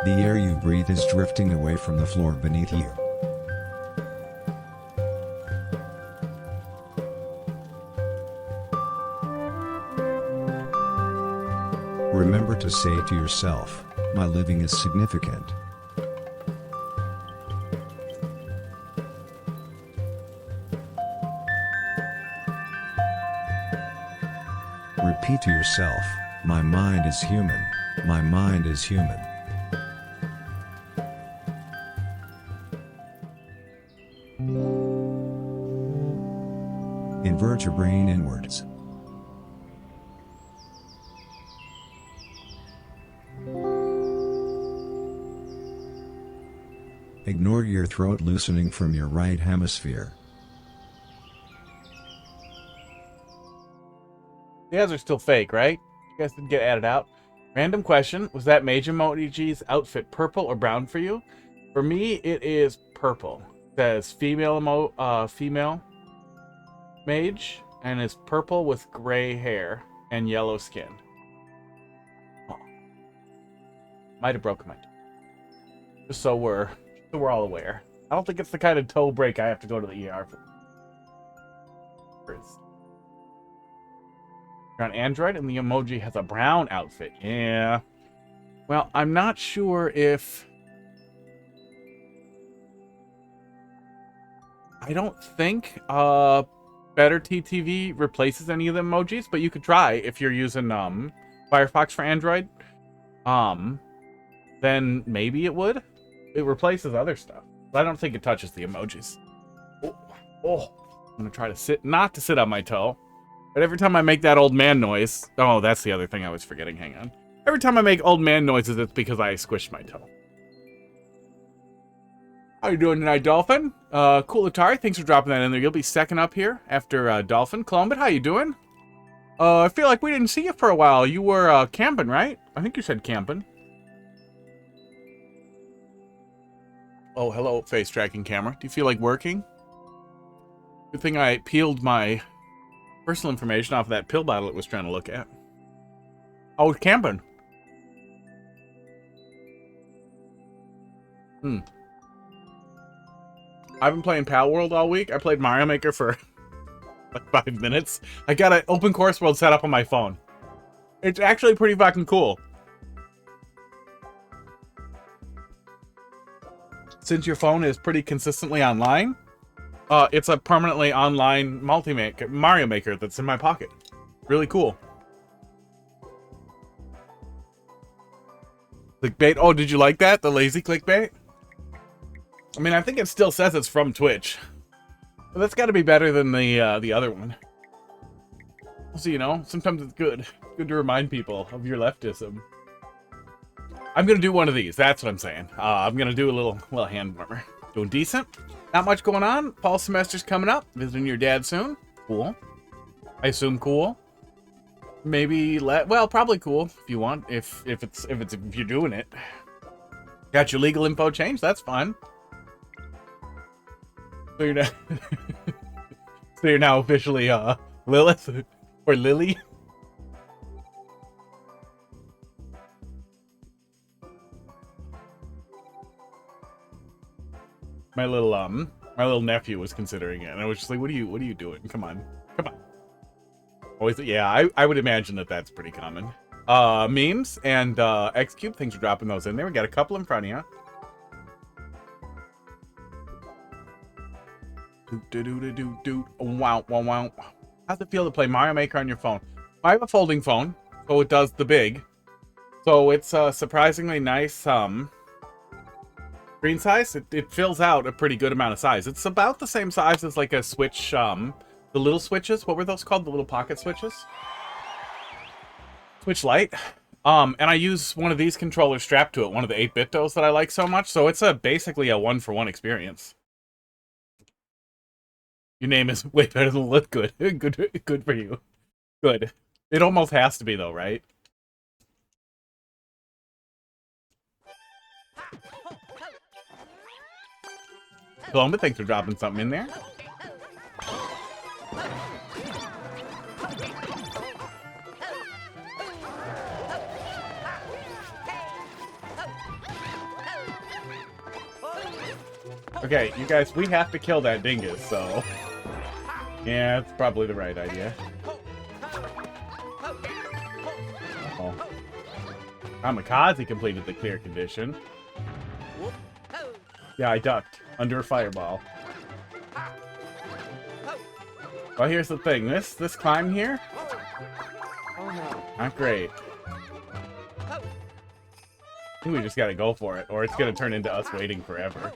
The air you breathe is drifting away from the floor beneath you. Remember to say to yourself, my living is significant. Repeat to yourself, my mind is human, my mind is human. Invert your brain inwards. Ignore your throat loosening from your right hemisphere. The ads are still fake, right? You guys didn't get added out. Random question. Was that Mage Emoji's outfit purple or brown for you? For me, it is purple. It says female mage, and it's purple with gray hair and yellow skin. Oh. Might have broken my toe. Just so we're all aware. I don't think it's the kind of toe break I have to go to the ER for. You're on Android and the emoji has a brown outfit. Yeah. Well, I'm not sure if... I don't think Better TTV replaces any of the emojis, but you could try if you're using Firefox for Android. Then maybe it would. It replaces other stuff. But I don't think it touches the emojis. Oh. I'm gonna try to not to sit on my toe. But every time I make that old man noise... Oh, that's the other thing I was forgetting. Hang on. Every time I make old man noises, it's because I squished my toe. How you doing tonight, Dolphin? CoolAtari, thanks for dropping that in there. You'll be second up here after Dolphin. Columbit, how you doing? I feel like we didn't see you for a while. You were camping, right? I think you said camping. Oh, hello, face tracking camera. Do you feel like working? Good thing I peeled my personal information off of that pill bottle it was trying to look at. Oh, it's camping. I've been playing Pal World all week. I played Mario Maker for like 5 minutes. I got an open course world set up on my phone. It's actually pretty fucking cool. Since your phone is pretty consistently online, it's a permanently online Mario Maker that's in my pocket. Really cool. Clickbait. Oh, did you like that? The lazy clickbait? I mean, I think it still says it's from Twitch. But that's got to be better than the other one. So, you know, sometimes it's good. Good to remind people of your leftism. I'm going to do one of these. That's what I'm saying. I'm going to do a little hand warmer. Doing decent. Not much going on. Fall semester's coming up. Visiting your dad soon. Cool. I assume cool. Maybe well, probably cool if you want. If you're doing it. Got your legal info changed. That's fine. So you're now, so you're now officially Lilith or Lily. My little nephew was considering it, and I was just like, "What are you doing? Come on." Always, yeah. I would imagine that that's pretty common. Memes and Xcube. Thanks for dropping those in there. We got a couple in front of you. Wow. How's it feel to play Mario Maker on your phone? I have a folding phone, so it does the big. So it's surprisingly nice screen size. It fills out a pretty good amount of size. It's about the same size as like a Switch, the little Switches. What were those called? The little pocket Switches? Switch Lite. And I use one of these controllers strapped to it, one of the 8-bit dos that I like so much. So it's basically a 1-for-1 experience. Your name is way better than look good. Good for you. Good. It almost has to be though, right? Colomba, thanks for dropping something in there. Okay, you guys, we have to kill that dingus, so... Yeah, it's probably the right idea. Uh-oh. Kamikaze completed the clear condition. Yeah, I ducked under a fireball. Well, here's the thing. This climb here, not great. I think we just gotta go for it, or it's gonna turn into us waiting forever.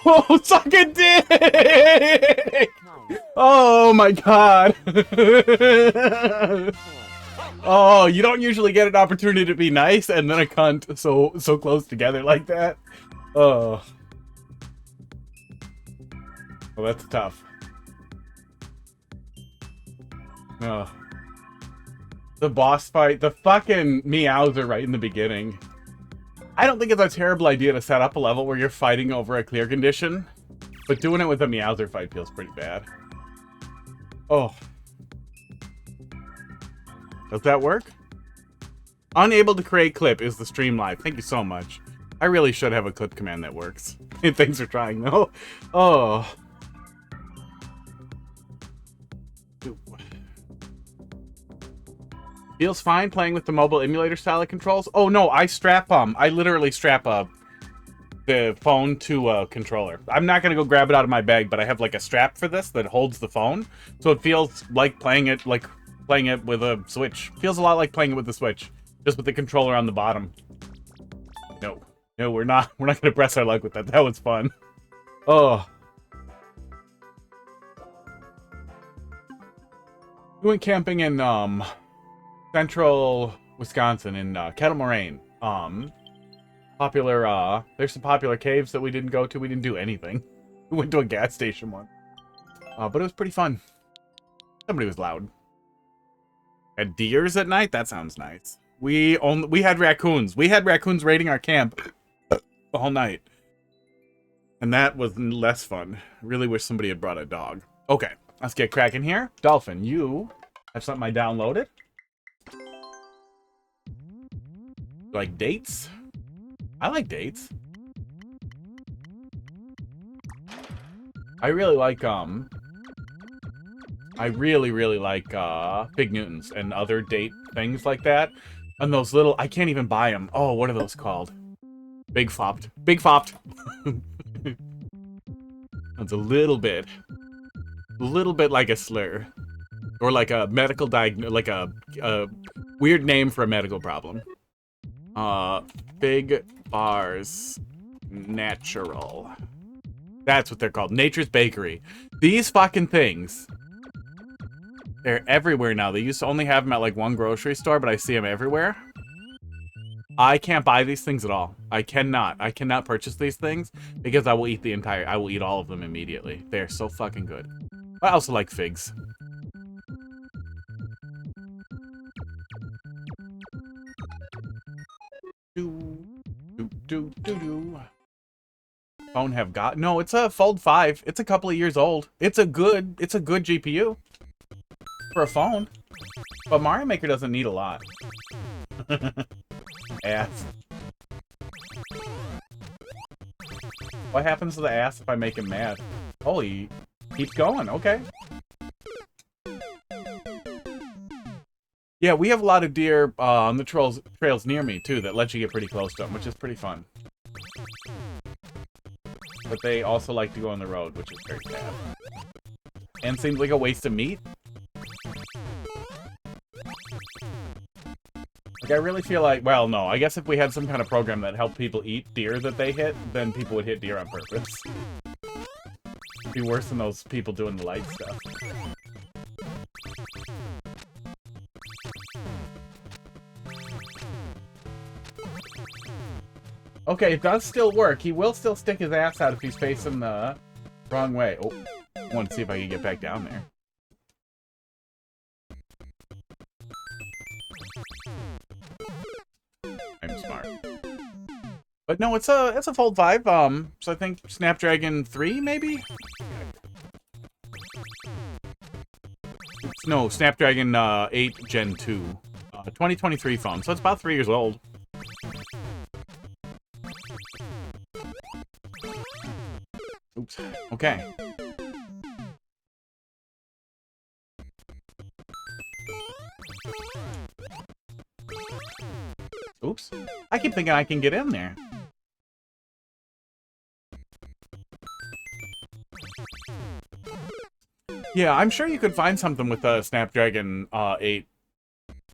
Oh, suck a dick! Oh my god. Oh, you don't usually get an opportunity to be nice and then a cunt so close together like that. Oh. Well, that's tough. Oh. The boss fight, the fucking meows are right in the beginning. I don't think it's a terrible idea to set up a level where you're fighting over a clear condition, but doing it with a Meowser fight feels pretty bad. Oh. Does that work? Unable to create clip is the stream live. Thank you so much. I really should have a clip command that works. Thanks for trying, though. Oh. Feels fine playing with the mobile emulator style of controls. Oh no, I literally strap the phone to a controller. I'm not gonna go grab it out of my bag, but I have like a strap for this that holds the phone, so it feels like playing it with a Switch. Feels a lot like playing it with the Switch, just with the controller on the bottom. No, we're not gonna press our luck with that. That was fun. Oh. We went camping in central Wisconsin in Kettle Moraine. There's some popular caves that we didn't go to. We didn't do anything. We went to a gas station one. But it was pretty fun. Somebody was loud. Had deers at night? That sounds nice. We had raccoons. We had raccoons raiding our camp the whole night. And that was less fun. I really wish somebody had brought a dog. Okay, let's get cracking here. Dolphin, you have something I downloaded. Like dates? I like dates. I really like really like Big Newtons and other date things like that. And those little, I can't even buy them. Oh, what are those called? Big Fopped. Big Fopped. That's a little bit like a slur. Or like a medical like a weird name for a medical problem. Big Bars Natural. That's what they're called. Nature's Bakery. These fucking things. They're everywhere now. They used to only have them at like one grocery store, but I see them everywhere. I can't buy these things at all. I cannot purchase these things because I will eat all of them immediately. They're so fucking good. I also like figs. Phone have got no, it's a Fold 5. It's a couple of years old. It's a good GPU for a phone. But Mario Maker doesn't need a lot. Ass. What happens to the ass if I make him mad? Oh, he keeps going. Okay. Yeah, we have a lot of deer on the trails near me, too, that let you get pretty close to them, which is pretty fun. But they also like to go on the road, which is very sad. And seems like a waste of meat. Like, I really feel like, well, no, I guess if we had some kind of program that helped people eat deer that they hit, then people would hit deer on purpose. Be worse than those people doing the Lite stuff. Okay, it does still work. He will still stick his ass out if he's facing the wrong way. Oh, I want to see if I can get back down there. I'm smart. But no, it's a Fold 5. So I think Snapdragon 3 maybe? No, Snapdragon 8 Gen 2. 2023 phone. So it's about 3 years old. Oops. Okay. Oops. I keep thinking I can get in there. Yeah, I'm sure you could find something with a Snapdragon 8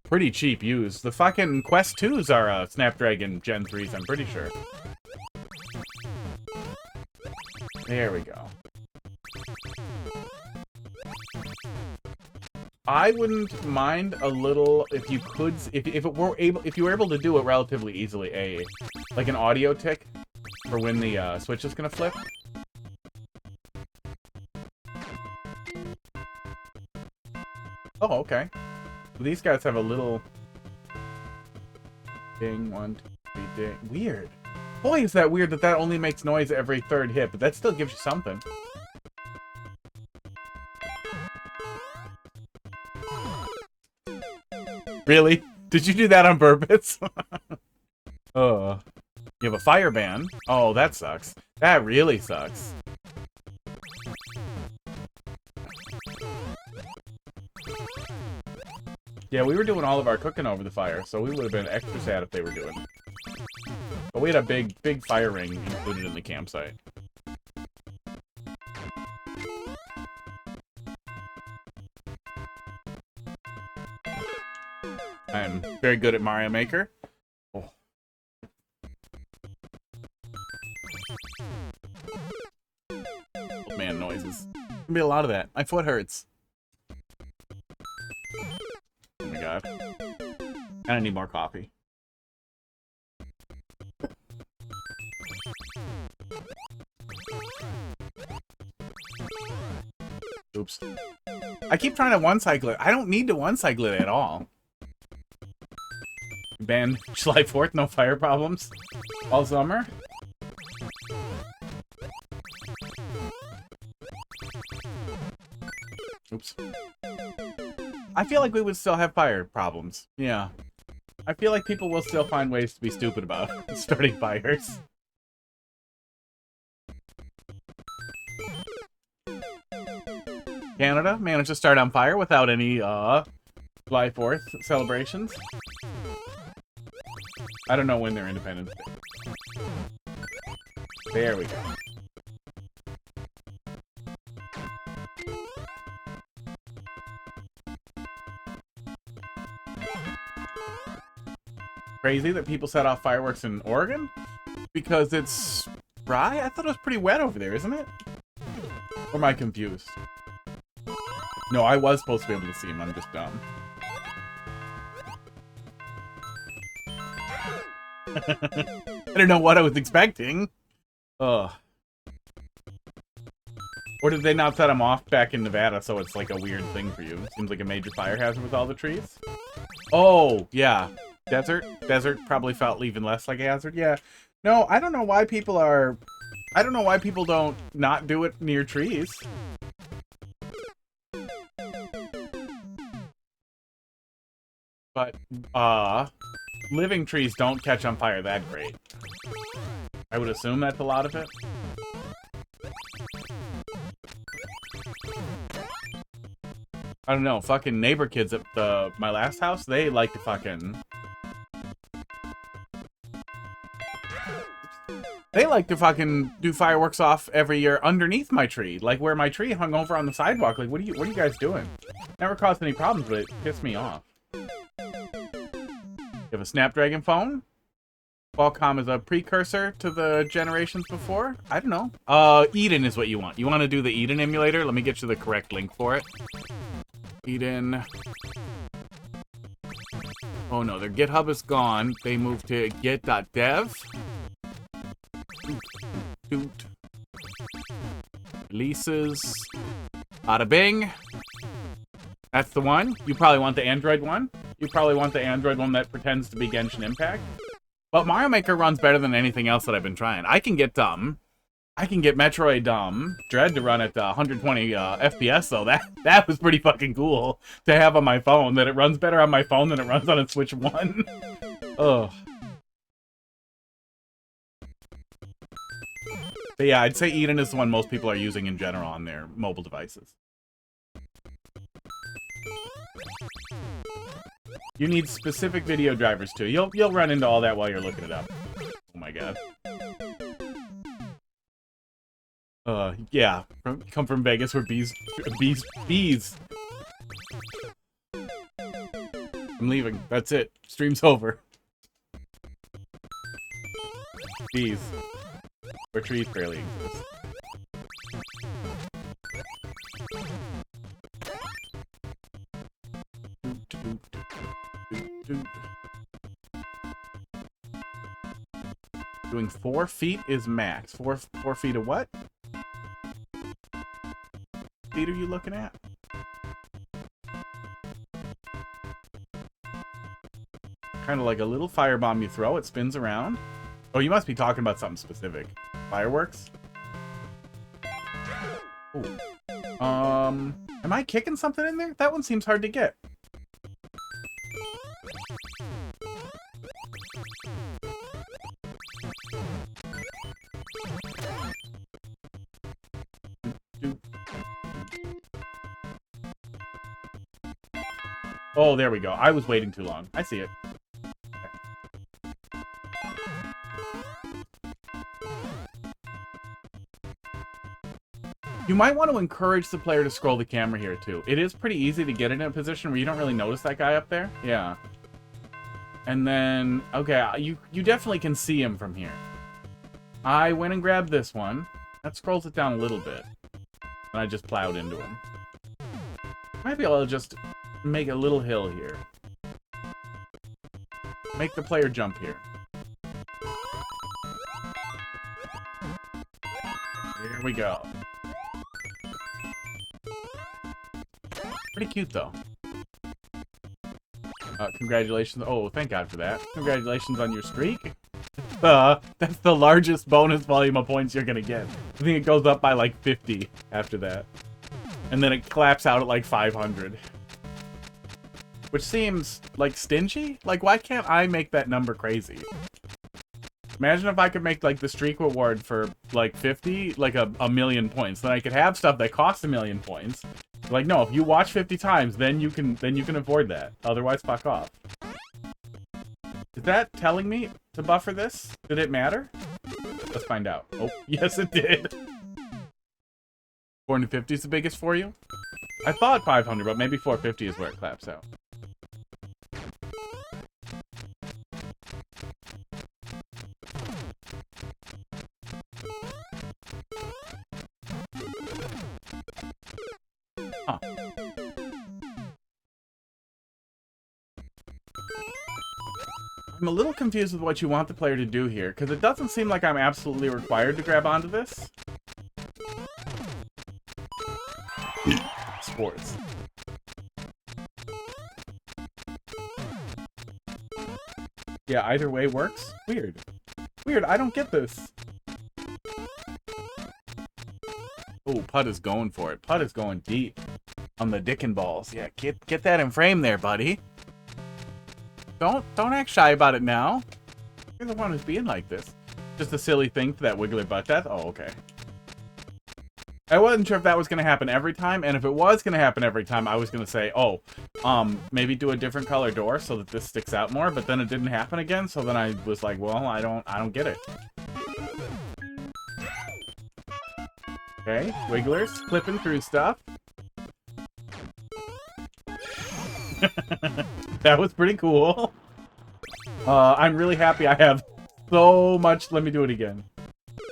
pretty cheap used. The fucking Quest 2s are Snapdragon Gen 3s, I'm pretty sure. There we go. I wouldn't mind a little if you could, if you were able to do it relatively easily, like an audio tick for when the switch is gonna flip. Oh, okay. Well, these guys have a little ding, 1, 2, 3, ding. Weird. Boy, is that weird that that only makes noise every third hit, but that still gives you something. Really? Did you do that on purpose? Oh. You have a fire ban? Oh, that sucks. That really sucks. Yeah, we were doing all of our cooking over the fire, so we would have been extra sad if they were doing it. But we had a big fire ring included in the campsite. I'm very good at Mario Maker. Oh. Old man noises. There's gonna be a lot of that. My foot hurts. Oh my god. I need more coffee. Oops. I keep trying to one-cycle it. I don't need to one-cycle it at all. Ban July 4th, no fire problems. All summer. Oops. I feel like we would still have fire problems. Yeah. I feel like people will still find ways to be stupid about starting fires. Canada managed to start on fire without any July 4th celebrations. I don't know when their Independence Day. There we go. Crazy that people set off fireworks in Oregon? Because it's dry? I thought it was pretty wet over there, isn't it? Or am I confused? No, I was supposed to be able to see him. I'm just dumb. I don't know what I was expecting. Ugh. Or did they not set them off back in Nevada, so it's like a weird thing for you? Seems like a major fire hazard with all the trees. Oh, yeah. Desert? Desert probably felt even less like a hazard. Yeah. No, I don't know why people are... I don't know why people don't not do it near trees. But, living trees don't catch on fire that great. I would assume that's a lot of it. I don't know, fucking neighbor kids at my last house, they like to fucking... They like to fucking do fireworks off every year underneath my tree. Like where my tree hung over on the sidewalk. Like, what are you guys doing? Never caused any problems, but it pissed me off. You have a Snapdragon phone? Qualcomm is a precursor to the generations before? I don't know. Eden is what you want. You want to do the Eden emulator? Let me get you the correct link for it. Eden. Oh no, their GitHub is gone. They moved to git.dev. Toot. Releases. Bada bing. That's the one. You probably want the Android one. You probably want the Android one that pretends to be Genshin Impact. But Mario Maker runs better than anything else that I've been trying. I can get Metroid Dread to run at 120 FPS though. That was pretty fucking cool to have on my phone. That it runs better on my phone than it runs on a Switch 1. Ugh. But yeah, I'd say Eden is the one most people are using in general on their mobile devices. You need specific video drivers too. You'll run into all that while you're looking it up. Oh my god. Yeah. Come from Vegas where bees. I'm leaving. That's it. Stream's over. Bees. Where trees barely exist. Doing 4 feet is max. 4 feet of what? Feet are you looking at? Kind of like a little firebomb you throw. It spins around. Oh, you must be talking about something specific. Fireworks? Ooh. Am I kicking something in there? That one seems hard to get. Oh, there we go. I was waiting too long. I see it. You might want to encourage the player to scroll the camera here, too. It is pretty easy to get in a position where you don't really notice that guy up there. Yeah. And then, okay, you definitely can see him from here. I went and grabbed this one. That scrolls it down a little bit. And I just plowed into him. Might be able to just make a little hill here. Make the player jump here. Here we go. Pretty cute, though. Congratulations. Oh, thank God for that. Congratulations on your streak. That's the largest bonus volume of points you're gonna get. I think it goes up by like 50 after that. And then it claps out at like 500. Which seems like stingy. Like, why can't I make that number crazy? Imagine if I could make like the streak reward for like 50, like a million points. Then I could have stuff that costs 1,000,000 points. Like, no, if you watch 50 times, then you can afford that. Otherwise, fuck off. Is that telling me to buffer this? Did it matter? Let's find out. Oh, yes it did. 450 is the biggest for you? I thought 500, but maybe 450 is where it claps out. Huh. I'm a little confused with what you want the player to do here, because it doesn't seem like I'm absolutely required to grab onto this. Sports. Yeah, either way works. Weird. Weird, I don't get this. Oh, Putt is going for it. Putt is going deep on the dick and balls. Yeah, get that in frame there, buddy. Don't act shy about it now. You're the one who's being like this. Just a silly thing for that wiggler butt. That's oh, okay. I wasn't sure if that was gonna happen every time, and if it was gonna happen every time, I was gonna say, oh, maybe do a different color door so that this sticks out more. But then it didn't happen again, so then I was like, well, I don't get it. Okay, wigglers clipping through stuff. That was pretty cool. I'm really happy I have so much. Let me do it again.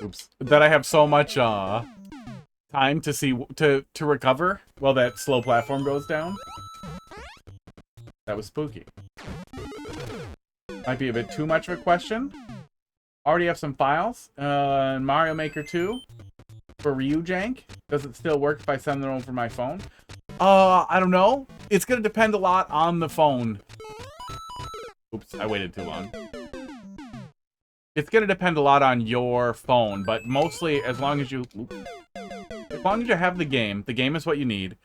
Oops. That I have so much time to see to recover while that slow platform goes down. That was spooky. Might be a bit too much of a question. Already have some files. Mario Maker 2 for Ryu Jank. Does it still work if I send them over my phone? I don't know. It's gonna depend a lot on the phone. Oops, I waited too long. It's gonna depend a lot on your phone, but mostly as long as you have the game is what you need.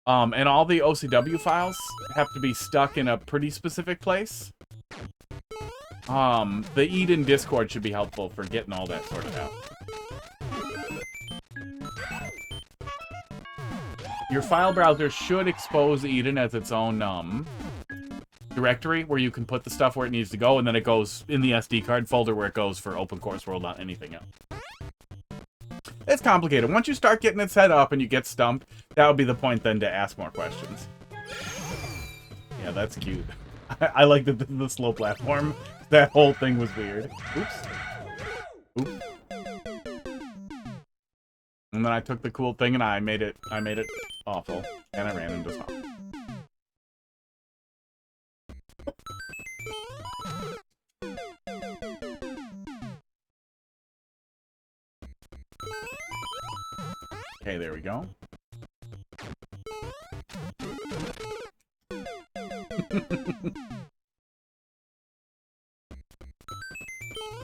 And all the OCW files have to be stuck in a pretty specific place. The Eden Discord should be helpful for getting all that sorted out. Your file browser should expose Eden as its own directory where you can put the stuff where it needs to go, and then it goes in the SD card folder where it goes for Open Course World, not anything else. It's complicated. Once you start getting it set up and you get stumped, that would be the point then to ask more questions. Yeah, that's cute. I like the slow platform. That whole thing was weird. Oops. Oops. And then I took the cool thing and I made it awful. And I ran into something. Okay, there we go.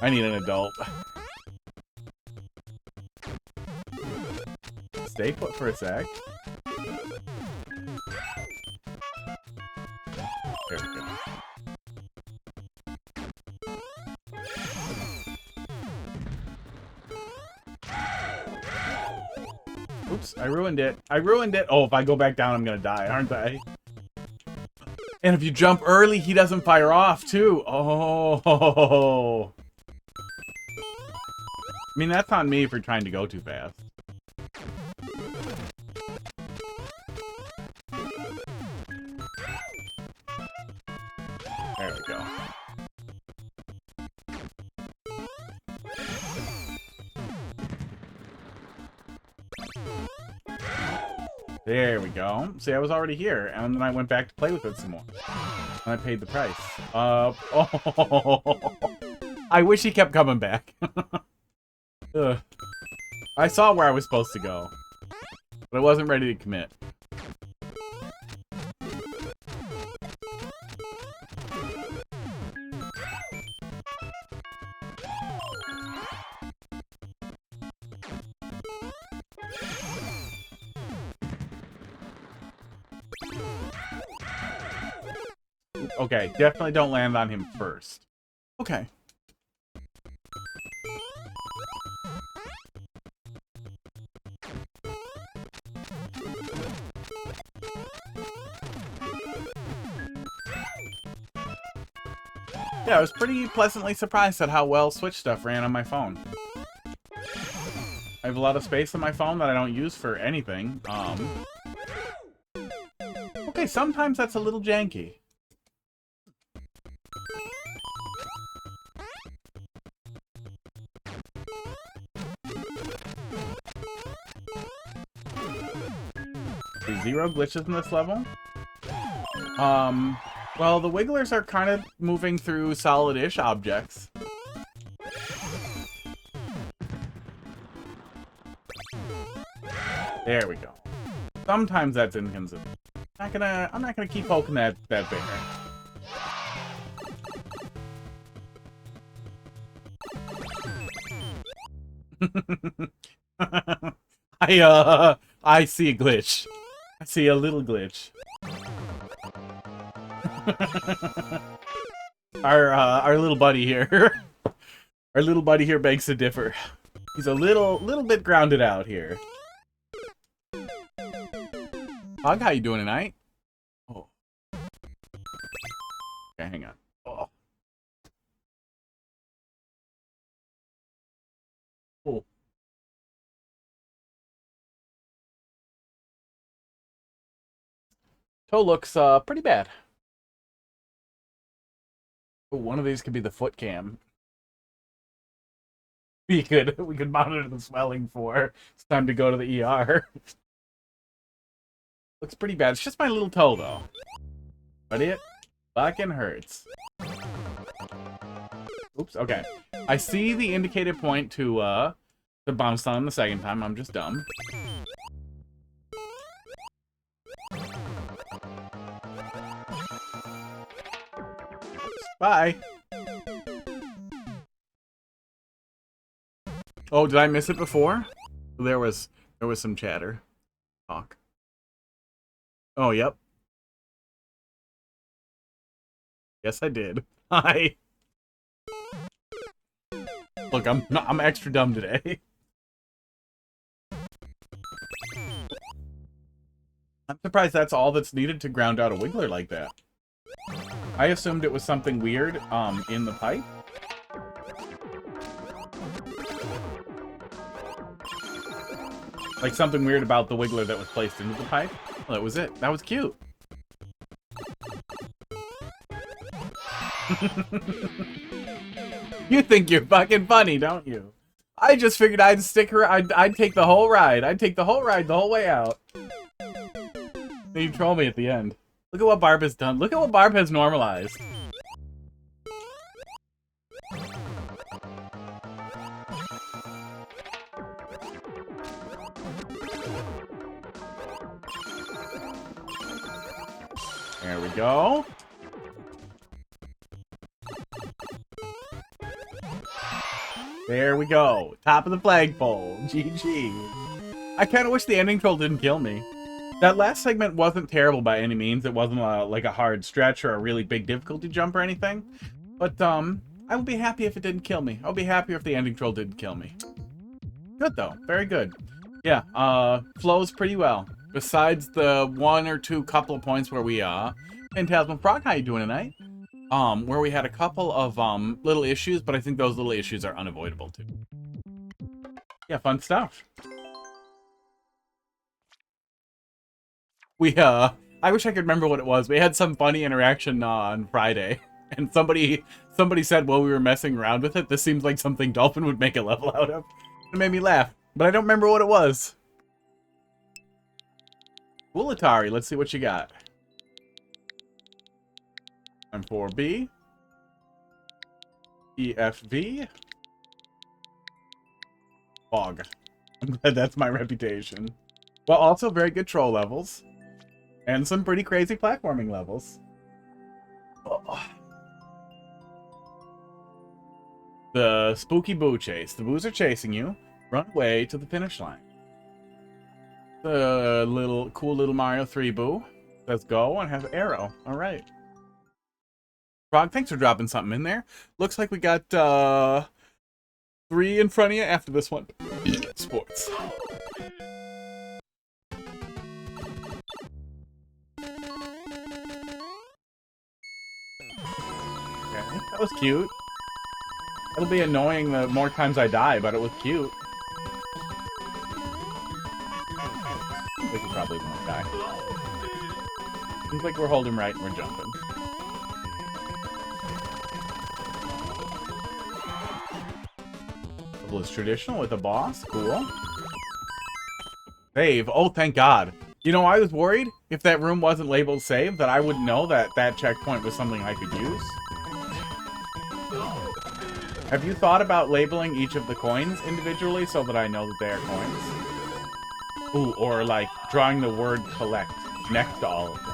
I need an adult. Stay put for a sec. There we go. Oops, I ruined it. I ruined it. Oh, if I go back down, I'm gonna die, aren't I? And if you jump early, he doesn't fire off, too. Oh. I mean, that's on me for trying to go too fast. There we go. There we go. See, I was already here, and then I went back to play with it some more. And I paid the price. Oh. I wish he kept coming back. Ugh. I saw where I was supposed to go, but I wasn't ready to commit. Okay, definitely don't land on him first. Okay. Yeah, I was pretty pleasantly surprised at how well Switch stuff ran on my phone. I have a lot of space on my phone that I don't use for anything. Okay, sometimes that's a little janky. There's 0 glitches in this level. Well, the wigglers are kind of moving through solid-ish objects. There we go. Sometimes that's inconsistent. I'm not gonna keep poking that bear. I see a glitch. I see a little glitch. Our little buddy here. Our little buddy here begs to differ. He's a little bit grounded out here. Hog, how you doing tonight? Oh. Okay, hang on. Oh. Oh. Toe looks pretty bad. Oh, one of these could be the foot cam. we could monitor the swelling for. It's time to go to the ER. Looks pretty bad. It's just my little toe, though. But it fucking hurts. Oops, okay. I see the indicated point to bounce on the second time. I'm just dumb. Bye. Oh, did I miss it before? There was some chatter. Talk. Oh, yep. Yes, I did. Hi. Look, I'm extra dumb today. I'm surprised that's all that's needed to ground out a Wiggler like that. I assumed it was something weird in the pipe. Like something weird about the Wiggler that was placed into the pipe. Well, that was it. That was cute. You think you're fucking funny, don't you? I just figured I'd stick her. I'd take the whole ride. I'd take the whole ride the whole way out. Then you troll me at the end. Look at what Barb has done. Look at what Barb has normalized. There we go. There we go. Top of the flagpole. GG. I kind of wish the ending troll didn't kill me. That last segment wasn't terrible by any means. It wasn't like a hard stretch or a really big difficulty jump or anything. But I would be happy if it didn't kill me. I'll be happier if the ending troll didn't kill me. Good though. Very good. Yeah, flows pretty well. Besides the one or two couple of points where we Phantasmal Frog, how you doing tonight? Where we had a couple of little issues, but I think those little issues are unavoidable too. Yeah, fun stuff. We I wish I could remember what it was. We had some funny interaction on Friday, and somebody said while we were messing around with it, this seems like something Dolphin would make a level out of. It made me laugh, but I don't remember what it was. CoolAtari, let's see what you got. M4B. EFV. Fog. I'm glad that's my reputation. Well, also very good troll levels. And some pretty crazy platforming levels. Oh. The Spooky Boo Chase. The boos are chasing you. Run away to the finish line. The cool little Mario 3 Boo. Let's go and have arrow. Alright. Frog, thanks for dropping something in there. Looks like we got 3 in front of you after this one. Sports. Okay, that was cute. It'll be annoying the more times I die, but it was cute. I think we probably won't die. Seems like we're holding right and we're jumping. Level is traditional with a boss. Cool. Save. Oh, thank God. You know, I was worried if that room wasn't labeled save that I wouldn't know that that checkpoint was something I could use. Have you thought about labeling each of the coins individually so that I know that they are coins? Ooh, or like drawing the word collect next to all of them.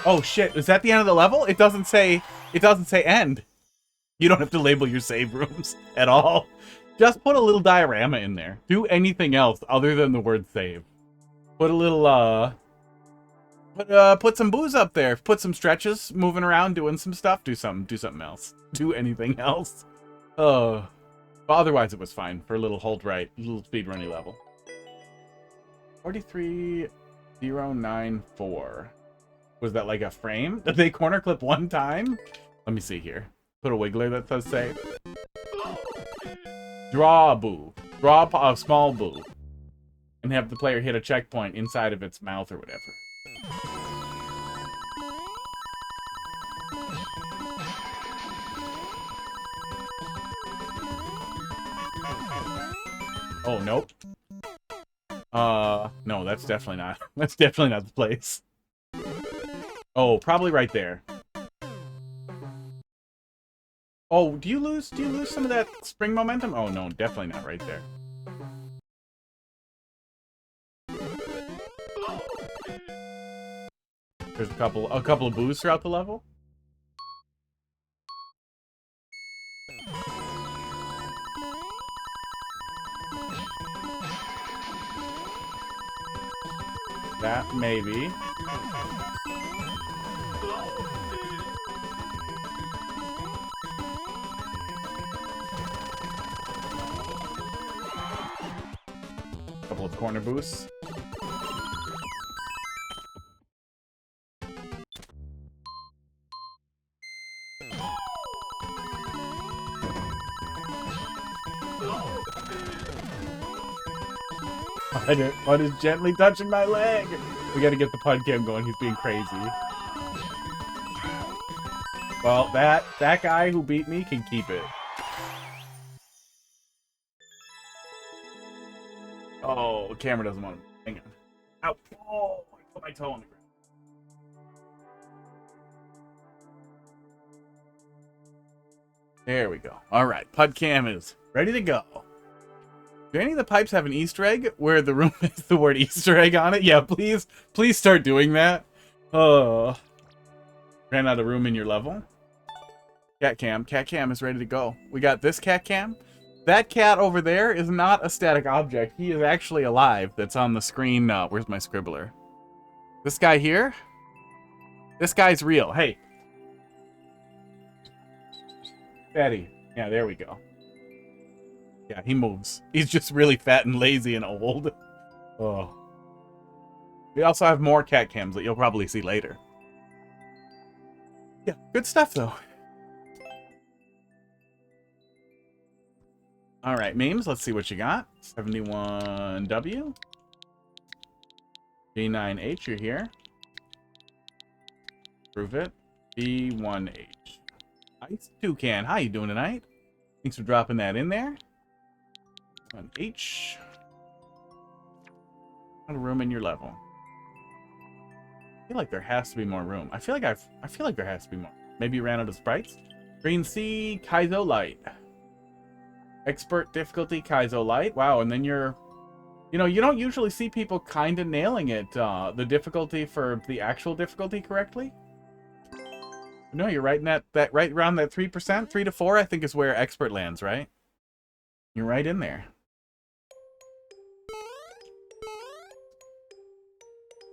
Oh shit, is that the end of the level? It doesn't say end. You don't have to label your save rooms at all. Just put a little diorama in there. Do anything else other than the word save. Put a little put some boos up there. Put some stretches, moving around, doing some stuff. Do something else. Do anything else. But otherwise it was fine for a little hold right, little speedrunny level. 43094. Was that like a frame? Did they corner clip one time? Let me see here. Put a wiggler that says save. Draw a boo. Draw a small boo. And have the player hit a checkpoint inside of its mouth or whatever. Oh, nope. No, that's definitely not. That's definitely not the place. Oh, probably right there. Oh, do you lose some of that spring momentum? Oh no, definitely not right there. There's a couple of boos throughout the level. That maybe. Couple of corner boosts. What is gently touching my leg? We gotta get the pud cam going. He's being crazy. Well, that guy who beat me can keep it. Oh, the camera doesn't want to. Hang on. Ow! Oh, I put my toe on the ground. There we go. All right, pud cam is ready to go. Do any of the pipes have an Easter egg where the room has the word Easter egg on it? Yeah, please start doing that. Oh, ran out of room in your level. Cat cam is ready to go. We got this cat cam. That cat over there is not a static object. He is actually alive. That's on the screen. Where's my scribbler? This guy here. This guy's real. Hey, Betty. Yeah, there we go. Yeah, he moves. He's just really fat and lazy and old. Oh. We also have more cat cams that you'll probably see later. Yeah, good stuff though. Alright, memes, let's see what you got. 71W. G9H, you're here. Prove it. B1H. IcedToucan, how you doing tonight? Thanks for dropping that in there. 1H. Not a room in your level. I feel like there has to be more room. I feel like there has to be more. Maybe you ran out of sprites. Green C, Kaizo Lite. Expert difficulty, Kaizo Lite. Wow, and then you're... You know, you don't usually see people kind of nailing it, the difficulty for the actual difficulty correctly. No, you're right in that right around that 3%, 3 to 4, I think is where expert lands, right? You're right in there.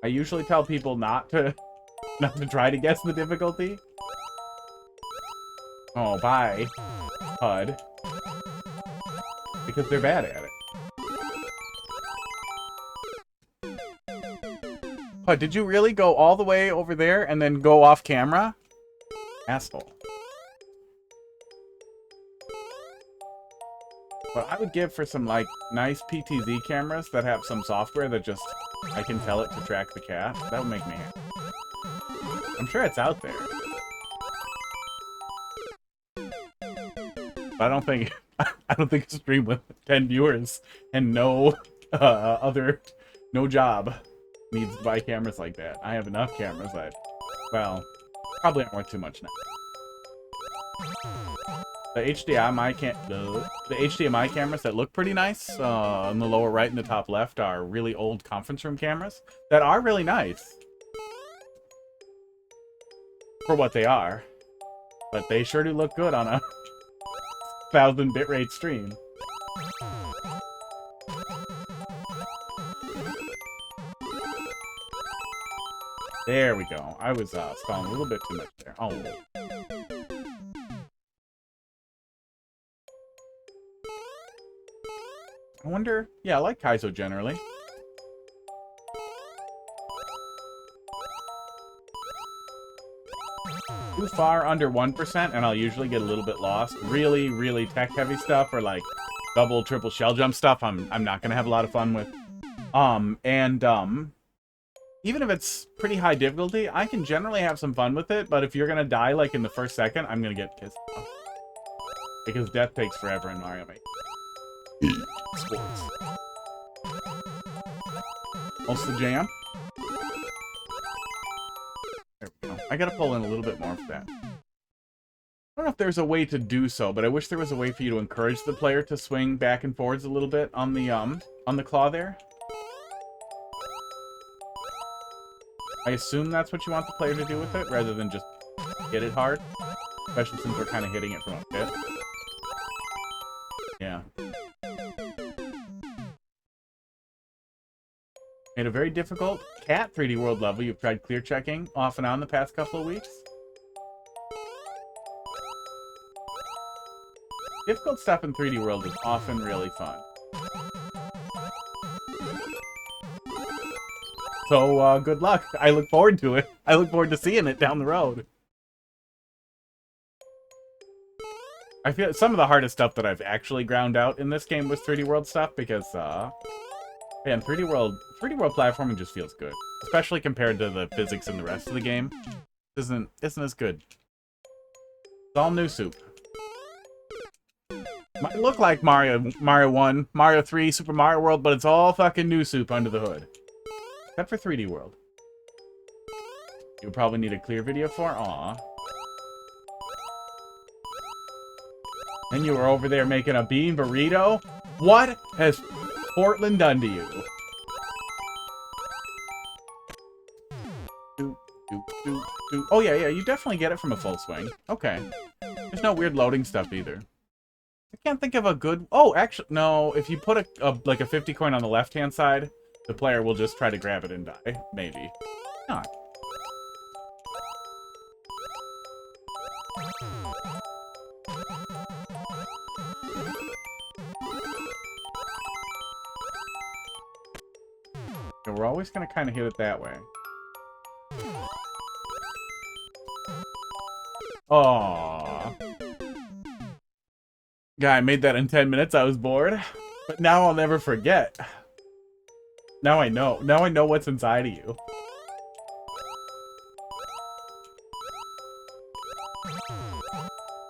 I usually tell people not to try to guess the difficulty. Oh, bye, HUD. Because they're bad at it. HUD, did you really go all the way over there and then go off camera? Asshole. What I would give for some, like, nice PTZ cameras that have some software that just... I can tell it to track the cat. That would make me happy. I'm sure it's out there. But I don't think a stream with 10 viewers and no job needs to buy cameras like that. I have enough cameras that, well, probably aren't worth too much now. The HDMI cameras that look pretty nice on the lower right and the top left are really old conference room cameras that are really nice for what they are, but they sure do look good on a 1000 bitrate stream. There we go. I was stalling a little bit too much there. Oh. I wonder... Yeah, I like Kaizo generally. Too far under 1%, and I'll usually get a little bit lost. Really, really tech-heavy stuff, or like double, triple shell jump stuff, I'm not gonna have a lot of fun with. Even if it's pretty high difficulty, I can generally have some fun with it, but if you're gonna die like in the first second, I'm gonna get pissed off. Because death takes forever in Mario Maker. sports. Most of the jam. There we go. I gotta pull in a little bit more for that. I don't know if there's a way to do so, but I wish there was a way for you to encourage the player to swing back and forwards a little bit on the claw there. I assume that's what you want the player to do with it, rather than just hit it hard. Especially since we're kind of hitting it from a pit. Yeah. Made a very difficult cat 3D World level you've tried clear checking off and on the past couple of weeks. Difficult stuff in 3D World is often really fun. So, good luck. I look forward to it. I look forward to seeing it down the road. I feel some of the hardest stuff that I've actually ground out in this game was 3D World stuff because, man, 3D World platforming just feels good. Especially compared to the physics in the rest of the game. Isn't as good. It's all new soup. Might look like Mario 1, Mario 3, Super Mario World, but it's all fucking new soup under the hood. Except for 3D World. You would probably need a clear video for? Aw. And you were over there making a bean burrito? What has Portland done to you? Oh yeah, you definitely get it from a full swing. Okay. There's no weird loading stuff either. I can't think of a good... Oh, actually, no. If you put like a 50 coin on the left-hand side, the player will just try to grab it and die. Maybe. Not. So we're always going to kind of hit it that way. Aww. Guy, I made that in 10 minutes. I was bored. But now I'll never forget. Now I know. Now I know what's inside of you.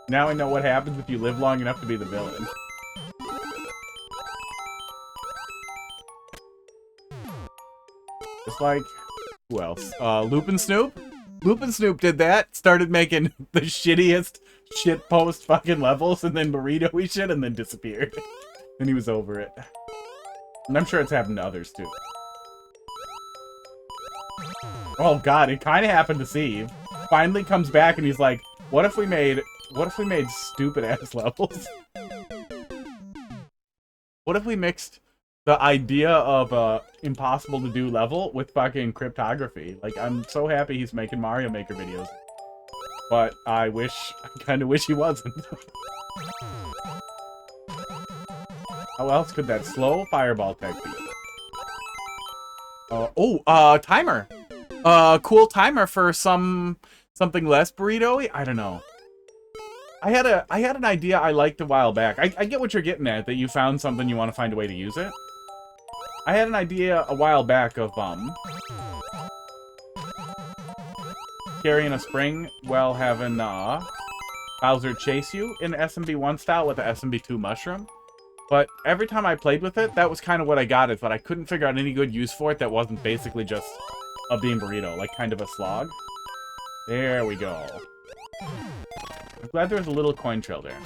Now I know what happens if you live long enough to be the villain. Just like... Who else? Loopin' Snoop? Loopin' Snoop did that. Started making the shittiest shitpost fucking levels and then burrito-y shit and then disappeared. And he was over it. And I'm sure it's happened to others too. Oh god, it kind of happened to Steve. Finally comes back and he's like, what if we made stupid ass levels? What if we mixed the idea of a impossible to do level with fucking cryptography? Like, I'm so happy he's making Mario Maker videos. But I kind of wish he wasn't. How else could that slow fireball tech be? Timer. Cool timer for something less burrito-y? I don't know. I had an idea I liked a while back. I get what you're getting at, that you found something you want to find a way to use it. I had an idea a while back of, carrying a spring while having, Bowser chase you in SMB1 style with the SMB2 mushroom. But every time I played with it, that was kind of what I got, is that I couldn't figure out any good use for it that wasn't basically just a bean burrito, like kind of a slog. There we go. I'm glad there was a little coin trail there.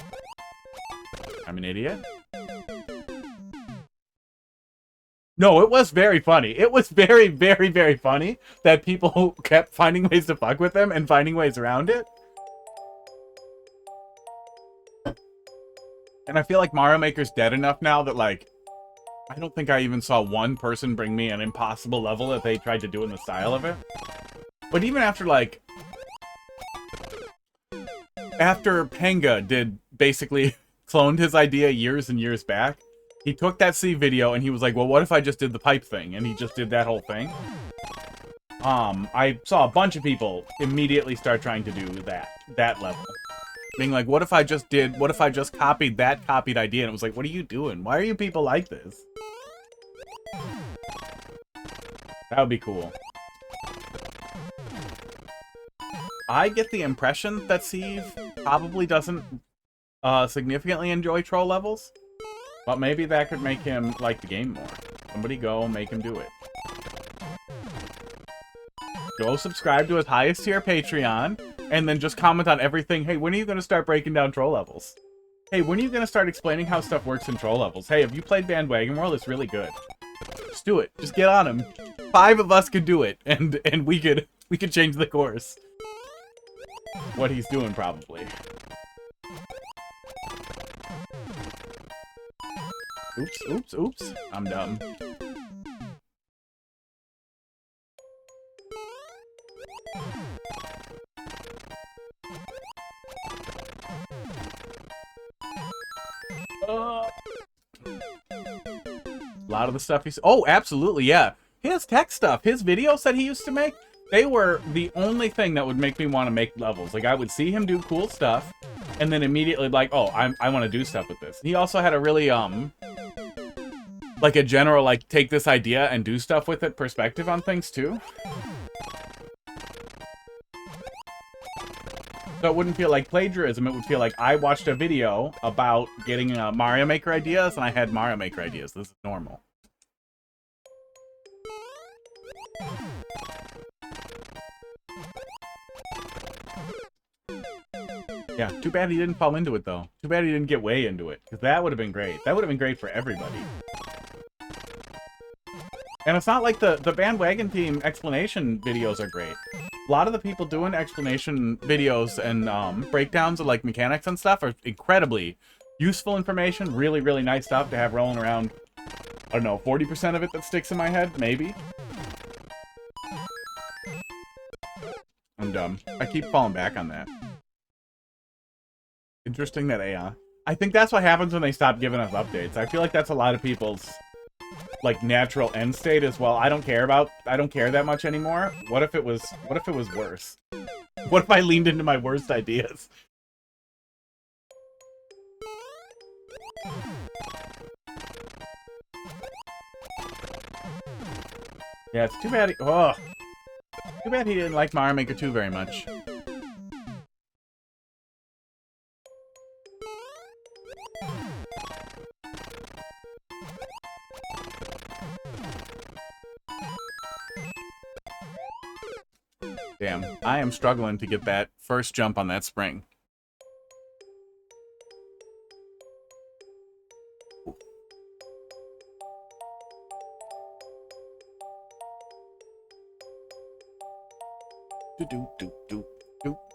I'm an idiot. No, it was very funny. It was very, very, very funny that people kept finding ways to fuck with them and finding ways around it. And I feel like Mario Maker's dead enough now that, like, I don't think I even saw one person bring me an impossible level that they tried to do in the style of it. But even after, like... After Penga did basically cloned his idea years and years back, he took that C video and he was like, well, what if I just did the pipe thing? And he just did that whole thing. I saw a bunch of people immediately start trying to do that level. Being like, what if I just copied that copied idea? And it was like, what are you doing? Why are you people like this? That would be cool. I get the impression that Steve probably doesn't significantly enjoy troll levels. But maybe that could make him like the game more. Somebody go make him do it. Go subscribe to his highest tier Patreon, and then just comment on everything. Hey, when are you going to start breaking down troll levels? Hey, when are you going to start explaining how stuff works in troll levels? Hey, have you played Bandwagon World? It's really good. Just do it. Just get on him. 5 of us could do it, and we could change the course. What he's doing, probably. Oops, oops, oops. I'm dumb. A lot of the stuff he's... Oh, absolutely, yeah. His tech stuff, his videos that he used to make, they were the only thing that would make me want to make levels. Like, I would see him do cool stuff, and then immediately like, oh, I want to do stuff with this. He also had a really, like a general, like, take this idea and do stuff with it perspective on things, too. So it wouldn't feel like plagiarism. It would feel like I watched a video about getting Mario Maker ideas, and I had Mario Maker ideas. This is normal. Yeah, too bad he didn't fall into it, though. Too bad he didn't get way into it, because that would have been great. That would have been great for everybody. And it's not like the bandwagon team explanation videos are great. A lot of the people doing explanation videos and breakdowns of like mechanics and stuff are incredibly useful information. Really, really nice stuff to have rolling around. I don't know, 40% of it that sticks in my head, maybe. I'm dumb. I keep falling back on that. Interesting that AI. I think that's what happens when they stop giving us updates. I feel like that's a lot of people's like natural end state as well. I don't care that much anymore. What if it was worse? What if I leaned into my worst ideas? Yeah, it's too bad too bad he didn't like Mario Maker 2 very much. Damn, I am struggling to get that first jump on that spring.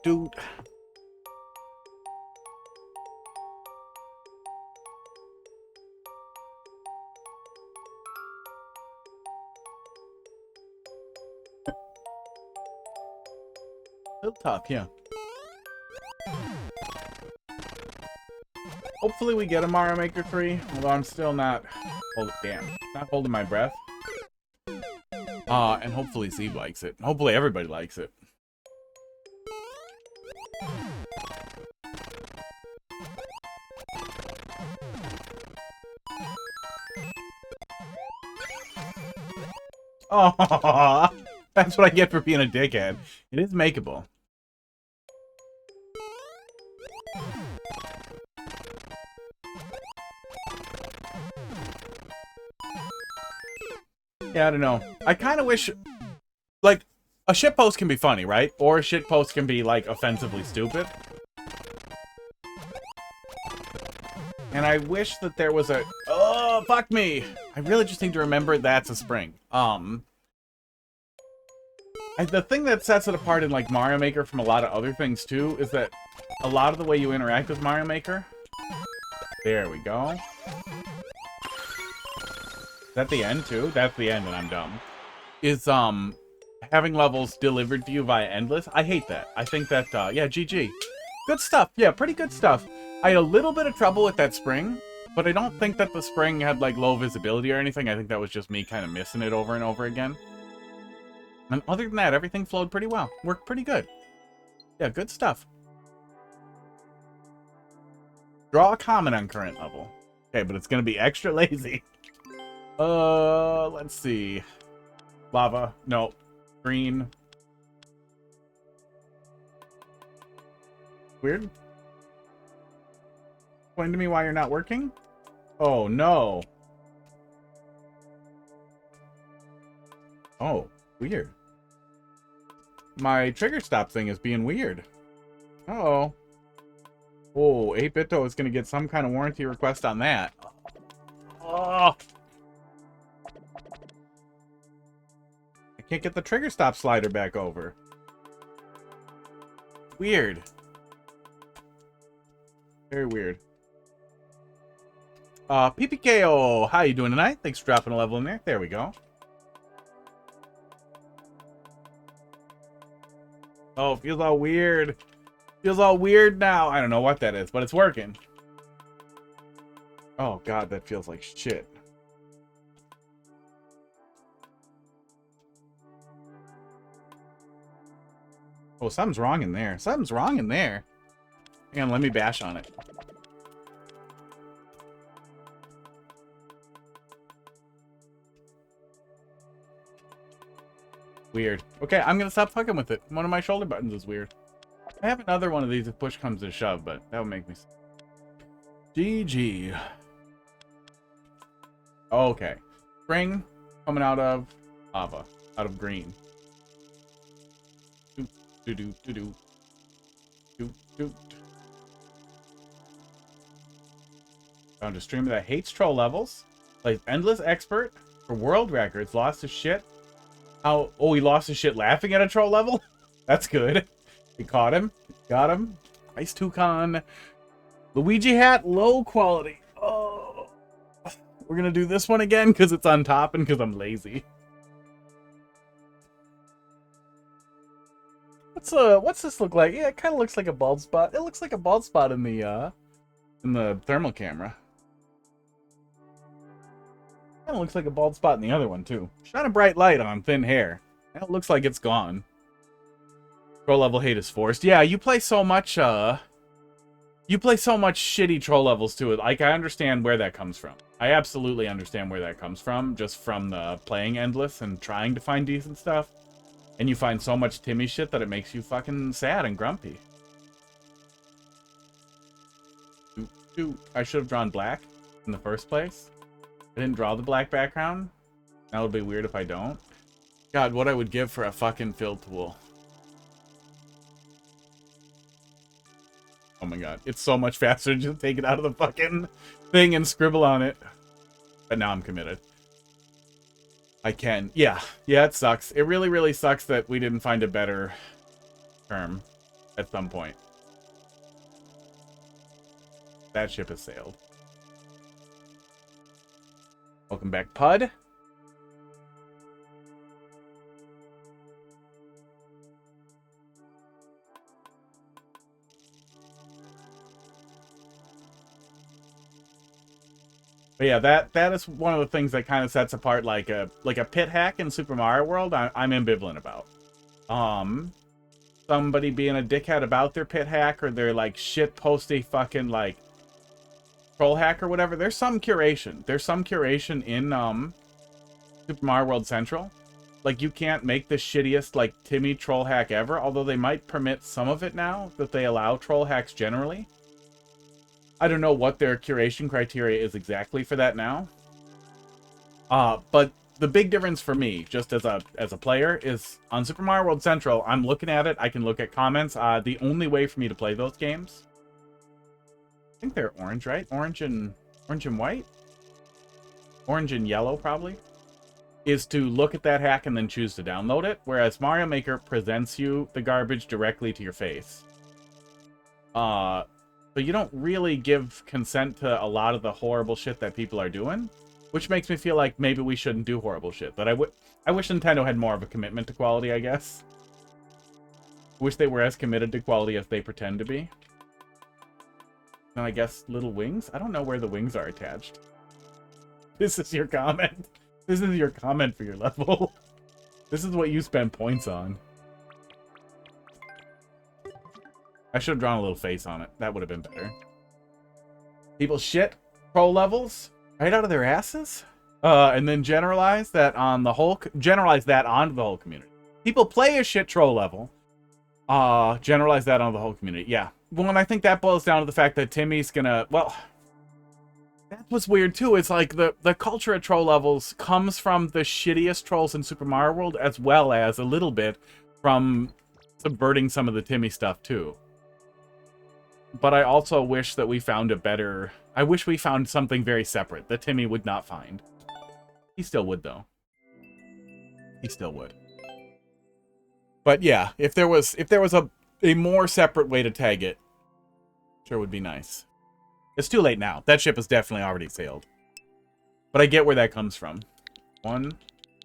Dude. A little tough, yeah. Hopefully we get a Mario Maker 3, although I'm still not not holding my breath. And hopefully Steve likes it. Hopefully everybody likes it. Oh, that's what I get for being a dickhead. It is makeable. Yeah, I don't know. I kind of wish, like, a shitpost can be funny, right? Or a shitpost can be, like, offensively stupid. And I wish that there was a... Oh, fuck me! I really just need to remember that's a spring. The thing that sets it apart in, like, Mario Maker from a lot of other things, too, is that a lot of the way you interact with Mario Maker... There we go. Is that the end, too? That's the end, and I'm dumb. Is, having levels delivered to you via Endless. I hate that. I think that, yeah, GG. Good stuff. Yeah, pretty good stuff. I had a little bit of trouble with that spring, but I don't think that the spring had, like, low visibility or anything. I think that was just me kind of missing it over and over again. And other than that, everything flowed pretty well. Worked pretty good. Yeah, good stuff. Draw a comment on current level. Okay, but it's going to be extra lazy. Let's see. Lava. No. Green. Weird. Explain to me why you're not working? Oh, no. Oh, weird. My trigger stop thing is being weird. Uh-oh. Oh, 8BitDo is going to get some kind of warranty request on that. Oh. I can't get the trigger stop slider back over. Weird. Very weird. PPko, how you doing tonight? Thanks for dropping a level in there. There we go. Oh, feels all weird. Feels all weird now. I don't know what that is, but it's working. Oh, God, that feels like shit. Oh, something's wrong in there. Something's wrong in there. Hang on, let me bash on it. Weird. Okay, I'm gonna stop fucking with it. One of my shoulder buttons is weird. I have another one of these if push comes to shove, but that would make me... GG. Okay. Spring coming out of lava. Out of green. Doot, doot, doot, doot, doot. Doot, doot. Found a streamer that hates troll levels. Plays Endless Expert for world records. Lost his shit. Oh, he lost his shit laughing at a troll level? That's good. We caught him. Got him. IcedToucan. Luigi hat, low quality. Oh. We're gonna do this one again because it's on top and because I'm lazy. What's this look like? Yeah, it kind of looks like a bald spot. It looks like a bald spot in the thermal camera. Kind of looks like a bald spot in the other one too. Shine a bright light on thin hair. It looks like it's gone. Troll level hate is forced. Yeah, you play so much shitty troll levels to it. Like, I understand where that comes from. I absolutely understand where that comes from, just from the playing endless and trying to find decent stuff. And you find so much Timmy shit that it makes you fucking sad and grumpy. I should have drawn black in the first place. I didn't draw the black background. That would be weird if I don't. God, what I would give for a fucking fill tool. Oh my god. It's so much faster to just take it out of the fucking thing and scribble on it. But now I'm committed. I can. Yeah. Yeah, it sucks. It really, really sucks that we didn't find a better term at some point. That ship has sailed. Welcome back, Pud. But yeah, that is one of the things that kind of sets apart like a pit hack in Super Mario World. I'm ambivalent about. Somebody being a dickhead about their pit hack, or their like shit posty fucking like troll hack or whatever. There's some curation. There's some curation in Super Mario World Central. Like, you can't make the shittiest like Timmy troll hack ever, although they might permit some of it now that they allow troll hacks generally. I don't know what their curation criteria is exactly for that now. But the big difference for me, just as a player, is on Super Mario World Central, I'm looking at it, I can look at comments. The only way for me to play those games, I think they're orange, right? Orange and white? Orange and yellow, probably. Is to look at that hack and then choose to download it, whereas Mario Maker presents you the garbage directly to your face. So you don't really give consent to a lot of the horrible shit that people are doing, which makes me feel like maybe we shouldn't do horrible shit. But I wish Nintendo had more of a commitment to quality, I guess. Wish they were as committed to quality as they pretend to be. And I guess little wings? I don't know where the wings are attached. This is your comment. This is your comment for your level. This is what you spend points on. I should have drawn a little face on it. That would have been better. People shit troll levels right out of their asses, and then generalize that on the whole. Generalize that onto the whole community. People play a shit troll level. Generalize that onto the whole community. Yeah. Well, and I think that boils down to the fact that Timmy's gonna. Well, That's what's weird too. It's like the culture at troll levels comes from the shittiest trolls in Super Mario World, as well as a little bit from subverting some of the Timmy stuff too. But I also wish that we found a better... I wish we found something very separate that Timmy would not find. He still would, though. He still would. But yeah, if there was a more separate way to tag it, sure would be nice. It's too late now. That ship has definitely already sailed. But I get where that comes from. 1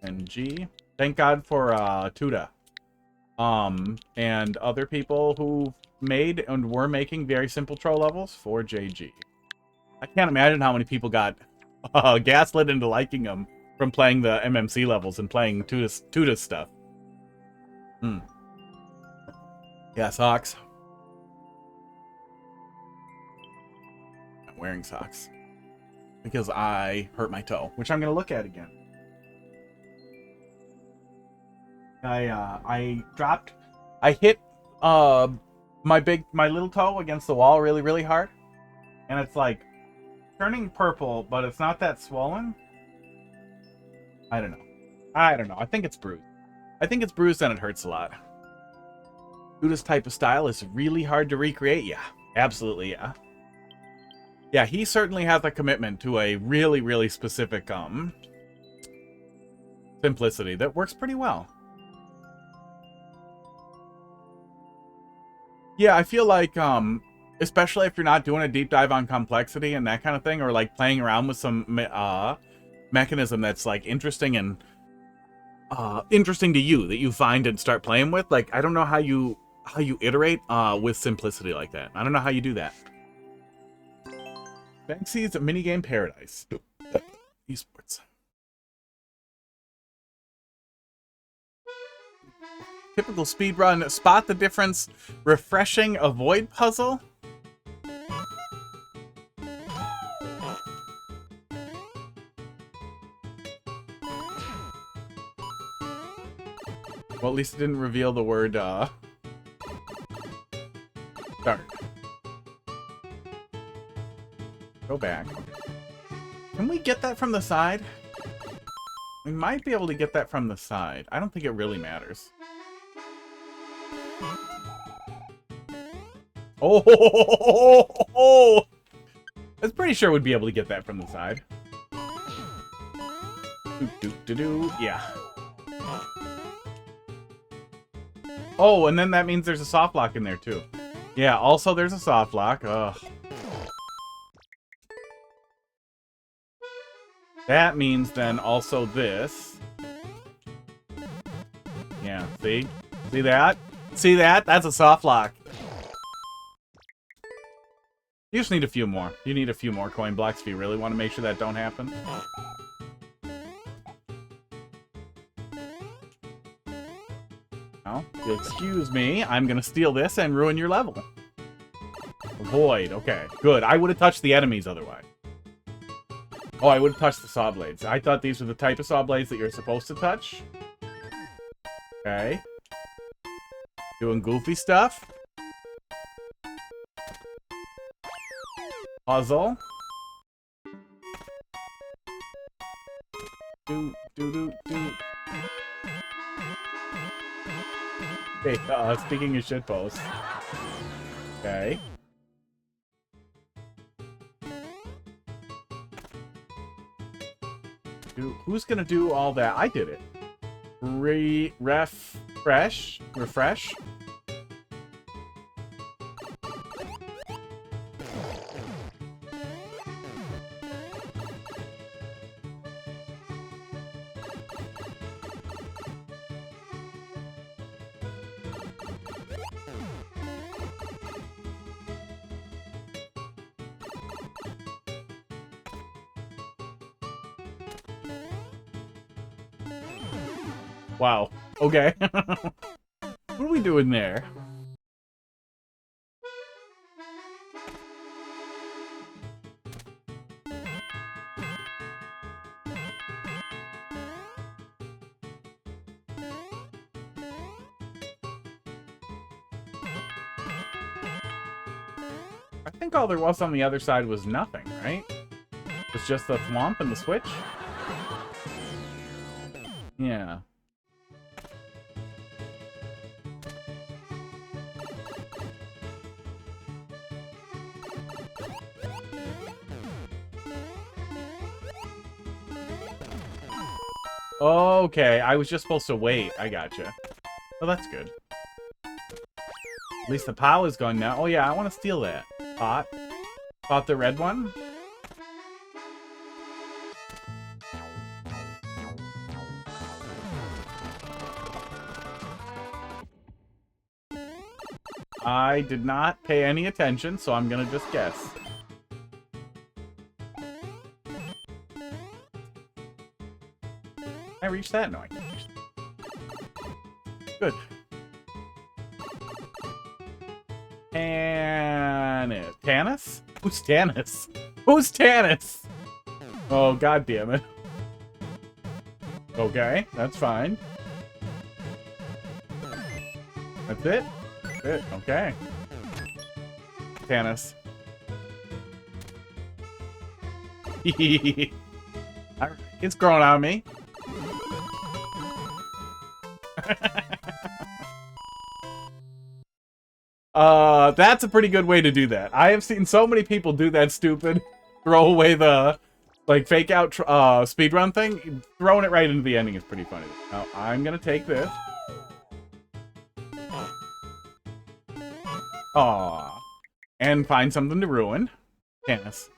and G. Thank God for Tuda. And other people who made and were making very simple troll levels for JG. I can't imagine how many people got gaslit into liking them from playing the MMC levels and playing Tuda's stuff. Yeah, socks. I'm wearing socks because I hurt my toe, which I'm going to look at again. I hit my little toe against the wall really, really hard, and it's like turning purple, but it's not that swollen. I don't know. I think it's bruised. I think it's bruised and it hurts a lot. Buddha's type of style is really hard to recreate. Yeah, absolutely, yeah. Yeah, he certainly has a commitment to a really, really specific simplicity that works pretty well. Yeah, I feel like, especially if you're not doing a deep dive on complexity and that kind of thing, or like playing around with some mechanism that's like interesting and interesting to you that you find and start playing with. Like, I don't know how you iterate with simplicity like that. I don't know how you do that. Banksy's minigame paradise. Esports. Typical speedrun. Spot the difference. Refreshing avoid puzzle. Well, at least it didn't reveal the word, start. Go back. Can we get that from the side? We might be able to get that from the side. I don't think it really matters. Oh! I was pretty sure we'd be able to get that from the side. Yeah. Oh, and then that means there's a soft lock in there, too. Yeah, also there's a soft lock. Ugh. That means then also this. Yeah, see? See that? See that? That's a soft lock. You just need a few more. You need a few more coin blocks if you really want to make sure that don't happen. Now, if you'll excuse me, I'm gonna steal this and ruin your level. Avoid. Okay, good. I would have touched the enemies otherwise. Oh, I would have touched the saw blades. I thought these were the type of saw blades that you're supposed to touch. Okay. Doing goofy stuff. Puzzle. Do. Okay, speaking of shitposts. Okay. Who's gonna do all that? I did it. Refresh. Wow. Okay. What are we doing there? I think all there was on the other side was nothing, right? It's just the Thwomp and the Switch? Yeah. Okay, I was just supposed to wait. I gotcha. Oh, that's good. At least the POW is gone now. Oh yeah, I want to steal that. Pot. Pot the red one? I did not pay any attention, so I'm gonna just guess. I reached that? No, I can't reach that. Good. And Tannis? Who's Tannis? Who's Tannis? Oh, god damn it. Okay, that's fine. That's it? That's it, okay. Tannis. It's growing on me. That's a pretty good way to do that. I have seen so many people do that stupid throw away the like fake out speedrun thing. Throwing it right into the ending is pretty funny. Now I'm gonna take this. Aw. And find something to ruin. Tannis.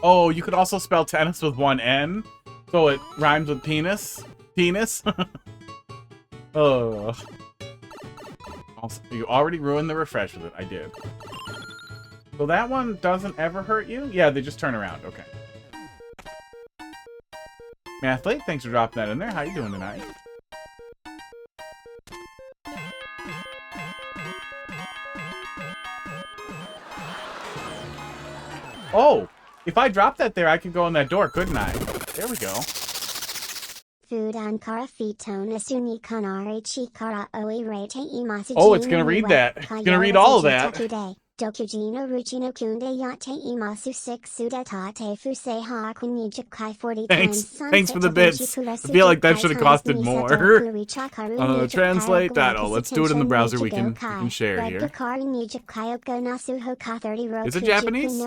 Oh, you could also spell tennis with one N, so it rhymes with penis. Penis. Oh. Also, you already ruined the refresh with it. I did. So that one doesn't ever hurt you? Yeah, they just turn around. Okay. Mathelete, thanks for dropping that in there. How you doing tonight? Oh! If I drop that there, I could go in that door, couldn't I? There we go. Oh, it's gonna read that. It's gonna read all of that. Thanks for the bits. I feel like that should have costed more. Translate that. Oh, let's do it in the browser. We can share here. Is it Japanese?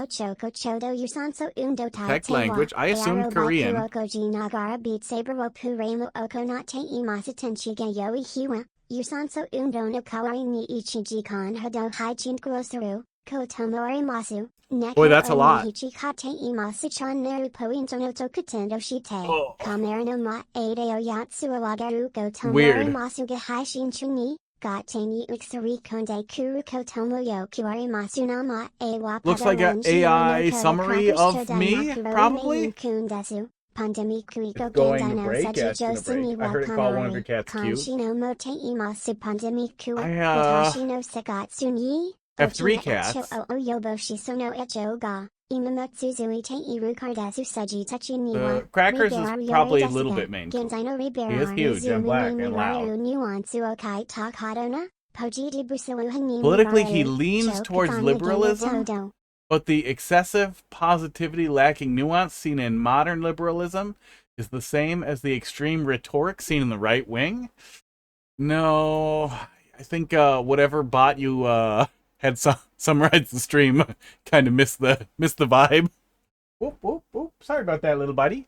Text language. I assume Korean. Yusanso undo no kawari ni ichiji kan hado hijin groceru, kotomori masu, boy, that's a lot. Weird. Looks like an AI summary of me, probably. It's going to break. Yeah, it's gonna break. I heard it call one of your cats cute. I have 3 cats. The Crackers is probably a little bit main. He is huge and black and loud. Politically, he leans towards liberalism, but the excessive positivity lacking nuance seen in modern liberalism is the same as the extreme rhetoric seen in the right wing. No, I think whatever bot you had summarized the stream kind of missed the vibe. Whoop, whoop, whoop. Sorry about that, little buddy.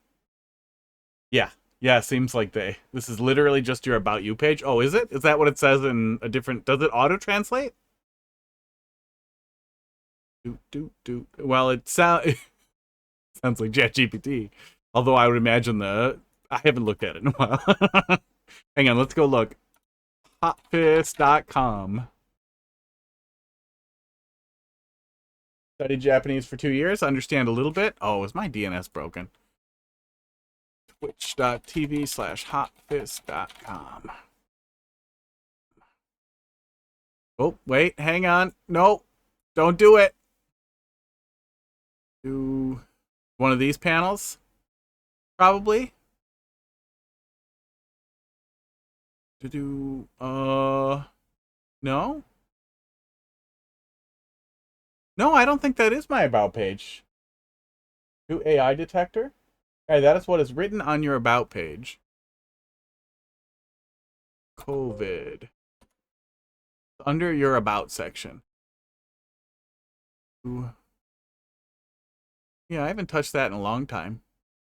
Yeah, seems like this is literally just your About You page. Oh, is it? Is that what it says in a different... Does it auto-translate? Well, it sounds like ChatGPT. Although I would imagine I haven't looked at it in a while. Hang on, let's go look. Hotfist.com. Studied Japanese for 2 years. Understand a little bit. Oh, is my DNS broken? Twitch.tv/hotfist.com. Oh, wait, hang on. No, don't do it. Do one of these panels, probably. No? No, I don't think that is my about page. New AI detector? Hey, that is what is written on your about page. COVID. Under your about section. Ooh. Yeah, I haven't touched that in a long time.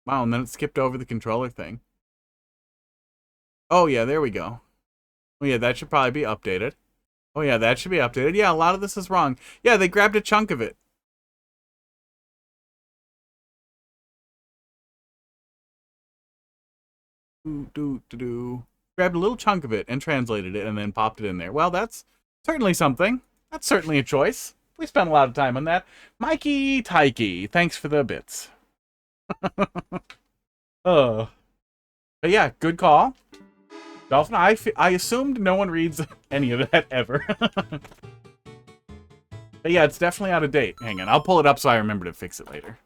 Wow, and then it skipped over the controller thing. Oh, yeah, there we go. Oh, yeah, that should probably be updated. Oh, yeah, that should be updated. Yeah, a lot of this is wrong. Yeah, they grabbed a chunk of it. Grabbed a little chunk of it and translated it and then popped it in there. Well, that's certainly something. That's certainly a choice. We spent a lot of time on that. Mikey Tyke, thanks for the bits. Oh. But yeah, good call. Dolphin, I assumed no one reads any of that ever. But yeah, it's definitely out of date. Hang on, I'll pull it up so I remember to fix it later.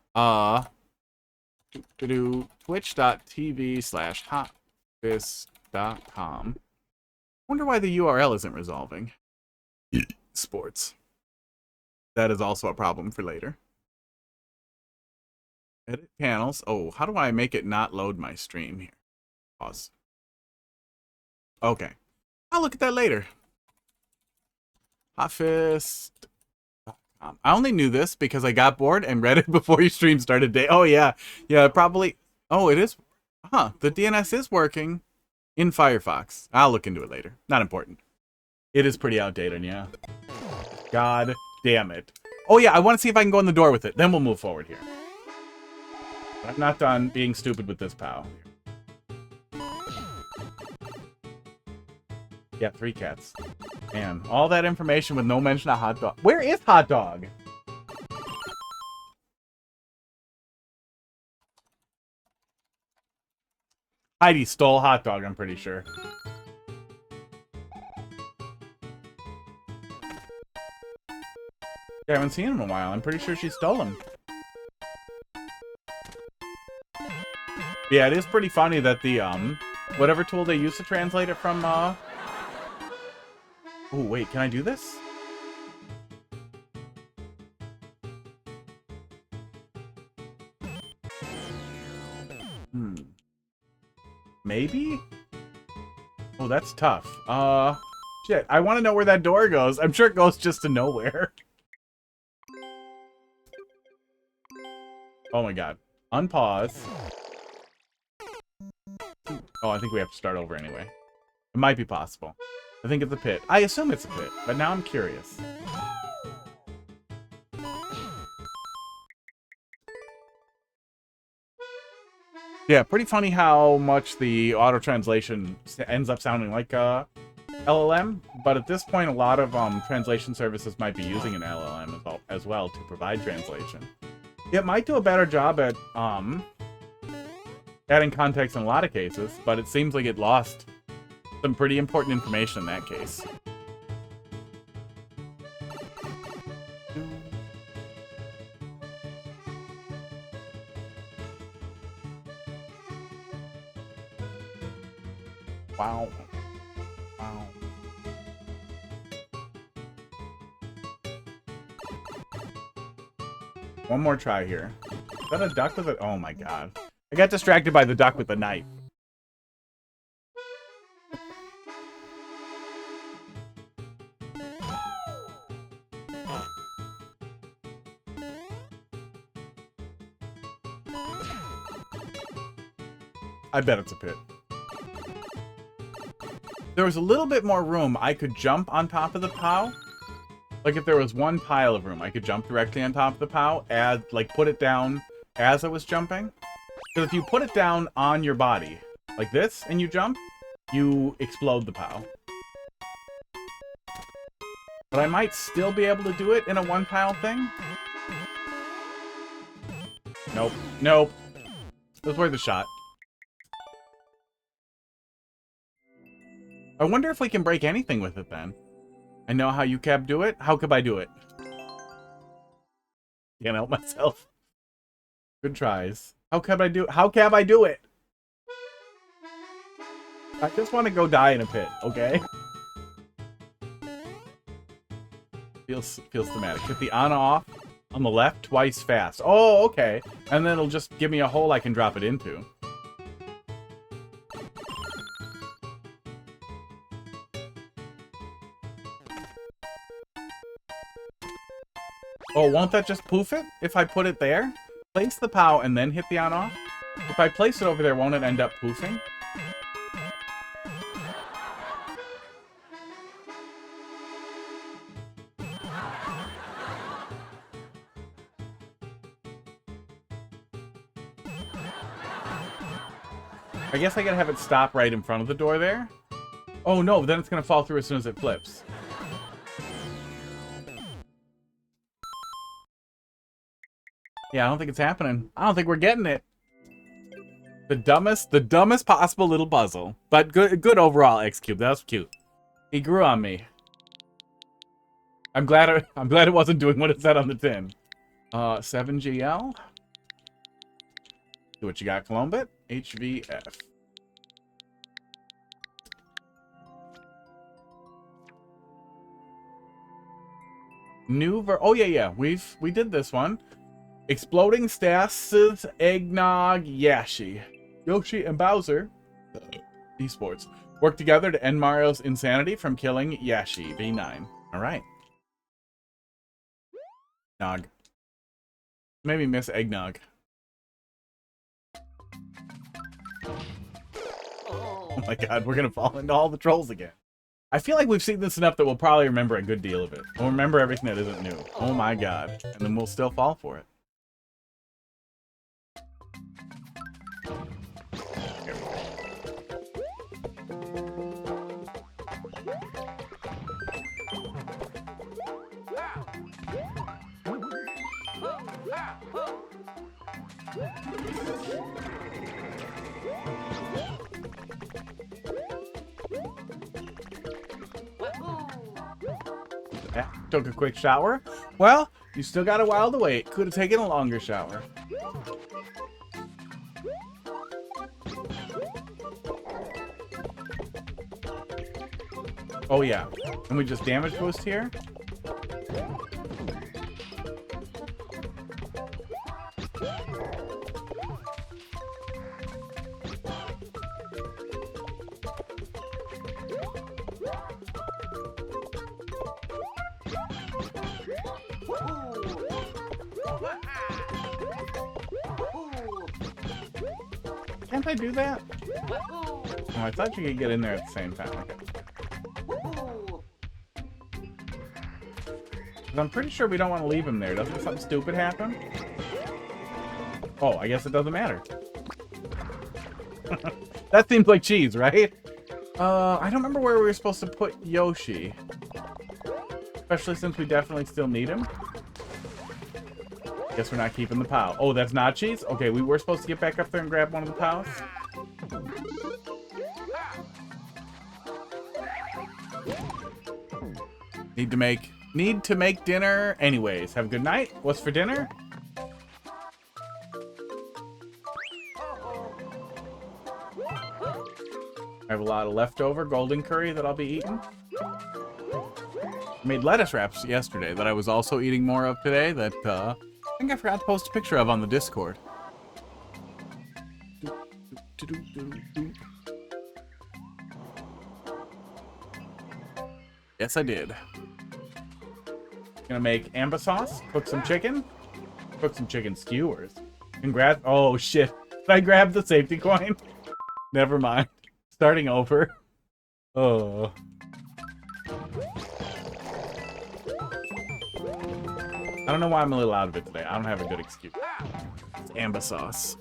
Twitch.tv/hotfist.com. Wonder why the URL isn't resolving. Sports. That is also a problem for later. Edit panels. Oh, how do I make it not load my stream here? Pause. Okay. I'll look at that later. Hotfist.com. I only knew this because I got bored and read it before your stream started. Oh, yeah. Yeah, probably. Oh, it is. Huh. The DNS is working in Firefox. I'll look into it later. Not important. It is pretty outdated, yeah. God damn it. Oh, yeah. I want to see if I can go in the door with it. Then we'll move forward here. I'm not done being stupid with this POW. Yeah, 3 cats. Man, all that information with no mention of hot dog. Where is hot dog? Heidi stole hot dog, I'm pretty sure. I haven't seen him in a while. I'm pretty sure she stole him. Yeah, it is pretty funny that the, whatever tool they use to translate it from, Oh, wait, can I do this? Maybe? Oh, that's tough. Shit, I want to know where that door goes. I'm sure it goes just to nowhere. Oh my god. Unpause. Oh, I think we have to start over anyway. It might be possible. I think it's a pit. I assume it's a pit, but now I'm curious. Yeah, pretty funny how much the auto translation ends up sounding like LLM, but at this point, a lot of translation services might be using an LLM as well to provide translation. It might do a better job at adding context in a lot of cases, but it seems like it lost some pretty important information in that case. Wow. Wow. One more try here. Is that a duck with it? Oh my god. I got distracted by the duck with the knife. I bet it's a pit. There was a little bit more room. I could jump on top of the POW. Like if there was one pile of room, I could jump directly on top of the POW, put it down as I was jumping. Because if you put it down on your body, like this, and you jump, you explode the POW. But I might still be able to do it in a one pile thing. Nope. Nope. It was worth a shot. I wonder if we can break anything with it then. I know how you cab do it. How could I do it? Can't help myself. Good tries. How cab I do it? I just want to go die in a pit, okay? Feels thematic. Hit the on-off on the left twice fast. Oh, okay. And then it'll just give me a hole I can drop it into. Oh, won't that just poof it if I put it there? Place the POW and then hit the on-off? If I place it over there, won't it end up poofing? I guess I gotta have it stop right in front of the door there. Oh no, then it's gonna fall through as soon as it flips. Yeah, I don't think it's happening. I don't think we're getting it. The dumbest possible little puzzle. But good overall, X-Cube. That was cute. He grew on me. I'm glad it wasn't doing what it said on the tin. 7GL. Do what you got, Colombit. HVF. Oh yeah. We did this one. Exploding Stas, Eggnog, Yashi. Yoshi and Bowser, esports, work together to end Mario's insanity from killing Yashi. V9. Alright. Nog. Maybe miss Eggnog. Oh my god, we're gonna fall into all the trolls again. I feel like we've seen this enough that we'll probably remember a good deal of it. We'll remember everything that isn't new. Oh my god. And then we'll still fall for it. Yeah, took a quick shower. Well, you still got a while to wait. Could have taken a longer shower. Oh yeah, and we just damage boost here. Can't I do that? Oh, I thought you could get in there at the same time. Okay. I'm pretty sure we don't want to leave him there. Doesn't something stupid happen? Oh, I guess it doesn't matter. That seems like cheese, right? I don't remember where we were supposed to put Yoshi. Especially since we definitely still need him. Guess we're not keeping the POW. Oh, that's not cheese? Okay, we were supposed to get back up there and grab one of the POWs. Need to make dinner anyways. Have a good night. What's for dinner? I have a lot of leftover golden curry that I'll be eating. I made lettuce wraps yesterday that I was also eating more of today that I think I forgot to post a picture of on the Discord. Yes, I did. Gonna make amba sauce, cook some chicken skewers. Congrats. Oh shit. Did I grab the safety coin? Never mind. Starting over. Oh. I don't know why I'm a little out of it today. I don't have a good excuse. It's amba sauce.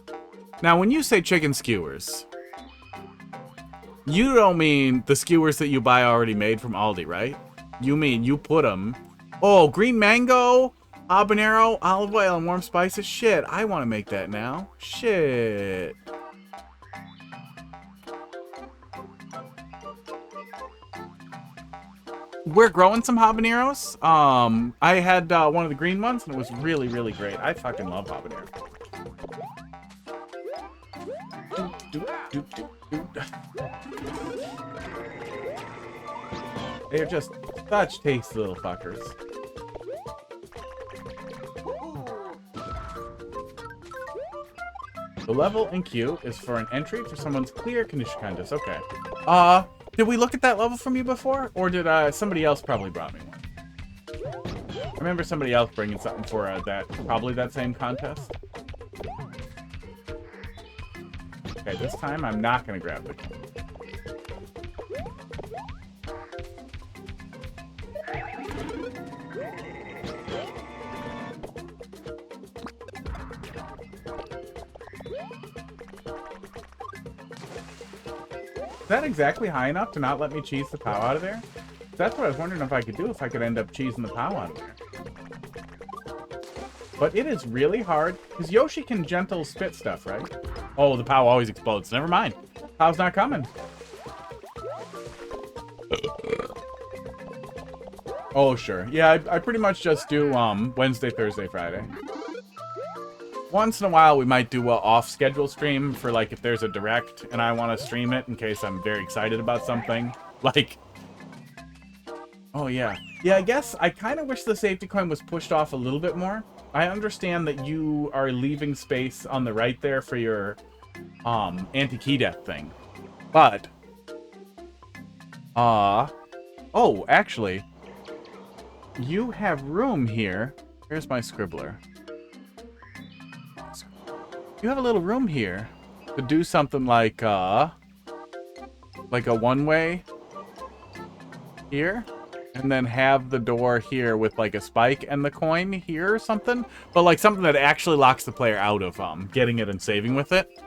Now, when you say chicken skewers, you don't mean the skewers that you buy already made from Aldi, right? You mean you put them... Oh, green mango, habanero, olive oil, and warm spices. Shit, I want to make that now. Shit. We're growing some habaneros. I had one of the green ones, and it was really, really great. I fucking love habanero. They're just such tasty little fuckers. The level in queue is for an entry for someone's clear condition contest. Okay. Did we look at that level from you before? Or did somebody else probably brought me one? I remember somebody else bringing something for probably that same contest. Okay, this time I'm not going to grab the coin. Is that exactly high enough to not let me cheese the POW out of there? That's what I was wondering if I could do, if I could end up cheesing the POW out of there. But it is really hard, because Yoshi can gentle spit stuff, right? Oh, the POW always explodes. Never mind. POW's not coming. Oh, sure. Yeah, I pretty much just do Wednesday, Thursday, Friday. Once in a while, we might do a off-schedule stream for, like, if there's a direct and I want to stream it in case I'm very excited about something. Like, oh, yeah. Yeah, I guess I kind of wish the safety coin was pushed off a little bit more. I understand that you are leaving space on the right there for your anti-key death thing. But, oh, actually, you have room here. Here's my scribbler. You have a little room here to do something like a one-way here, and then have the door here with like a spike and the coin here or something, but like something that actually locks the player out of getting it and saving with it,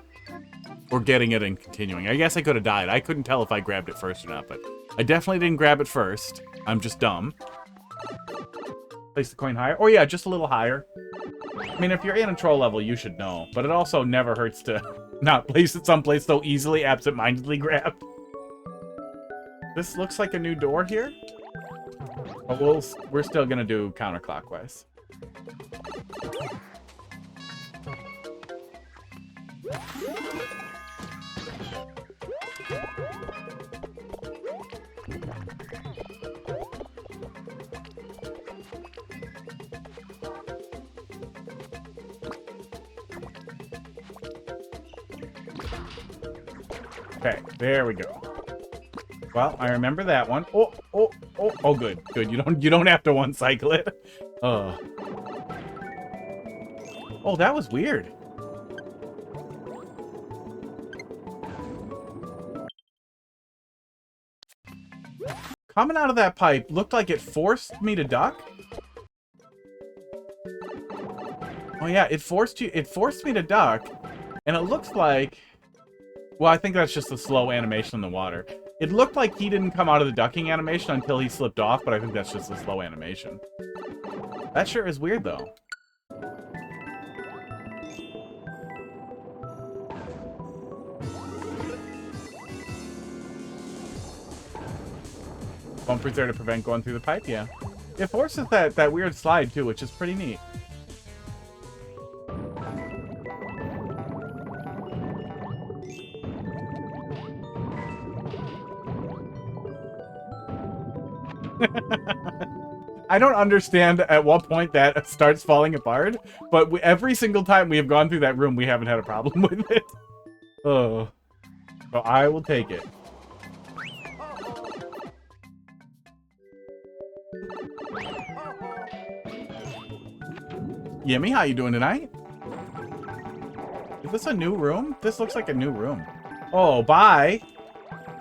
or getting it and continuing. I guess I could have died. I couldn't tell if I grabbed it first or not, but I definitely didn't grab it first. I'm just dumb. Place the coin higher. Oh yeah, just a little higher. I mean, if you're in a troll level, you should know. But it also never hurts to not place it someplace so easily absent-mindedly grabbed. This looks like a new door here. But we're still going to do counterclockwise. Okay, there we go. Well, I remember that one. Oh, good, good. You don't have to one cycle it. Oh, that was weird. Coming out of that pipe looked like it forced me to duck. Oh yeah, it forced me to duck, and it looks like, well, I think that's just the slow animation in the water. It looked like he didn't come out of the ducking animation until he slipped off, but I think that's just a slow animation. That sure is weird, though. Bumpers there to prevent going through the pipe, yeah. It forces that weird slide, too, which is pretty neat. I don't understand at what point that starts falling apart, but every single time we have gone through that room, we haven't had a problem with it. Oh. So I will take it. Yimmy, how you doing tonight? Is this a new room? This looks like a new room. Oh, bye.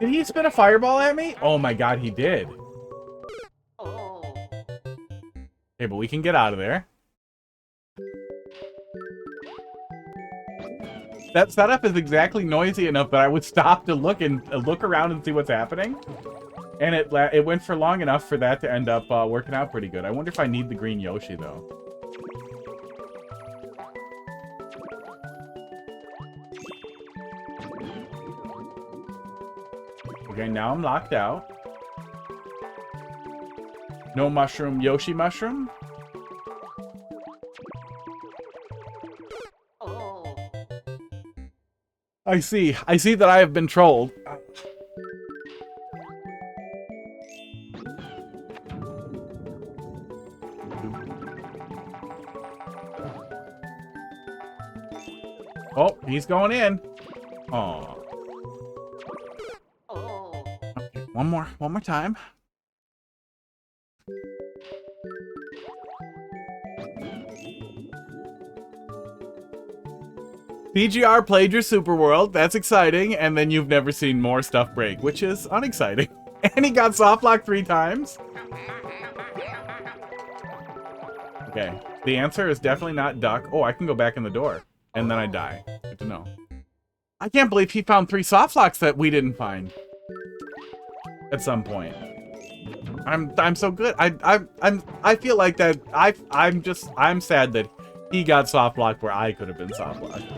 Did he spin a fireball at me? Oh my god, he did. Okay, but we can get out of there. That setup is exactly noisy enough that I would stop to look around and see what's happening. And it went for long enough for that to end up working out pretty good. I wonder if I need the green Yoshi, though. Okay, now I'm locked out. No mushroom, Yoshi mushroom? I see. I see that I have been trolled. Oh, he's going in. Oh. Okay, one more time. PGR played your Super World. That's exciting. And then you've never seen more stuff break, which is unexciting. And he got soft lock 3 times. Okay. The answer is definitely not duck. Oh, I can go back in the door. And then I die. Good to know. I can't believe he found 3 soft locks that we didn't find. At some point. I'm so good. I feel like that I'm sad that he got soft locked where I could have been soft locked.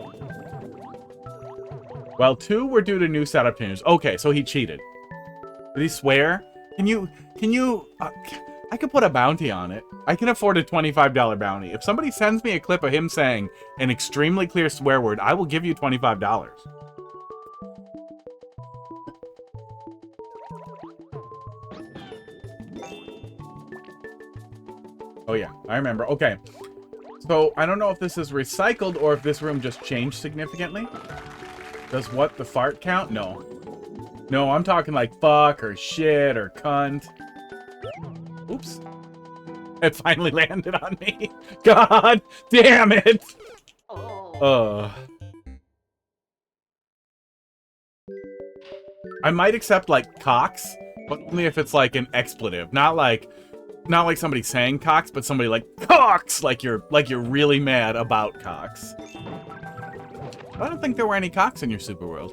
Well, 2 were due to new setup changes. Okay, so he cheated. Did he swear? Can you I could put a bounty on it. I can afford a $25 bounty. If somebody sends me a clip of him saying an extremely clear swear word, I will give you $25. Oh yeah, I remember. Okay. So, I don't know if this is recycled or if this room just changed significantly. Does what the fart count? No. No, I'm talking like fuck or shit or cunt. Oops. It finally landed on me. God damn it. I might accept like cocks, but only if it's like an expletive. Not like somebody saying cocks, but somebody like cocks, like you're really mad about cocks. I don't think there were any cocks in your Super World.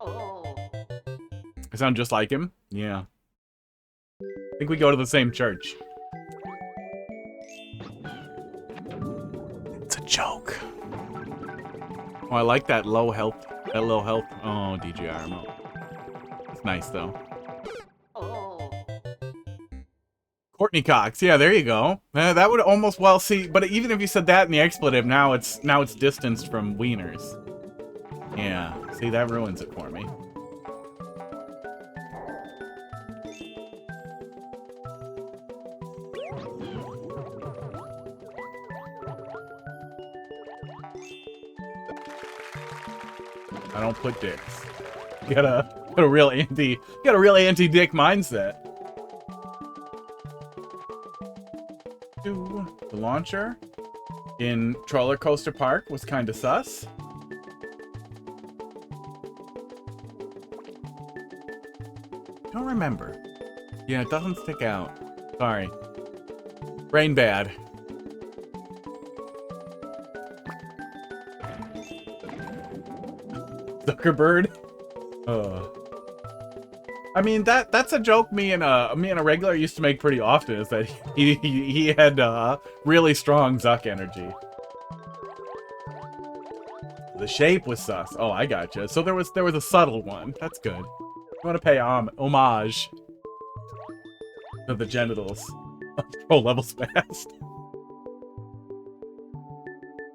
I sound just like him? Yeah. I think we go to the same church. It's a joke. Oh, I like that low health. That low health. Oh, DJI remote. It's nice though. Courtney Cox. Yeah, there you go. That would almost well see. But even if you said that in the expletive, now it's distanced from wieners. Yeah. See, that ruins it for me. I don't put dicks. You got a real anti-dick mindset. The launcher in Roller Coaster Park was kind of sus. Don't remember. Yeah, it doesn't stick out. Sorry. Brain bad. Zuckerberg. I mean that's a joke me and a regular used to make pretty often, is that he had really strong Zuck energy. The shape was sus. Oh, I gotcha. So there was a subtle one. That's good. You want to pay homage to the genitals of Pro Levels Fast.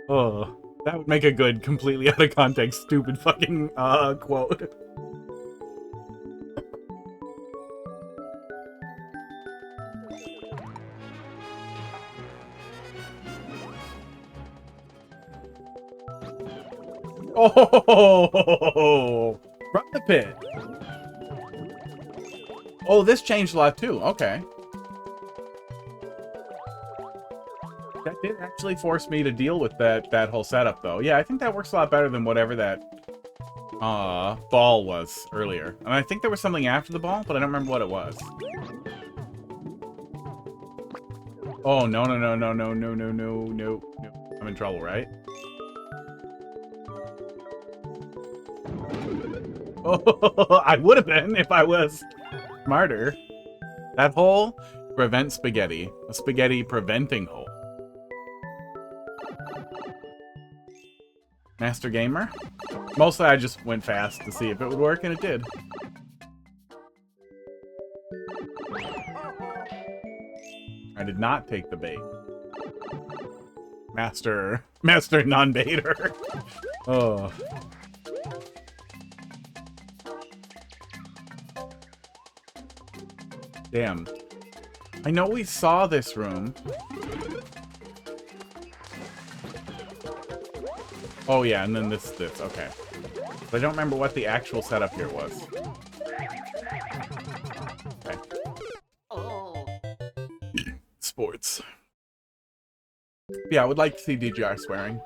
Oh, that would make a good, completely out of context, stupid fucking quote. Oh, from the pit. Oh, this changed a lot too. Okay. That did actually force me to deal with that whole setup, though. Yeah, I think that works a lot better than whatever that ball was earlier. And I think there was something after the ball, but I don't remember what it was. Oh, no. I'm in trouble, right? Oh, I would have been if I was smarter. That hole prevents spaghetti. A spaghetti preventing hole. Master Gamer? Mostly I just went fast to see if it would work, and it did. I did not take the bait. Master non-baiter. Oh. Damn. I know we saw this room. Oh, yeah, and then this. Okay. But I don't remember what the actual setup here was. Okay. Sports. Yeah, I would like to see DGR swearing.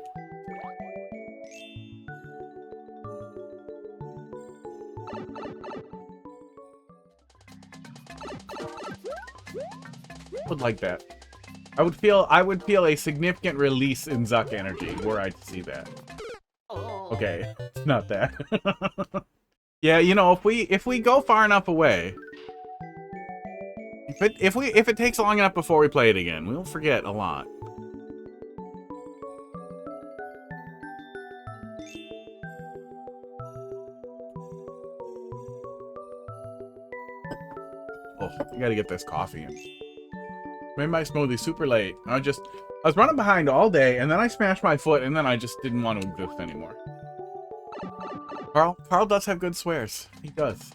Would like that. I would feel a significant release in Zuck energy were I to see that. Okay, it's not that. Yeah, you know, if we go far enough away, if it takes long enough before we play it again, we'll forget a lot. Oh, I gotta get this coffee in. Made my smoothie super late. I was running behind all day, and then I smashed my foot, and then I just didn't want to exist anymore. Carl does have good swears. He does.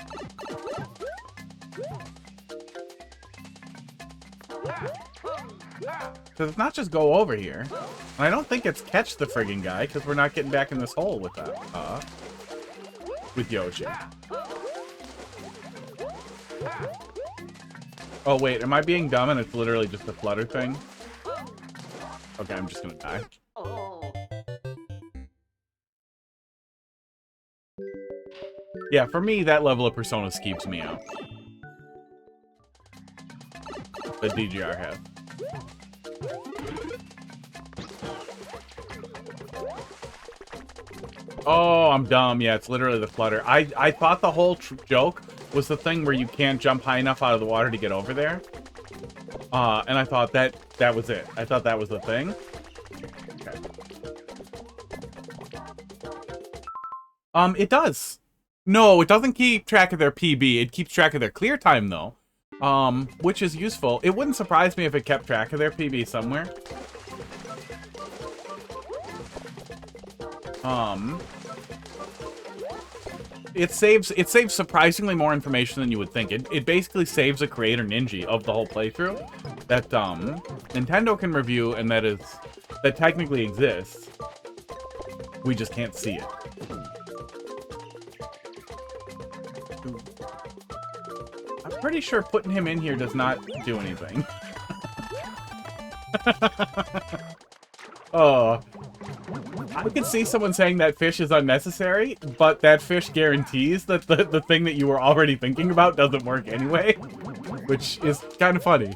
Because it's not just go over here. And I don't think it's catch the friggin' guy, because we're not getting back in this hole with that. With Yoshi. Oh, wait, am I being dumb and it's literally just a flutter thing? Okay, I'm just gonna die. Yeah, for me, that level of Personas keeps me out. The DGR have. Oh, I'm dumb. Yeah, it's literally the flutter. I thought the whole joke was the thing where you can't jump high enough out of the water to get over there. And I thought that was it. I thought that was the thing. Okay. It does. No, it doesn't keep track of their PB. It keeps track of their clear time, though. Which is useful. It wouldn't surprise me if it kept track of their PB somewhere. It saves surprisingly more information than you would think. It basically saves a creator ninja of the whole playthrough that Nintendo can review and that technically exists. We just can't see it. I'm pretty sure putting him in here does not do anything. Oh. I could see someone saying that fish is unnecessary, but that fish guarantees that the thing that you were already thinking about doesn't work anyway, which is kind of funny.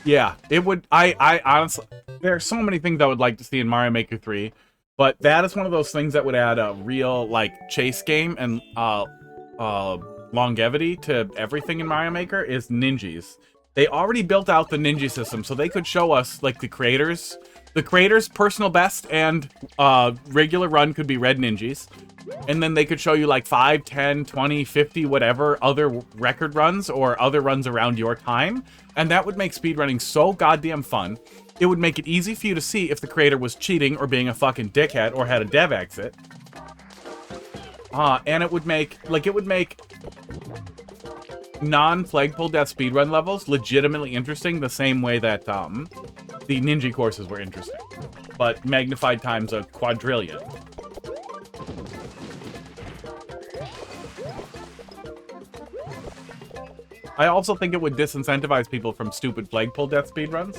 Yeah, it would. I honestly, there are so many things I would like to see in Mario Maker 3, but that is one of those things that would add a real, like, chase game and longevity to everything in Mario Maker is ninjas. They already built out the ninja system, so they could show us, like, the creators' personal best and regular run could be red ninjas. And then they could show you, like, 5, 10, 20, 50, whatever other record runs or other runs around your time. And that would make speedrunning so goddamn fun. It would make it easy for you to see if the creator was cheating or being a fucking dickhead or had a dev exit. And it would make non-flagpole death speedrun levels legitimately interesting the same way that the ninja courses were interesting, but magnified times a quadrillion. I also think it would disincentivize people from stupid flagpole death speedruns.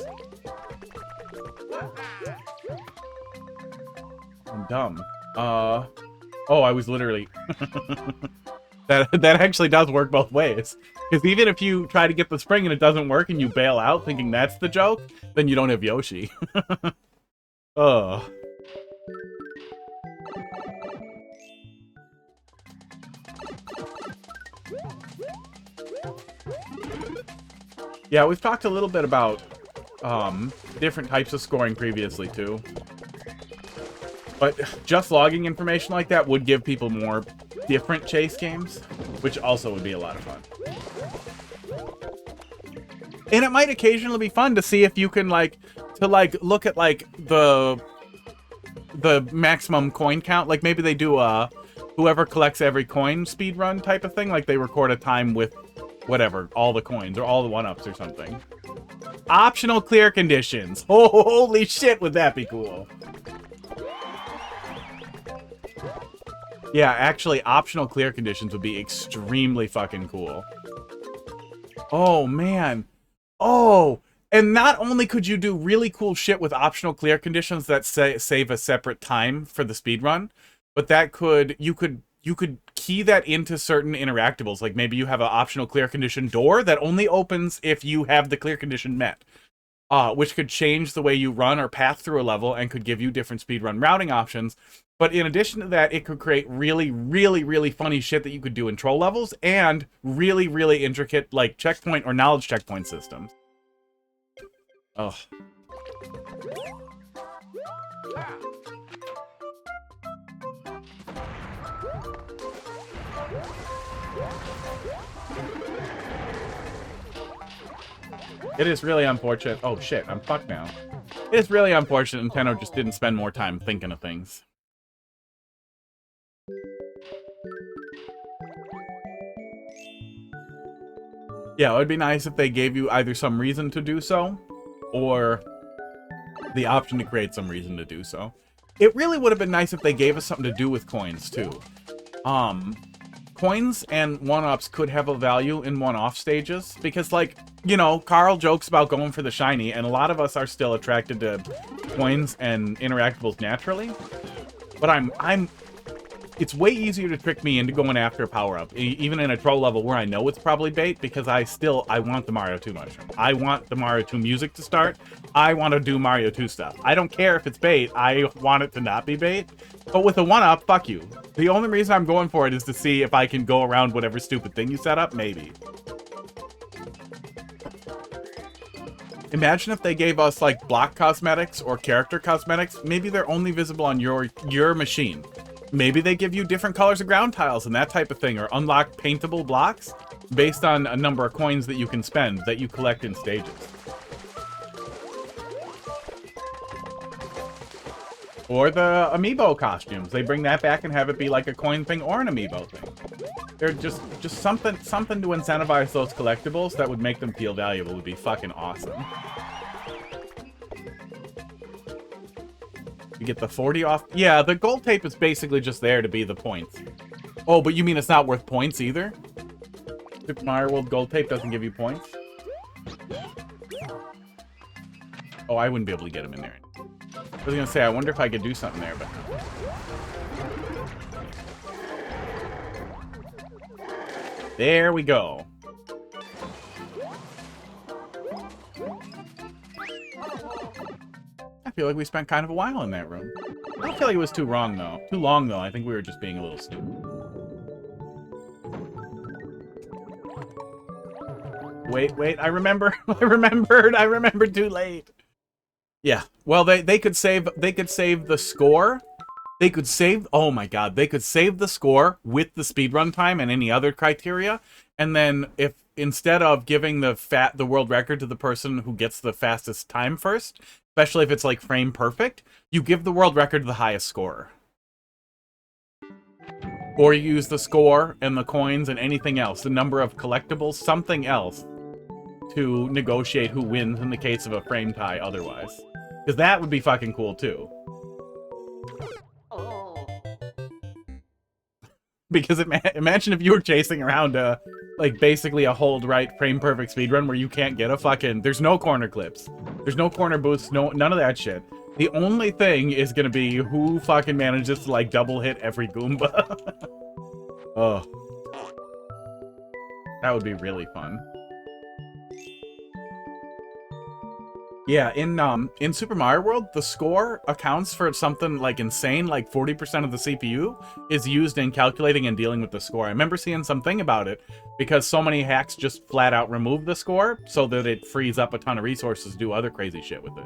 I'm dumb. Oh, I was literally... That actually does work both ways. Because even if you try to get the spring and it doesn't work and you bail out thinking that's the joke, then you don't have Yoshi. Ugh. Yeah, we've talked a little bit about different types of scoring previously, too. But just logging information like that would give people more different chase games, which also would be a lot of fun. And it might occasionally be fun to see if you can, look at, the maximum coin count. Like, maybe they do a whoever collects every coin speedrun type of thing. Like, they record a time with, whatever, all the coins or all the 1-ups or something. Optional clear conditions. Oh, holy shit, would that be cool. Yeah, actually, optional clear conditions would be extremely fucking cool. Oh, man. Oh, and not only could you do really cool shit with optional clear conditions that save a separate time for the speedrun, but that you could key that into certain interactables. Like maybe you have an optional clear condition door that only opens if you have the clear condition met. Which could change the way you run or path through a level and could give you different speedrun routing options. But in addition to that, it could create really, really, really funny shit that you could do in troll levels and really, really intricate, like, checkpoint or knowledge checkpoint systems. Ugh. It is really unfortunate. Oh, shit. I'm fucked now. It is really unfortunate Nintendo just didn't spend more time thinking of things. Yeah, it would be nice if they gave you either some reason to do so, or the option to create some reason to do so. It really would have been nice if they gave us something to do with coins, too. Coins and one-ups could have a value in one-off stages, because, like, you know, Carl jokes about going for the shiny, and a lot of us are still attracted to coins and interactables naturally. But it's way easier to trick me into going after a power-up, even in a troll level where I know it's probably bait, because I want the Mario 2 mushroom. I want the Mario 2 music to start. I want to do Mario 2 stuff. I don't care if it's bait. I want it to not be bait. But with a one-up, fuck you. The only reason I'm going for it is to see if I can go around whatever stupid thing you set up, maybe. Imagine if they gave us, like, block cosmetics or character cosmetics. Maybe they're only visible on your machine. Maybe they give you different colors of ground tiles and that type of thing, or unlock paintable blocks based on a number of coins that you can spend that you collect in stages. Or the amiibo costumes. They bring that back and have it be like a coin thing or an amiibo thing. They're just something to incentivize those collectibles that would make them feel valuable would be fucking awesome. You get the 40 off. Yeah, the gold tape is basically just there to be the points. Oh, but you mean it's not worth points either? Super Mario World gold tape doesn't give you points? Oh, I wouldn't be able to get them in there. I was gonna say, I wonder if I could do something there, but... There we go. I feel like we spent kind of a while in that room. I don't feel like it was too long, though. I think we were just being a little stupid. Wait, I remember. I remembered too late. Yeah. Well, they could save the score. They could save, oh my god, they could save the score with the speedrun time and any other criteria. And then if instead of giving the world record to the person who gets the fastest time first, especially if it's like frame perfect, you give the world record to the highest scorer. Or you use the score and the coins and anything else, the number of collectibles, something else, to negotiate who wins in the case of a frame tie otherwise. Because that would be fucking cool too. Because imagine if you were chasing around like basically a hold right frame perfect speedrun where you can't get a fucking, there's no corner clips, there's no corner boosts, none of that shit. The only thing is gonna be who fucking manages to like double hit every Goomba. Oh, that would be really fun. Yeah, in Super Mario World, the score accounts for something like insane, like 40% of the CPU is used in calculating and dealing with the score. I remember seeing something about it because so many hacks just flat out remove the score so that it frees up a ton of resources to do other crazy shit with it.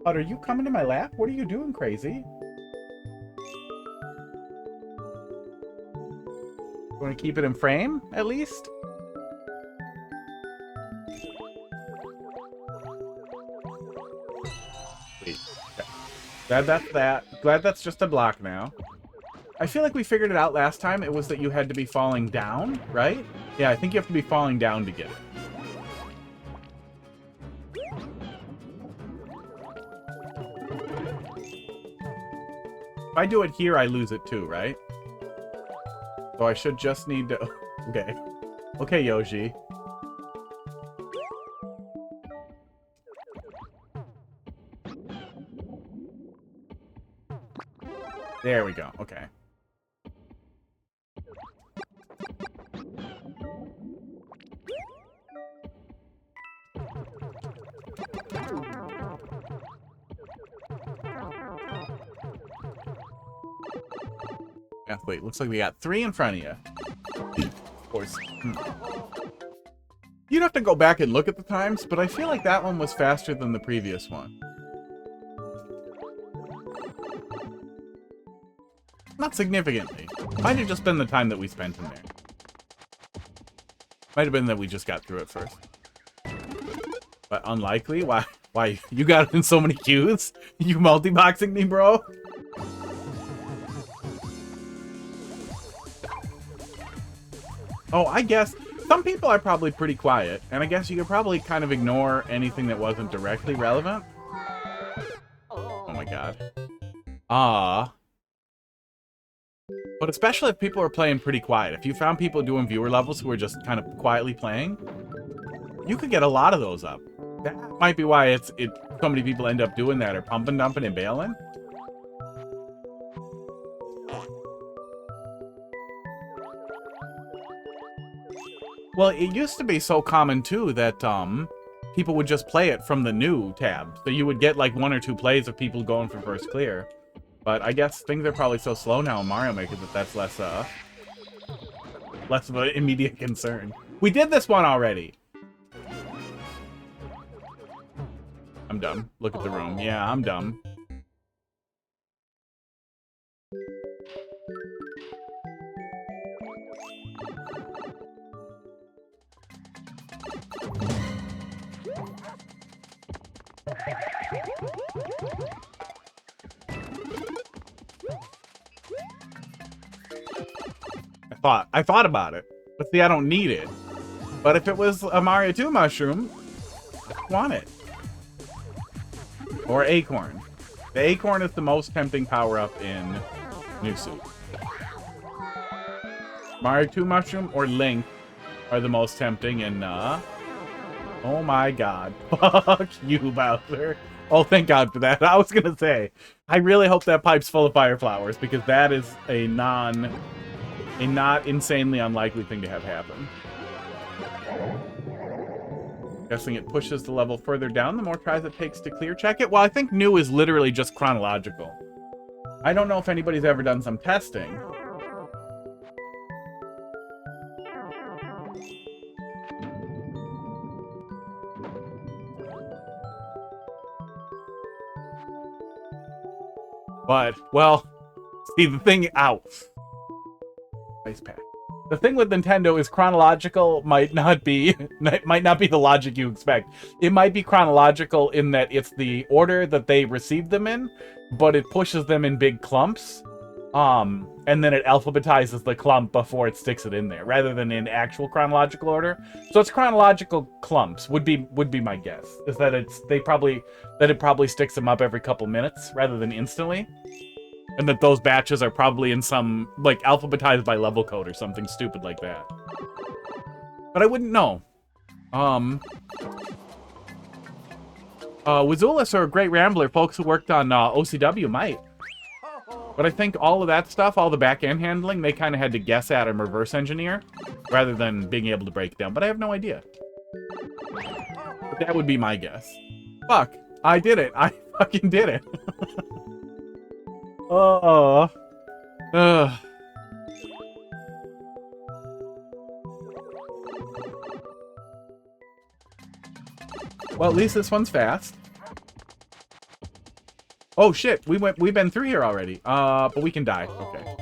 But are you coming to my lap? What are you doing, crazy? You want to keep it in frame, at least? Glad that's just a block now. I feel like we figured it out last time. It was that you had to be falling down, right? Yeah, I think you have to be falling down to get it. If I do it here, I lose it too, right? So I should just need to... Okay. Okay, Yoshi. There we go. Okay. Wait, looks like we got 3 in front of you. Of course. You'd have to go back and look at the times, but I feel like that one was faster than the previous one. Not significantly. Might have just been the time that we spent in there. Might have been that we just got through it first. But unlikely? Why? Why? You got in so many queues? You multi-boxing me, bro? Oh, I guess some people are probably pretty quiet, and I guess you could probably kind of ignore anything that wasn't directly relevant. Oh my god. But especially if people are playing pretty quiet. If you found people doing viewer levels who are just kind of quietly playing, you could get a lot of those up. That might be why so many people end up doing that, or pumping, dumping, and bailing. Well, it used to be so common, too, that people would just play it from the new tab. So you would get, like, 1 or 2 plays of people going for first clear. But I guess things are probably so slow now in Mario Maker that that's less of an immediate concern. We did this one already. I'm dumb. Look at the room. Yeah, I'm dumb. I thought about it, but see, I don't need it. But if it was a Mario 2 mushroom, I want it. Or acorn. The acorn is the most tempting power-up in New Suit. Mario 2 mushroom or Link are the most tempting in, oh my god. Fuck you, Bowser. Oh, thank god for that. I was gonna say, I really hope that pipe's full of fire flowers, because that is a not insanely unlikely thing to have happen. Guessing it pushes the level further down the more tries it takes to clear check it. Well, I think new is literally just chronological. I don't know if anybody's ever done some testing. But, well, see, the thing... Ow. Ice pack. The thing with Nintendo is chronological might not be the logic you expect. It might be chronological in that it's the order that they received them in, but it pushes them in big clumps. And then it alphabetizes the clump before it sticks it in there, rather than in actual chronological order. So it's chronological clumps would be my guess. Is that it probably sticks them up every couple minutes rather than instantly. And that those batches are probably in some, like, alphabetized by level code or something stupid like that. But I wouldn't know. Wazoolis are a great rambler. Folks who worked on OCW might. But I think all of that stuff, all the back-end handling, they kind of had to guess at and reverse engineer, rather than being able to break it down. But I have no idea. But that would be my guess. Fuck. I did it. I fucking did it. Oh. Well, at least this one's fast. Oh shit, we've been through here already. But we can die. Okay.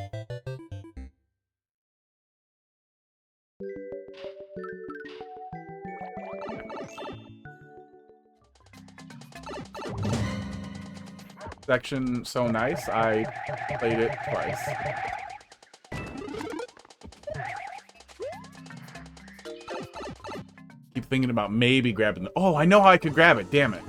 Section so nice, I played it twice. Keep thinking about maybe grabbing the... Oh, I know how I could grab it, damn it.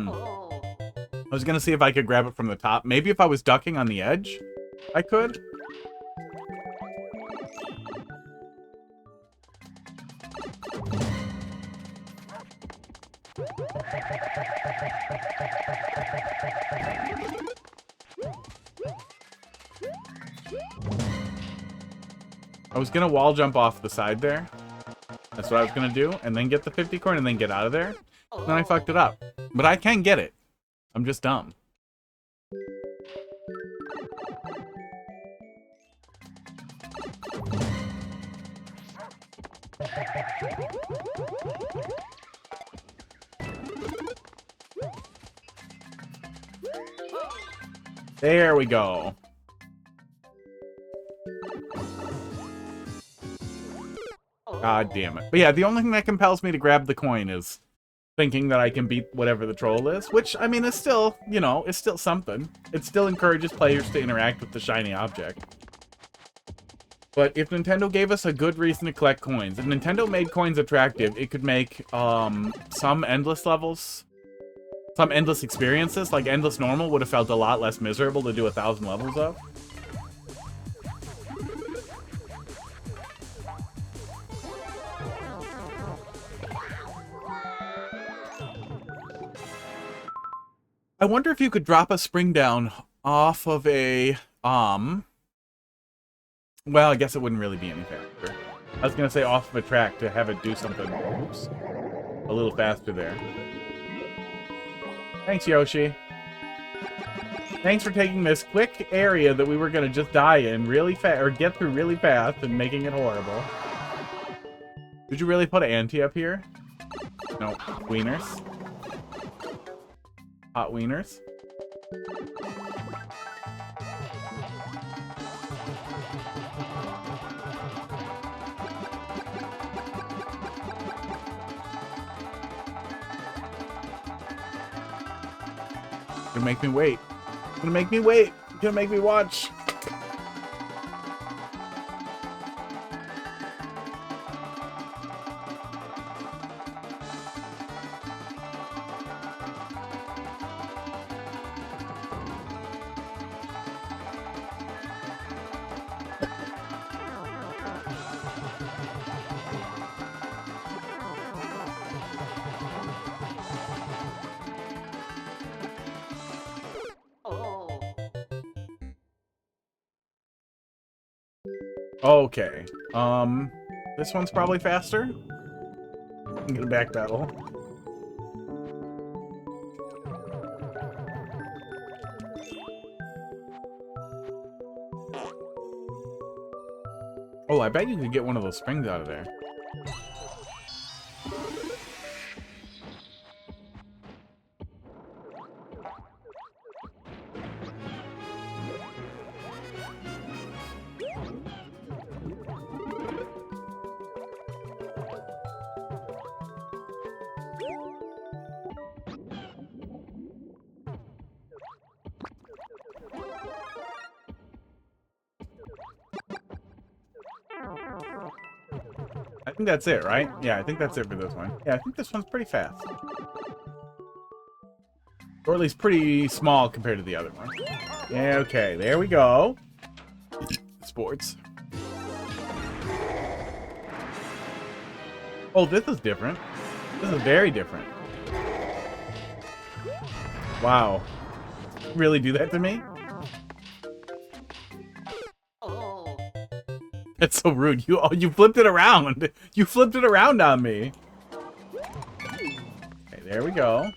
I was gonna see if I could grab it from the top. Maybe if I was ducking on the edge, I could. I was gonna wall jump off the side there. That's what I was gonna do, and then get the 50 coin and then get out of there. Then I fucked it up. But I can get it. I'm just dumb. There we go. God damn it. But yeah, the only thing that compels me to grab the coin is thinking that I can beat whatever the troll is, which, I mean, is still, you know, is still something. It still encourages players to interact with the shiny object. But if Nintendo gave us a good reason to collect coins, if Nintendo made coins attractive, it could make some endless levels, some endless experiences, like Endless Normal would have felt a lot less miserable to do 1,000 levels of. I wonder if you could drop a spring down off of a, well, I guess it wouldn't really be any faster. I was gonna say off of a track to have it do something, oops, a little faster there. Thanks, Yoshi. Thanks for taking this quick area that we were gonna just die in really fast, or get through really fast, and making it horrible. Did you really put an ante up here? No, wieners. Hot wieners. Gonna make me wait. Gonna make me wait. Gonna make me watch. Okay. This one's probably faster. I'm gonna back battle. Oh, I bet you could get one of those springs out of there. I think that's it, right? Yeah, I think that's it for this one. Yeah, I think this one's pretty fast. Or at least pretty small compared to the other one. Yeah, okay, there we go. Sports. Oh, this is different. This is very different. Wow. Really do that to me? That's so rude. You flipped it around. You flipped it around on me. Okay, there we go.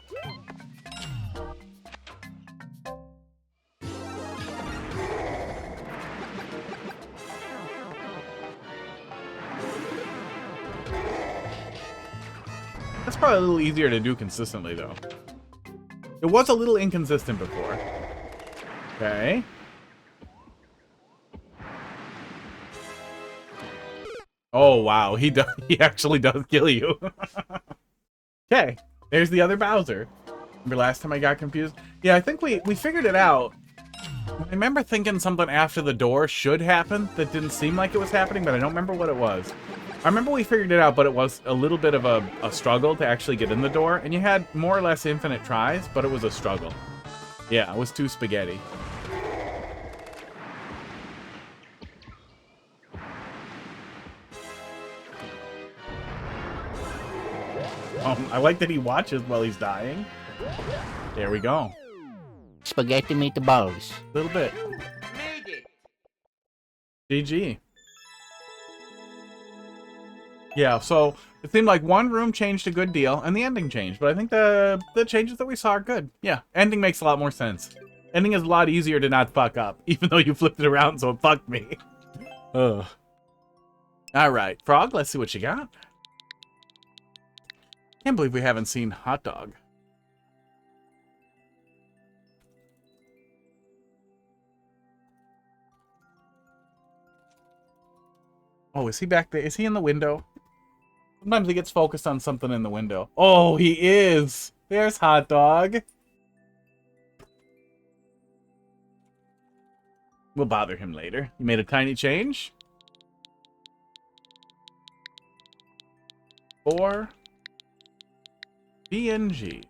That's probably a little easier to do consistently, though. It was a little inconsistent before. Okay. Oh, wow. He actually does kill you. Okay. There's the other Bowser. Remember last time I got confused? Yeah, I think we figured it out. I remember thinking something after the door should happen that didn't seem like it was happening, but I don't remember what it was. I remember we figured it out, but it was a little bit of a struggle to actually get in the door, and you had more or less infinite tries, but it was a struggle. Yeah, it was too spaghetti. I like that he watches while he's dying. There we go. Spaghetti meatballs. A little bit. GG. Yeah, so it seemed like one room changed a good deal, and the ending changed. But I think the changes that we saw are good. Yeah, ending makes a lot more sense. Ending is a lot easier to not fuck up, even though you flipped it around, so it fucked me. Ugh. All right, Frog, let's see what you got. Can't believe we haven't seen Hot Dog. Oh, is he back there? Is he in the window? Sometimes he gets focused on something in the window. Oh, he is! There's Hot Dog. We'll bother him later. You made a tiny change. 4. PNG.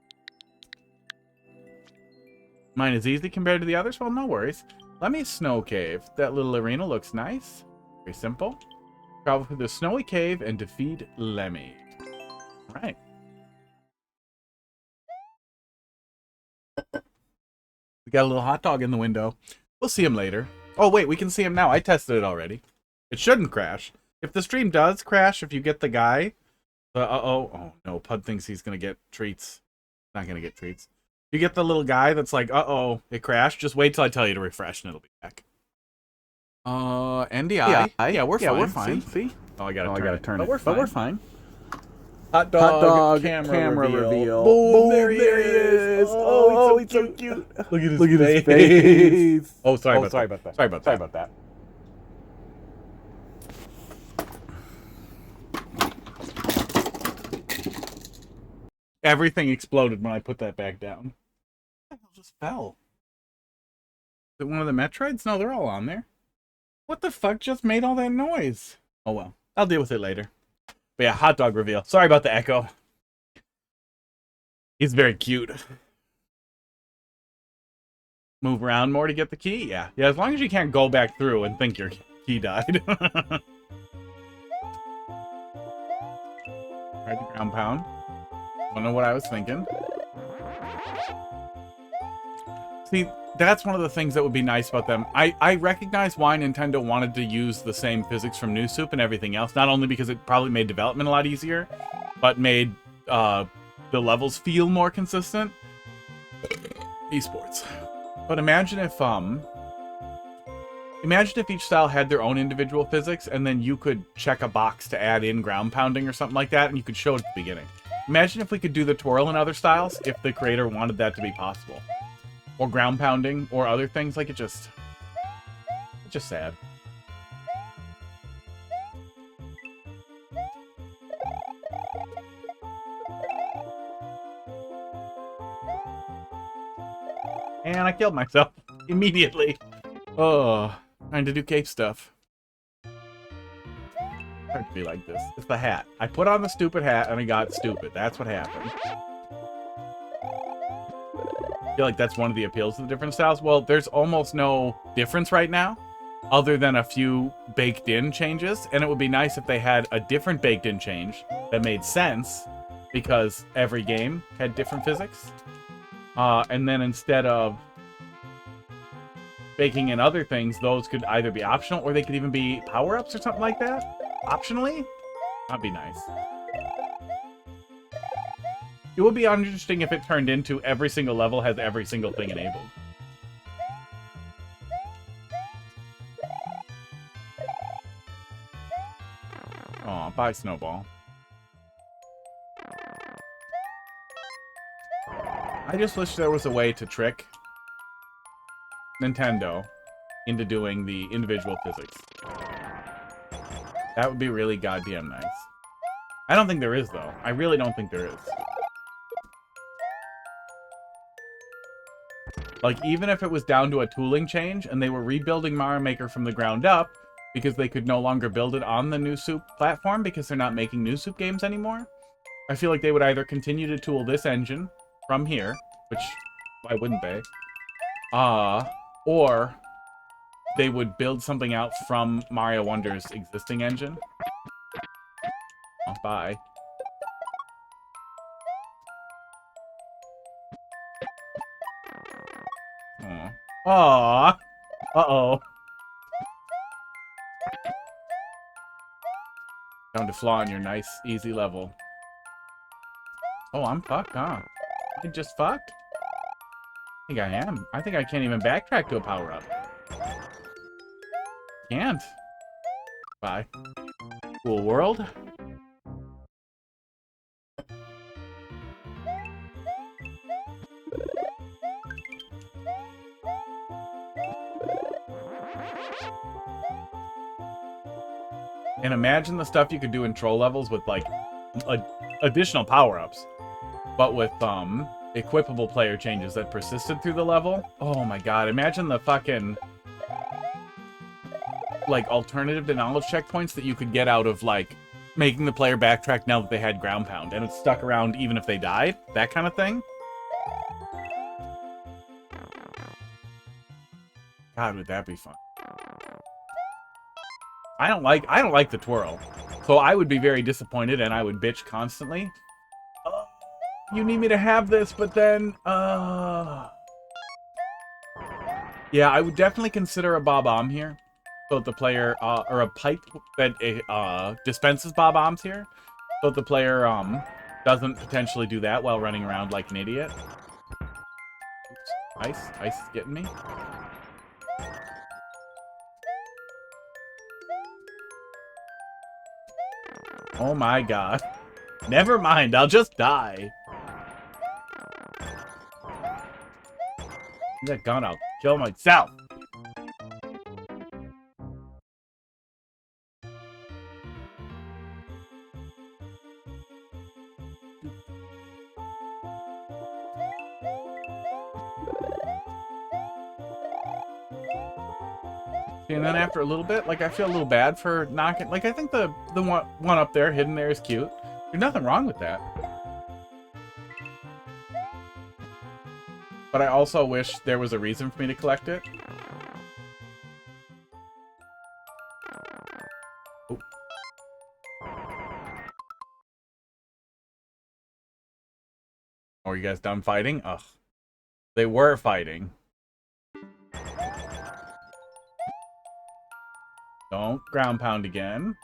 Mine is easy compared to the others? Well, no worries. Lemmy Snow Cave. That little arena looks nice. Very simple. Travel through the snowy cave and defeat Lemmy. All right. We got a little hot dog in the window. We'll see him later. Oh, wait, we can see him now. I tested it already. It shouldn't crash. If the stream does crash, if you get the guy... oh, no. Pud thinks he's going to get treats. Not going to get treats. You get the little guy that's like, uh-oh, it crashed. Just wait till I tell you to refresh and it'll be back. NDI. Yeah, we're fine. We're fine. See? Oh, I gotta turn it. But we're fine. fine. Hot Hot dog, camera reveal. Boom, There he is. Oh, he's so cute. Look at his face. Oh, sorry about that. Sorry about that. Everything exploded when I put that back down. What the hell just fell? Is it one of the Metroids? No, they're all on there. What the fuck just made all that noise? Oh well, I'll deal with it later. But yeah, hot dog reveal. Sorry about the echo. He's very cute. Move around more to get the key? Yeah, as long as you can't go back through and think your key died. Alright, the ground pound. Don't know what I was thinking. See, that's one of the things that would be nice about them. I recognize why Nintendo wanted to use the same physics from New Soup and everything else. Not only because it probably made development a lot easier, but made the levels feel more consistent. Esports. But imagine if each style had their own individual physics, and then you could check a box to add in ground pounding or something like that, and you could show it at the beginning. Imagine if we could do the twirl in other styles, if the creator wanted that to be possible. Or ground pounding, or other things. Like, it's just sad. And I killed myself immediately. Oh, trying to do cave stuff. Hard to be like this. It's the hat. I put on the stupid hat and I got stupid. That's what happened. I feel like that's one of the appeals to the different styles. Well, there's almost no difference right now, other than a few baked-in changes, and it would be nice if they had a different baked-in change that made sense, because every game had different physics. And then instead of baking in other things, those could either be optional, or they could even be power-ups or something like that. Optionally? That'd be nice. It would be interesting if it turned into every single level has every single thing enabled. Aw, bye, Snowball. I just wish there was a way to trick Nintendo into doing the individual physics. That would be really goddamn nice. I don't think there is, though. I really don't think there is. Like, even if it was down to a tooling change and they were rebuilding Mario Maker from the ground up, because they could no longer build it on the new Soup platform because they're not making new Soup games anymore. I feel like they would either continue to tool this engine from here, which, why wouldn't they? Or they would build something out from Mario Wonder's existing engine. Oh, bye. Aw. Aw. Uh-oh. Down to flaw in your nice, easy level. Oh, I'm fucked, huh? I just fucked? I think I am. I think I can't even backtrack to a power-up. Can't. Bye. Cool world. And imagine the stuff you could do in troll levels with, like, additional power-ups. But with, equipable player changes that persisted through the level. Oh my god, imagine the fucking, like, alternative to knowledge checkpoints that you could get out of, like, making the player backtrack now that they had ground pound, and it stuck around even if they died. That kind of thing. God, would that be fun. I don't like the twirl. So I would be very disappointed and I would bitch constantly. You need me to have this, but then, yeah, I would definitely consider a Bob-omb here. So that the player, or a pipe that dispenses Bob-ombs here. So that the player, doesn't potentially do that while running around like an idiot. Oops. Ice is getting me. Oh my god. Never mind, I'll just die. That gun, I'll kill myself. And then after a little bit, like, I feel a little bad for knocking. Like, I think the one up there, hidden there, is cute. There's nothing wrong with that. But I also wish there was a reason for me to collect it. Oh. Oh, are you guys done fighting? Ugh. They were fighting. Don't ground pound again.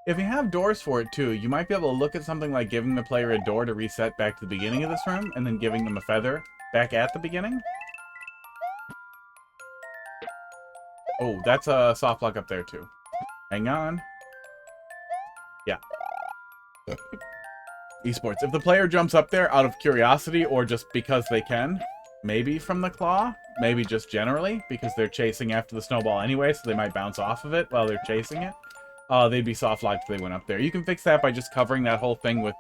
If you have doors for it too, you might be able to look at something like giving the player a door to reset back to the beginning of this room, and then giving them a feather back at the beginning. Oh, that's a soft lock up there too. Hang on. Yeah. Esports. If the player jumps up there out of curiosity or just because they can, maybe from the claw, maybe just generally, because they're chasing after the snowball anyway, so they might bounce off of it while they're chasing it. They'd be soft locked if they went up there. You can fix that by just covering that whole thing with,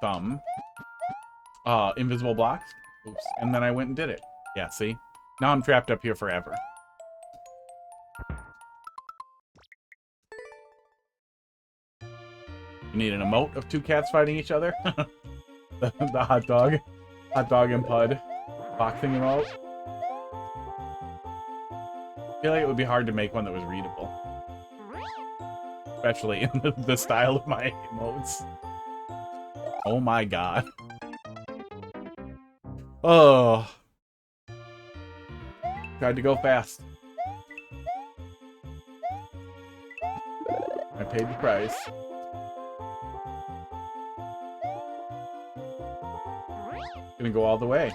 invisible blocks. Oops. And then I went and did it. Yeah, see? Now I'm trapped up here forever. You need an emote of two cats fighting each other? the hot dog. Hot dog and Pud. Boxing emote. I feel like it would be hard to make one that was readable. Especially in the style of my emotes. Oh my god. Oh. Tried to go fast. I paid the price. Gonna go all the way.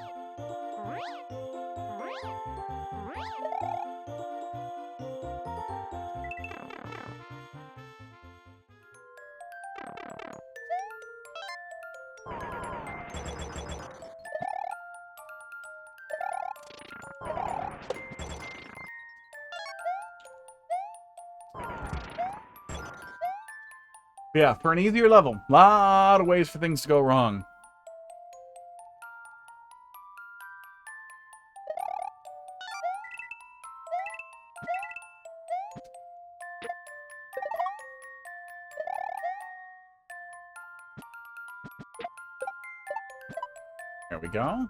Yeah, for an easier level. A lot of ways for things to go wrong. There we go.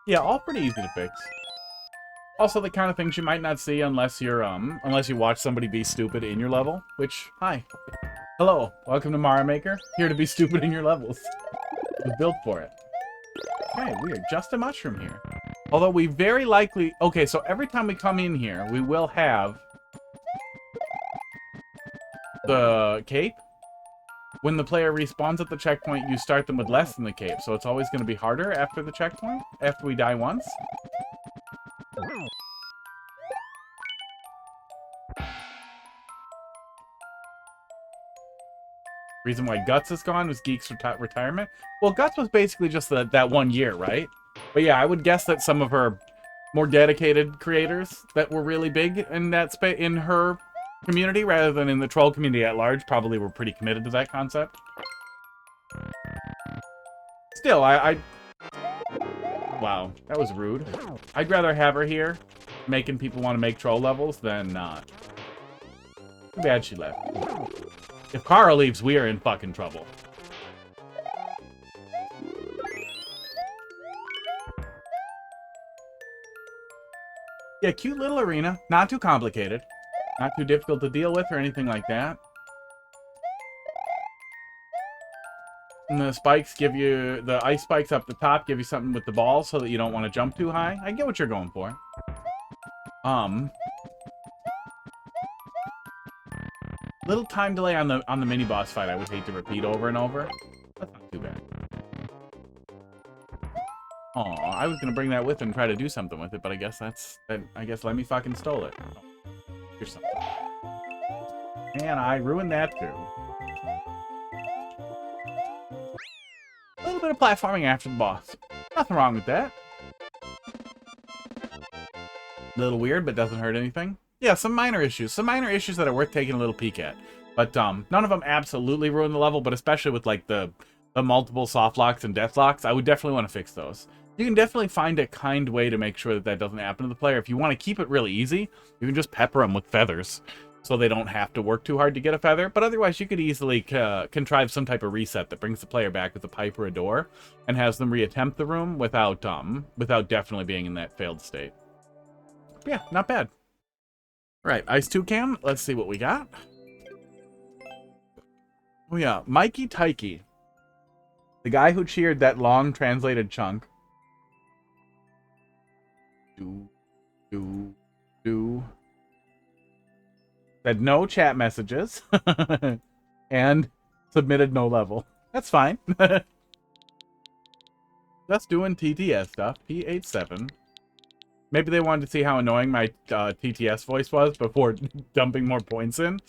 Yeah, all pretty easy to fix. Also, the kind of things you might not see unless you're unless you watch somebody be stupid in your level. Which, hi, hello, welcome to Mario Maker. Here to be stupid in your levels. I was built for it. Okay, weird. Just a mushroom here. Although we very likely... Okay, so every time we come in here, we will have the cape. When the player respawns at the checkpoint, you start them with less than the cape. So it's always going to be harder after the checkpoint, after we die once. Reason why Guts is gone was Geek's retirement. Well, Guts was basically just that 1 year, right? But yeah, I would guess that some of her more dedicated creators that were really big in that in her community, rather than in the troll community at large, probably were pretty committed to that concept. Still, wow, that was rude. I'd rather have her here, making people want to make troll levels, than not. Too bad she left. If Kara leaves, we are in fucking trouble. Yeah, cute little arena. Not too complicated. Not too difficult to deal with or anything like that. And the spikes give you... The ice spikes up the top give you something with the ball so that you don't want to jump too high. I get what you're going for. Little time delay on the mini boss fight I would hate to repeat over and over. That's not too bad. Aw, I was gonna bring that with and try to do something with it, but I guess I guess Lemmy fucking stole it. Here's something. And I ruined that too. A little bit of platforming after the boss. Nothing wrong with that. A little weird, but doesn't hurt anything. Yeah, some minor issues. Some minor issues that are worth taking a little peek at. But none of them absolutely ruin the level, but especially with like the multiple soft locks and death locks, I would definitely want to fix those. You can definitely find a kind way to make sure that that doesn't happen to the player. If you want to keep it really easy, you can just pepper them with feathers so they don't have to work too hard to get a feather. But otherwise, you could easily contrive some type of reset that brings the player back with a pipe or a door and has them reattempt the room without definitely being in that failed state. But yeah, not bad. Right, IcedToucan. Let's see what we got. Oh yeah, Mikey Tyke. The guy who cheered that long translated chunk. Said no chat messages. And submitted no level. That's fine. Just doing TTS stuff. P87. Maybe they wanted to see how annoying my TTS voice was before dumping more points in.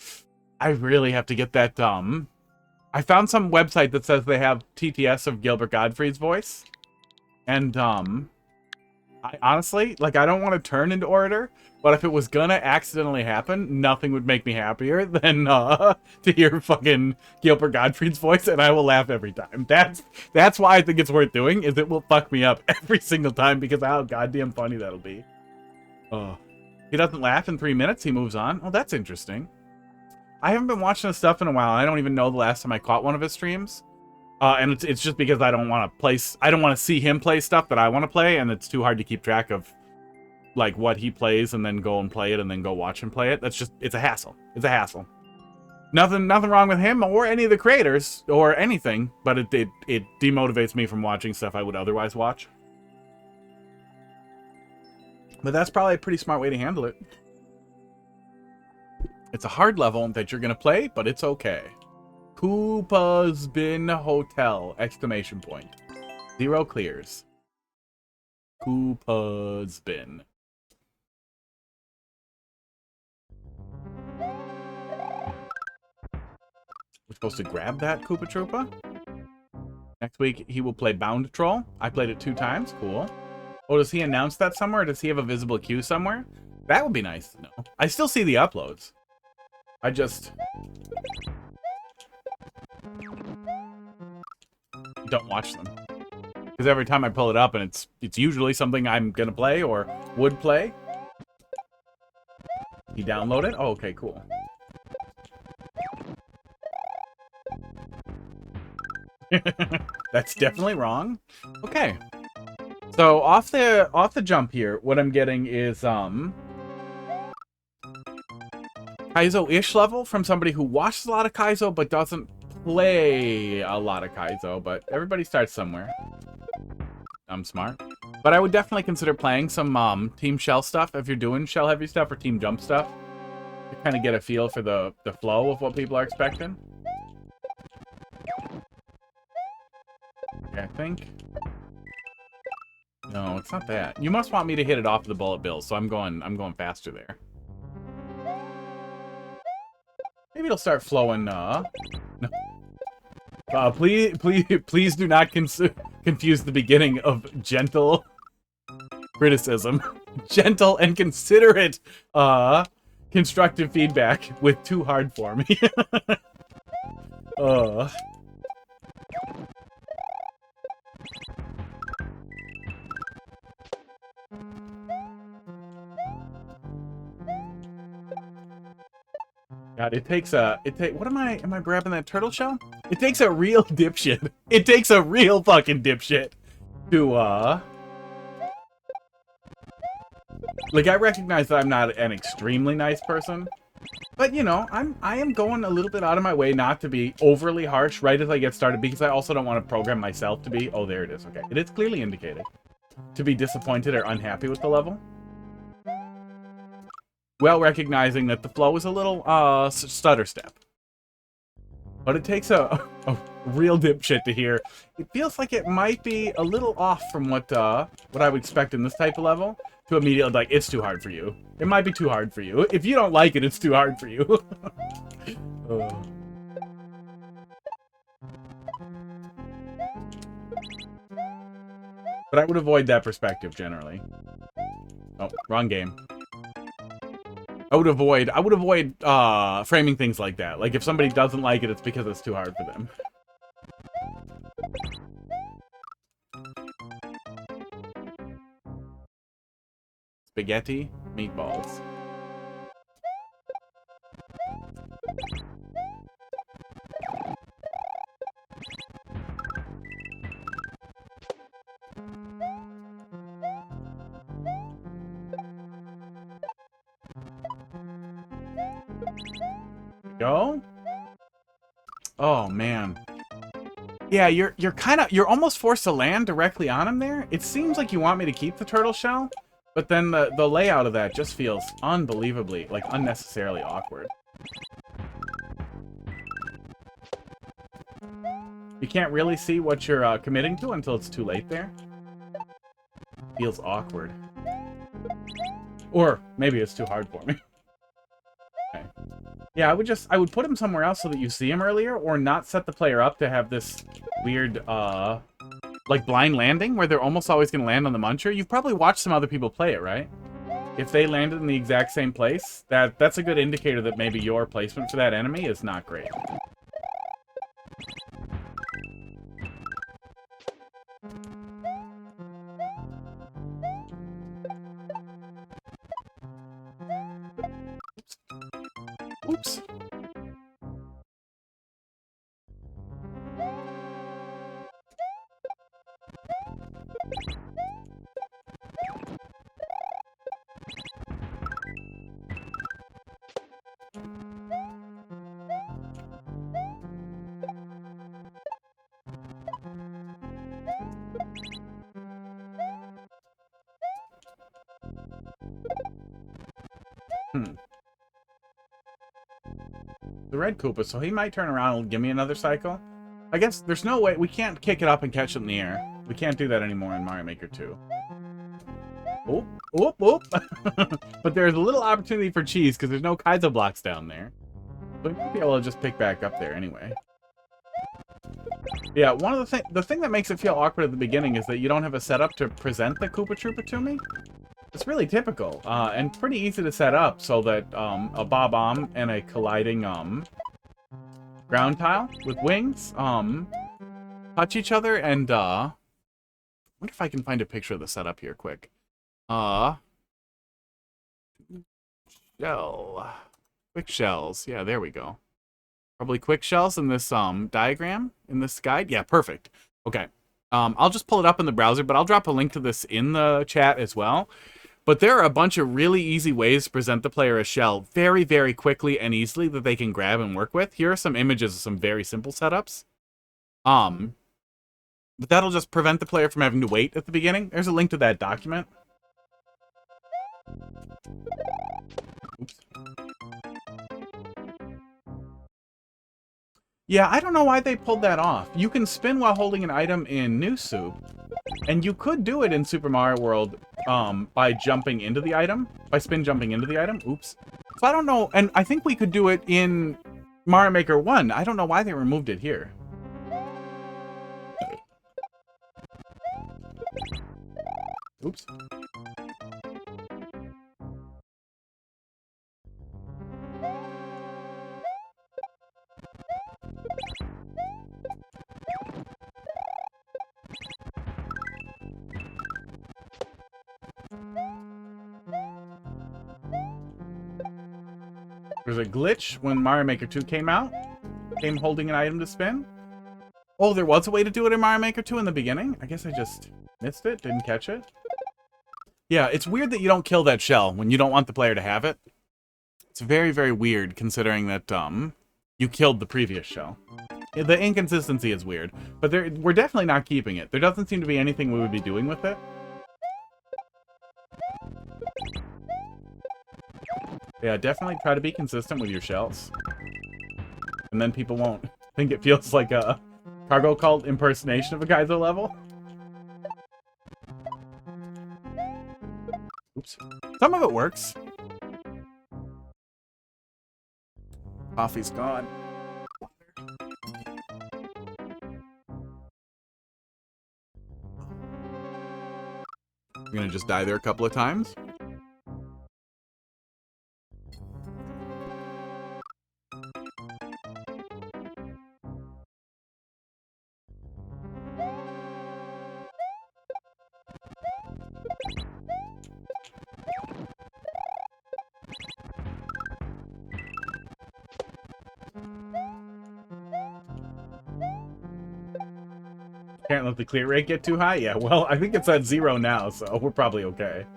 I really have to get that, I found some website that says they have TTS of Gilbert Gottfried's voice. And, I honestly, like, I don't want to turn into Orator, but if it was gonna accidentally happen, nothing would make me happier than, to hear fucking Gilbert Gottfried's voice, and I will laugh every time. That's why I think it's worth doing, is it will fuck me up every single time, because of how goddamn funny that'll be. Oh. He doesn't laugh in 3 minutes, he moves on. Oh, that's interesting. I haven't been watching his stuff in a while. I don't even know the last time I caught one of his streams. And it's just because I don't want to see him play stuff that I want to play, and it's too hard to keep track of like what he plays and then go and play it and then go watch him play it. It's a hassle. It's a hassle. Nothing wrong with him or any of the creators or anything, but it demotivates me from watching stuff I would otherwise watch. But that's probably a pretty smart way to handle it. It's a hard level that you're going to play, but it's okay. Koopazbin Hotel! Exclamation point. 0 clears. Koopazbin. We're supposed to grab that Koopa Troopa? Next week, he will play Bound Troll. I played it 2 times. Cool. Oh, does he announce that somewhere? Does he have a visible queue somewhere? That would be nice to know. I still see the uploads. don't watch them. Because every time I pull it up and it's usually something I'm gonna play or would play. You download it? Oh, okay, cool. That's definitely wrong. Okay. So off the jump here, what I'm getting is Kaizo-ish level from somebody who watches a lot of Kaizo but doesn't play a lot of Kaizo, but everybody starts somewhere. I'm smart. But I would definitely consider playing some Team Shell stuff if you're doing Shell Heavy stuff or Team Jump stuff. To kind of get a feel for the flow of what people are expecting. Okay, I think... No, it's not that. You must want me to hit it off the bullet bill, so I'm going faster there. Maybe it'll start flowing, no. Please do not confuse the beginning of gentle criticism. Gentle and considerate, constructive feedback with too hard for me. God, what am I grabbing that turtle shell? It takes a real dipshit. It takes a real fucking dipshit to, like, I recognize that I'm not an extremely nice person, but, you know, I am going a little bit out of my way not to be overly harsh right as I get started, because I also don't want to program myself to be, oh, there it is, okay. It is clearly indicated to be disappointed or unhappy with the level. Well, recognizing that the flow is a little, stutter step. But it takes a real dipshit to hear. It feels like it might be a little off from what I would expect in this type of level. To immediately, like, it's too hard for you. It might be too hard for you. If you don't like it, it's too hard for you. But I would avoid that perspective, generally. Oh, wrong game. I would avoid framing things like that. Like, if somebody doesn't like it, it's because it's too hard for them. Spaghetti, meatballs. Go. Oh man. Yeah, you're almost forced to land directly on him there. It seems like you want me to keep the turtle shell, but then the layout of that just feels unbelievably, like, unnecessarily awkward. You can't really see what you're committing to until it's too late there. Feels awkward. Or maybe it's too hard for me. Okay. Yeah, I would put him somewhere else so that you see him earlier, or not set the player up to have this weird, like, blind landing, where they're almost always going to land on the muncher. You've probably watched some other people play it, right? If they landed in the exact same place, that's a good indicator that maybe your placement for that enemy is not great. Oops. The red Koopa, so he might turn around and give me another cycle. I guess there's no way, we can't kick it up and catch it in the air. We can't do that anymore in Mario Maker 2. Oop, oop, oop. But there's a little opportunity for cheese because there's no Kaizo blocks down there. So we might be able to just pick back up there anyway. Yeah, one of the thing that makes it feel awkward at the beginning is that you don't have a setup to present the Koopa Troopa to me. It's really typical, and pretty easy to set up so that a Bob-omb and a colliding ground tile with wings touch each other and I wonder if I can find a picture of the setup here quick. Shell. Quick shells. Yeah, there we go. Probably quick shells in this diagram, in this guide. Yeah, perfect. Okay. I'll just pull it up in the browser, but I'll drop a link to this in the chat as well. But there are a bunch of really easy ways to present the player a shell very, very quickly and easily that they can grab and work with. Here are some images of some very simple setups. But that'll just prevent the player from having to wait at the beginning. There's a link to that document. Oops. Yeah, I don't know why they pulled that off. You can spin while holding an item in New Soup, and you could do it in Super Mario World by jumping into the item, by spin jumping into the item. Oops. So I don't know, and I think we could do it in Mario Maker 1. I don't know why they removed it here. Oops. There's a glitch when Mario Maker 2 came out. Came holding an item to spin. Oh, there was a way to do it in Mario Maker 2 in the beginning? I guess I just missed it, didn't catch it. Yeah, it's weird that you don't kill that shell when you don't want the player to have it. It's very, very weird considering that you killed the previous shell. The inconsistency is weird, but we're definitely not keeping it. There doesn't seem to be anything we would be doing with it. Yeah, definitely try to be consistent with your shells. And then people won't think it feels like a cargo cult impersonation of a Kaizo level. Oops. Some of it works. Coffee's gone. I'm gonna just die there a couple of times. Can't let the clear rate get too high? Yeah, well, I think it's at 0 now, so we're probably okay.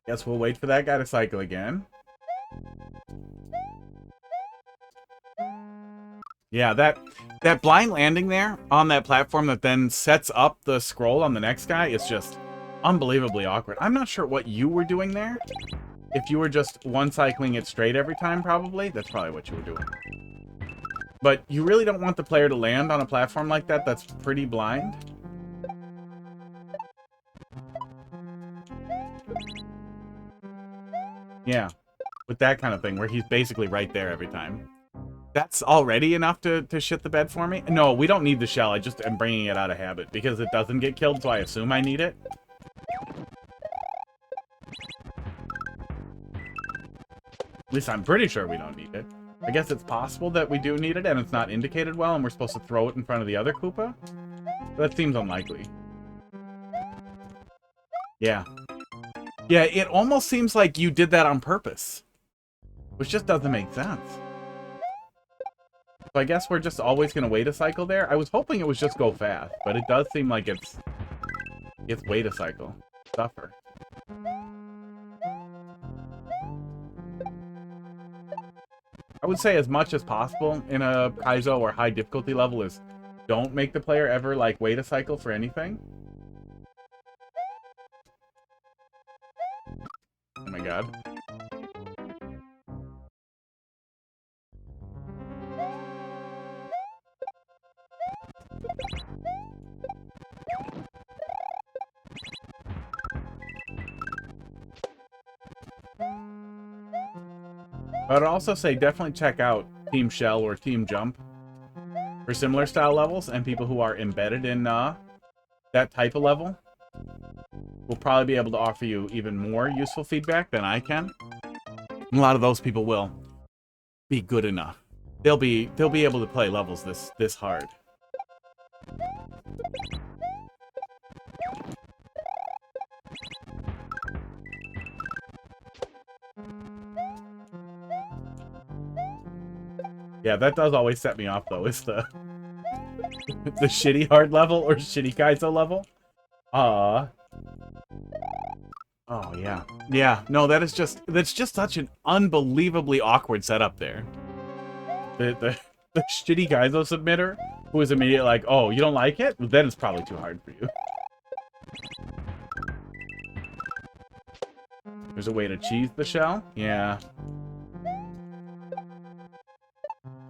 Guess we'll wait for that guy to cycle again. Yeah, that blind landing there on that platform that then sets up the scroll on the next guy is just unbelievably awkward. I'm not sure what you were doing there. If you were just one-cycling it straight every time, probably. That's probably what you were doing. But you really don't want the player to land on a platform like that that's pretty blind. Yeah, with that kind of thing, where he's basically right there every time. That's already enough to shit the bed for me? No, we don't need the shell. I just am bringing it out of habit, because it doesn't get killed, so I assume I need it. At least I'm pretty sure we don't need it. I guess it's possible that we do need it and it's not indicated well and we're supposed to throw it in front of the other Koopa. But that seems unlikely. Yeah. Yeah, it almost seems like you did that on purpose. Which just doesn't make sense. So I guess we're just always going to wait a cycle there. I was hoping it was just go fast, but it does seem like it's wait a cycle. Suffer. I would say as much as possible in a Kaizo or high difficulty level is don't make the player ever, like, wait a cycle for anything. Oh my god. I would also say definitely check out Team Shell or Team Jump for similar style levels, and people who are embedded in that type of level will probably be able to offer you even more useful feedback than I can. And a lot of those people will be good enough they'll be able to play levels this hard. Yeah, that does always set me off though, is the the shitty hard level or shitty Kaizo level. Oh yeah. Yeah, no, that's just such an unbelievably awkward setup there. The shitty Kaizo submitter who is immediately like, oh, you don't like it? Well, then it's probably too hard for you. There's a way to cheese the shell? Yeah.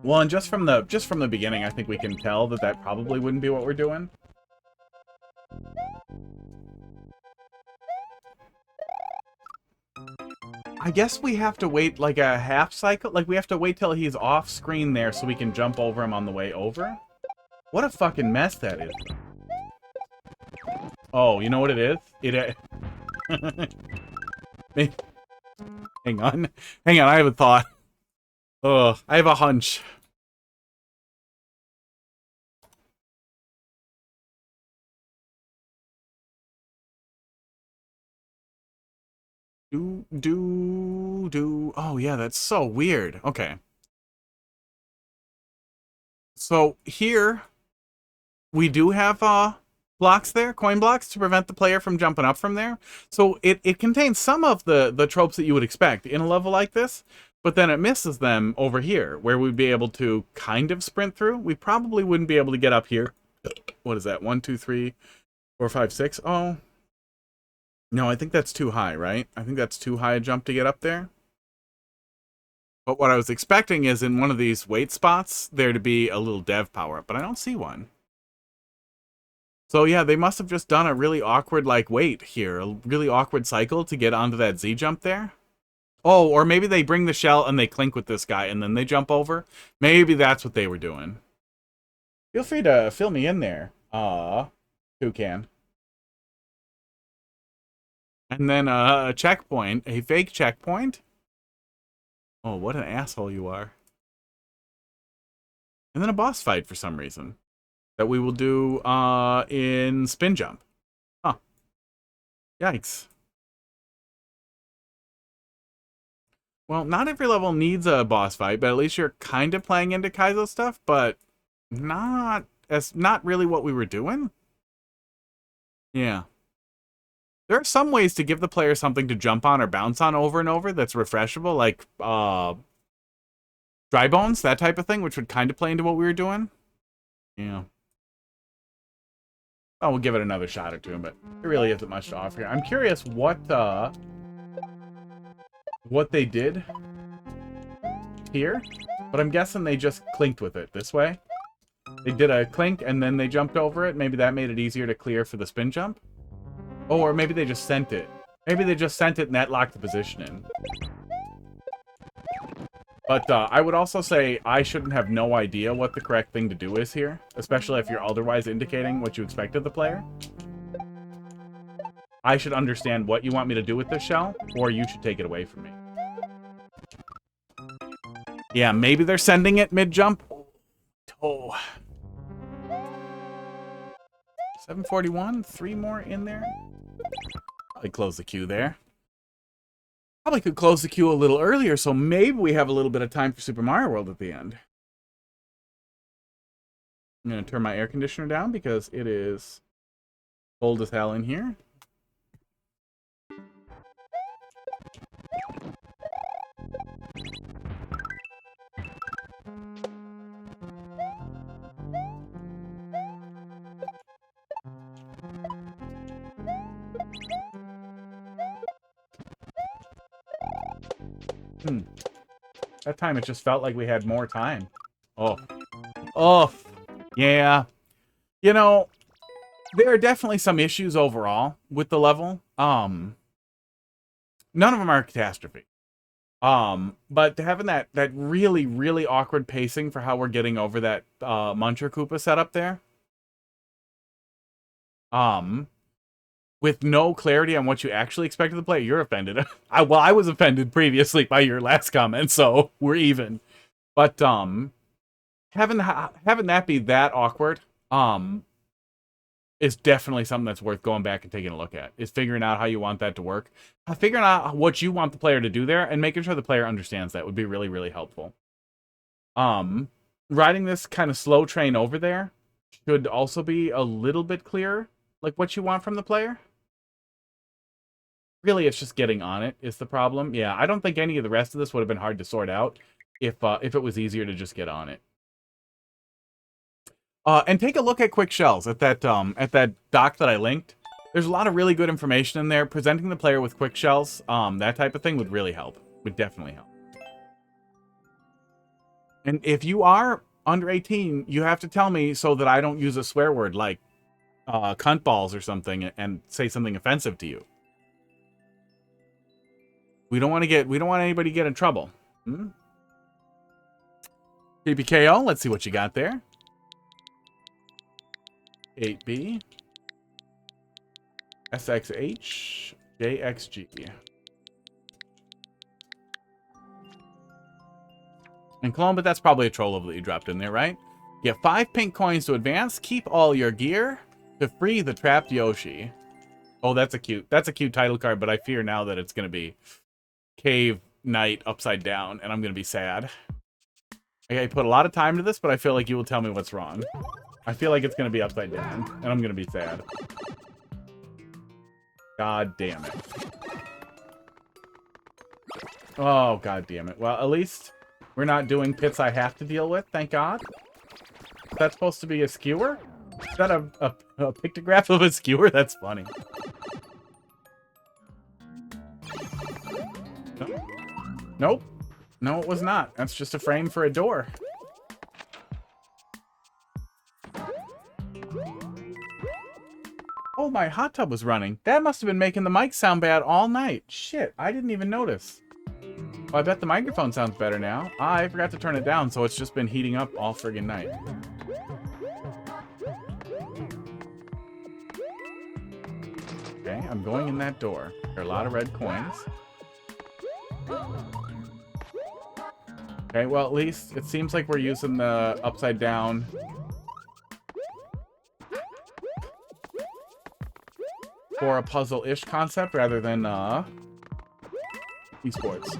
Well, and just from the beginning, I think we can tell that that probably wouldn't be what we're doing. I guess we have to wait like a half cycle. Like we have to wait till he's off screen there so we can jump over him on the way over. What a fucking mess that is. Oh, you know what it is? Hang on. Hang on, I have a thought. Ugh, I have a hunch. Oh, yeah, that's so weird. Okay. So here, we do have blocks there, coin blocks, to prevent the player from jumping up from there. So it contains some of the tropes that you would expect in a level like this, but then it misses them over here, where we'd be able to kind of sprint through. We probably wouldn't be able to get up here. What is that? 1, 2, 3, 4, 5, 6. Oh. No, I think that's too high, right? I think that's too high a jump to get up there. But what I was expecting is in one of these wait spots, there to be a little dev power-up, but I don't see one. So yeah, they must have just done a really awkward, like, wait here. A really awkward cycle to get onto that Z-jump there. Oh, or maybe they bring the shell and they clink with this guy and then they jump over. Maybe that's what they were doing. Feel free to fill me in there. Toucan. And then a checkpoint, a fake checkpoint. Oh, what an asshole you are. And then a boss fight for some reason that we will do in spin jump. Huh. Yikes. Well, not every level needs a boss fight, but at least you're kind of playing into Kaizo stuff, but not really what we were doing. Yeah. There are some ways to give the player something to jump on or bounce on over and over that's refreshable, like dry bones, that type of thing, which would kind of play into what we were doing. Yeah. Oh, we'll give it another shot or two, but there really isn't much to offer here. I'm curious what they did here, but I'm guessing they just clinked with it this way. They did a clink and then they jumped over it. Maybe that made it easier to clear for the spin jump. Oh, or maybe they just sent it. Maybe they just sent it and that locked the position in. But I would also say I shouldn't have no idea what the correct thing to do is here, especially if you're otherwise indicating what you expect of the player. I should understand what you want me to do with this shell, or you should take it away from me. Yeah, maybe they're sending it mid-jump. Oh. 741, 3 more in there. Probably close the queue there. Probably could close the queue a little earlier, so maybe we have a little bit of time for Super Mario World at the end. I'm going to turn my air conditioner down because it is cold as hell in here. That time it just felt like we had more time. Oh. Oh. Yeah. You know, there are definitely some issues overall with the level. None of them are a catastrophe. But having that really, really awkward pacing for how we're getting over that Muncher Koopa setup there. With no clarity on what you actually expected to play, you're offended. I was offended previously by your last comment, so we're even. But having that be that awkward, is definitely something that's worth going back and taking a look at. Is figuring out how you want that to work, figuring out what you want the player to do there, and making sure the player understands that would be really, really helpful. Riding this kind of slow train over there should also be a little bit clearer, like what you want from the player. Really, it's just getting on it is the problem. Yeah, I don't think any of the rest of this would have been hard to sort out if it was easier to just get on it. And take a look at Quick Shells at that doc that I linked. There's a lot of really good information in there. Presenting the player with Quick Shells, that type of thing would really help. Would definitely help. And if you are under 18, you have to tell me so that I don't use a swear word like cunt balls or something and say something offensive to you. We don't want anybody to get in trouble. PPko, let's see what you got there. 8B. SXH. JXG. And Clone, but that's probably a troll level that you dropped in there, right? Get 5 pink coins to advance. Keep all your gear to free the trapped Yoshi. Oh, that's a cute title card, but I fear now that it's going to be Cave Knight upside down, and I'm going to be sad. I put a lot of time to this, but I feel like you will tell me what's wrong. I feel like it's going to be upside down, and I'm going to be sad. God damn it. Oh, god damn it. Well, at least we're not doing pits I have to deal with, thank God. Is that supposed to be a skewer? Is that a pictograph of a skewer? That's funny. Nope. No, it was not. That's just a frame for a door. Oh, my hot tub was running. That must have been making the mic sound bad all night. Shit, I didn't even notice. Well, I bet the microphone sounds better now. I forgot to turn it down, so it's just been heating up all friggin' night. Okay, I'm going in that door. There are a lot of red coins. Okay, well, at least it seems like we're using the upside down for a puzzle-ish concept rather than esports.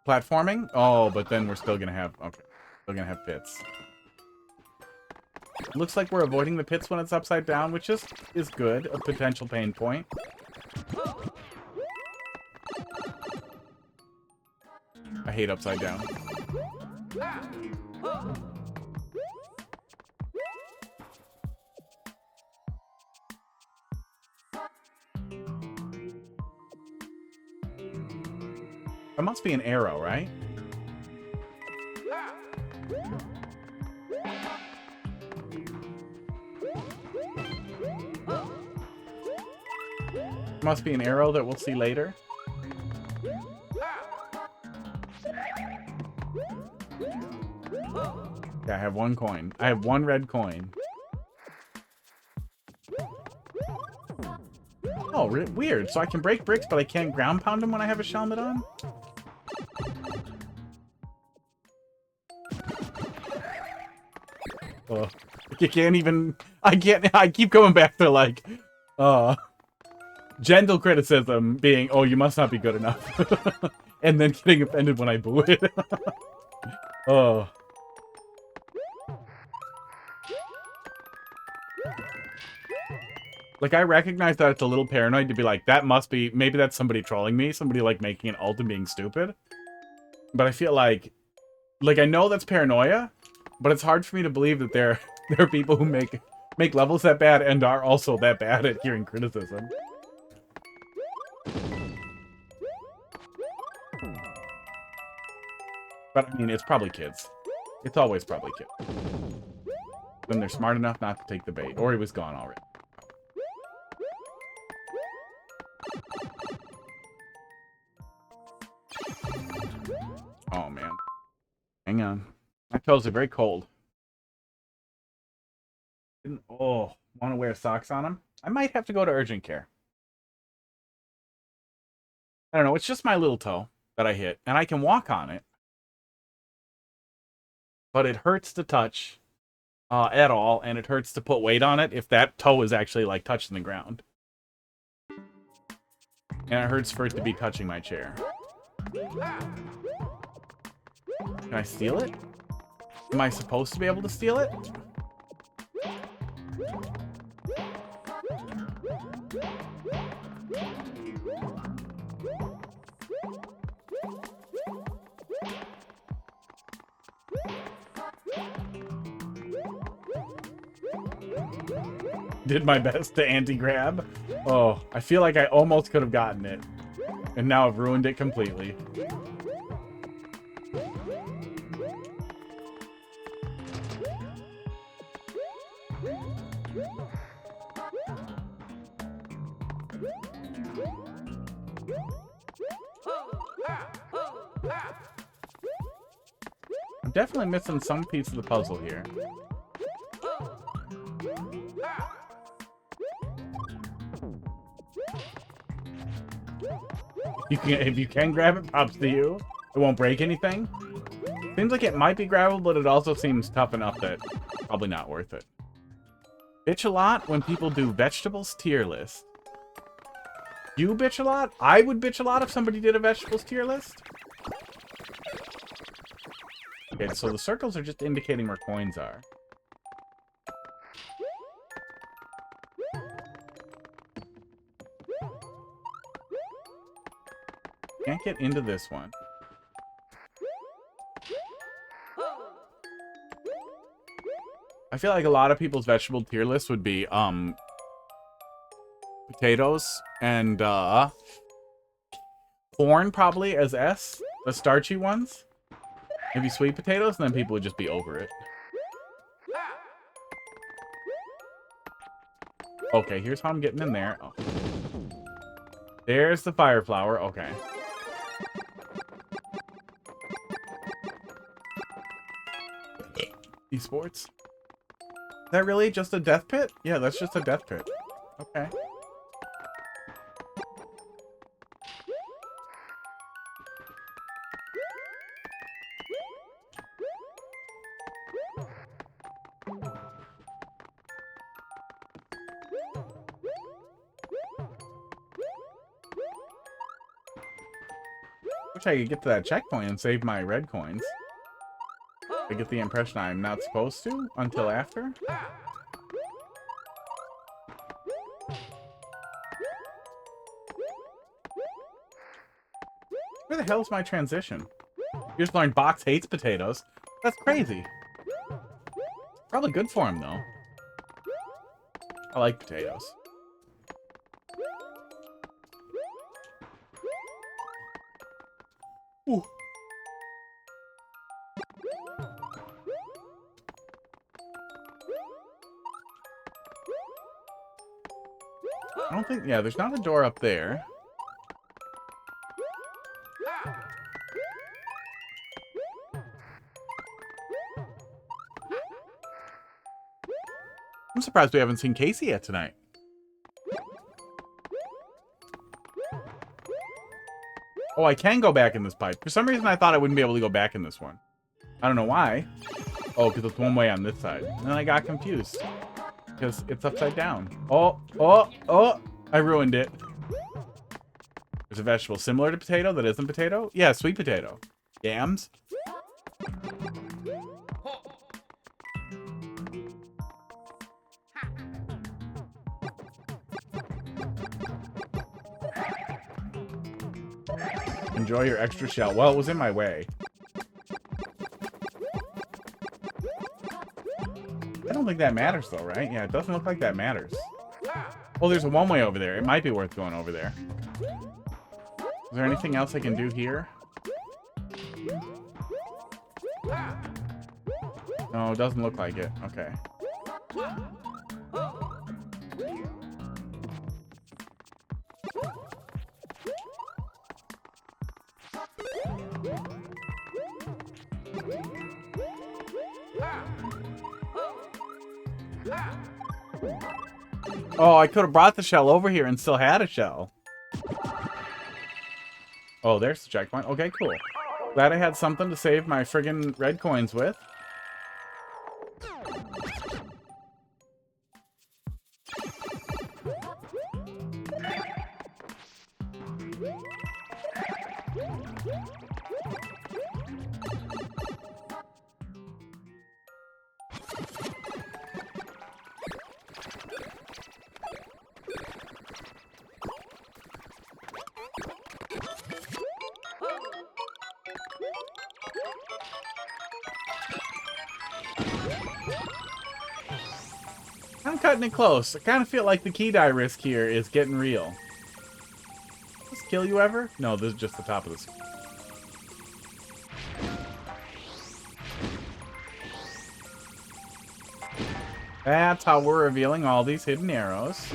Platforming? Oh, but then we're still gonna have, okay, still gonna have pits. Looks like we're avoiding the pits when it's upside down, which is good, a potential pain point. I hate upside down. That must be an arrow, right? Must be an arrow that we'll see later. Yeah, I have 1 coin. I have 1 red coin. Oh, weird. So I can break bricks, but I can't ground pound them when I have a helmet on? Oh, you can't even... I keep coming back to, like, gentle criticism being, oh, you must not be good enough. And then getting offended when I boo it. Oh. Like, I recognize that it's a little paranoid to be like, that must be... Maybe that's somebody trolling me. Somebody, like, making an ult and being stupid. But I feel like... Like, I know that's paranoia, but it's hard for me to believe that there are people who make levels that bad and are also that bad at hearing criticism. But, I mean, it's probably kids. It's always probably kids. Then they're smart enough not to take the bait. Or he was gone already. Oh, man. Hang on. My toes are very cold. Oh, want to wear socks on them? I might have to go to urgent care. I don't know. It's just my little toe that I hit. And I can walk on it. but it hurts to touch at all, and it hurts to put weight on it if that toe is actually like touching the ground. And it hurts for it to be touching my chair. Can I steal it? Am I supposed to be able to steal it? Did my best to anti-grab. Oh, I feel like I almost could have gotten it. And now I've ruined it completely. I'm definitely missing some piece of the puzzle here. If you can grab it, props to you. It won't break anything. Seems like it might be grabbable, but it also seems tough enough that probably not worth it. Bitch a lot when people do vegetables tier list. You bitch a lot? I would bitch a lot if somebody did a vegetables tier list. Okay, so the circles are just indicating where coins are. Can't get into this one. I feel like a lot of people's vegetable tier list would be potatoes and corn probably as S, the starchy ones. Maybe sweet potatoes, and then people would just be over it. Okay, here's how I'm getting in there. Oh. There's the fire flower. Okay. Esports. Is that really just a death pit? Yeah, that's just a death pit. Okay. Wish I could get to that checkpoint and save my red coins. I get the impression I'm not supposed to until after. Where the hell is my transition? You just learned Box hates potatoes. That's crazy. Probably good for him, though. I like potatoes. Ooh. I don't think, yeah, there's not a door up there. I'm surprised we haven't seen Casey yet tonight. Oh, I can go back in this pipe. For some reason, I thought I wouldn't be able to go back in this one. I don't know why. Oh, because it's one way on this side. And then I got confused. Because it's upside down. Oh, oh, oh! I ruined it. There's a vegetable similar to potato that isn't potato? Yeah, sweet potato. Yams? Enjoy your extra shell. Well, it was in my way. I don't think that matters, though, right? Yeah, it doesn't look like that matters. Well, there's a one-way over there. It might be worth going over there. Is there anything else I can do here? No, it doesn't look like it. Okay. Oh, I could have brought the shell over here and still had a shell. Oh, there's the checkpoint. Okay, cool. Glad I had something to save my friggin' red coins with. I'm cutting it close. I kind of feel like the key die risk here is getting real. Does this kill you ever? No, this is just the top of this. That's how we're revealing all these hidden arrows.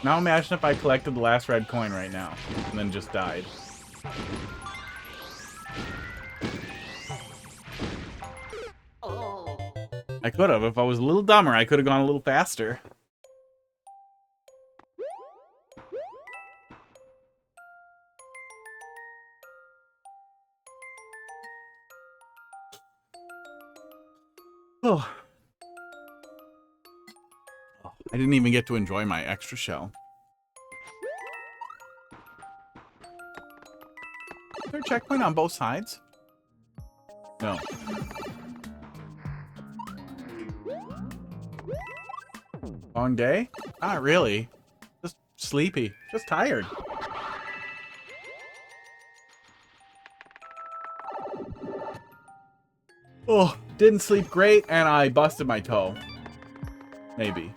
Now imagine if I collected the last red coin right now and then just died. I could have. If I was a little dumber, I could have gone a little faster. Oh. I didn't even get to enjoy my extra shell. Is there a checkpoint on both sides? No. Long day? Not really. Just sleepy. Just tired. Oh, didn't sleep great, and I busted my toe. Maybe.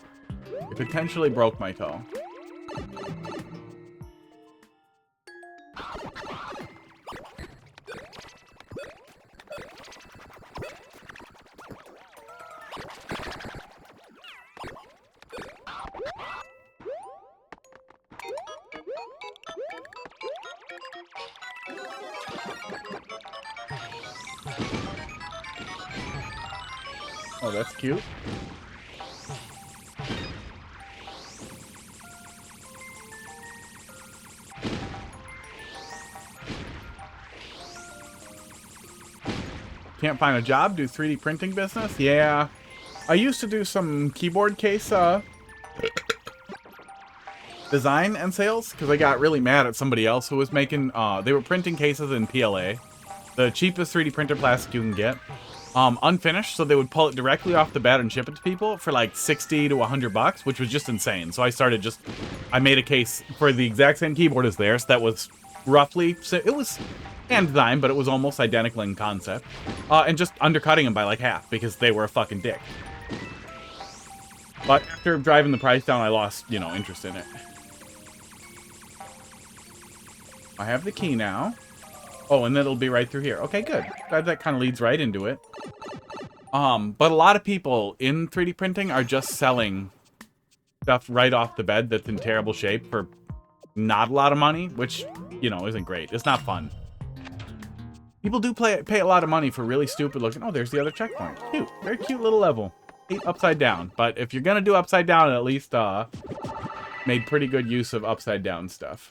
It potentially broke my toe. Oh, that's cute. Can't find a job, do 3D printing business? Yeah. I used to do some keyboard case design and sales because I got really mad at somebody else who was making, they were printing cases in PLA. The cheapest 3D printed plastic you can get. Unfinished, so they would pull it directly off the bed and ship it to people for like 60 to 100 bucks, which was just insane. So I made a case for the exact same keyboard as theirs that was roughly, it was hand designed, but it was almost identical in concept. And just undercutting them by like half because they were a fucking dick. But after driving the price down, I lost, you know, interest in it. I have the key now. Oh, and it'll be right through here. Okay, good. That kind of leads right into it. But a lot of people in 3D printing are just selling stuff right off the bed that's in terrible shape for not a lot of money, which, you know, isn't great. It's not fun. People do pay a lot of money for really stupid looking... Oh, there's the other checkpoint. Cute. Very cute little level. Hate upside down. But if you're going to do upside down, at least made pretty good use of upside down stuff.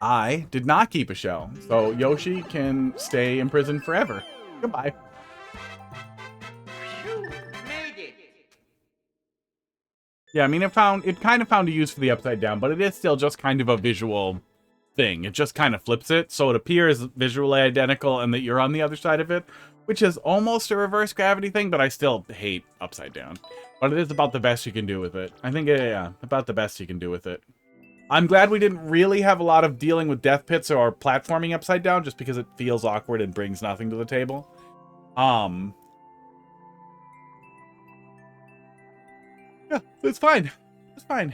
I did not keep a shell, so Yoshi can stay in prison forever. Goodbye. Yeah, I mean, it kind of found a use for the upside down, but it is still just kind of a visual thing. It just kind of flips it, so it appears visually identical and that you're on the other side of it, which is almost a reverse gravity thing, but I still hate upside down. But it is about the best you can do with it. I think, yeah, about the best you can do with it. I'm glad we didn't really have a lot of dealing with death pits or platforming upside down, just because it feels awkward and brings nothing to the table. Yeah, it's fine. It's fine.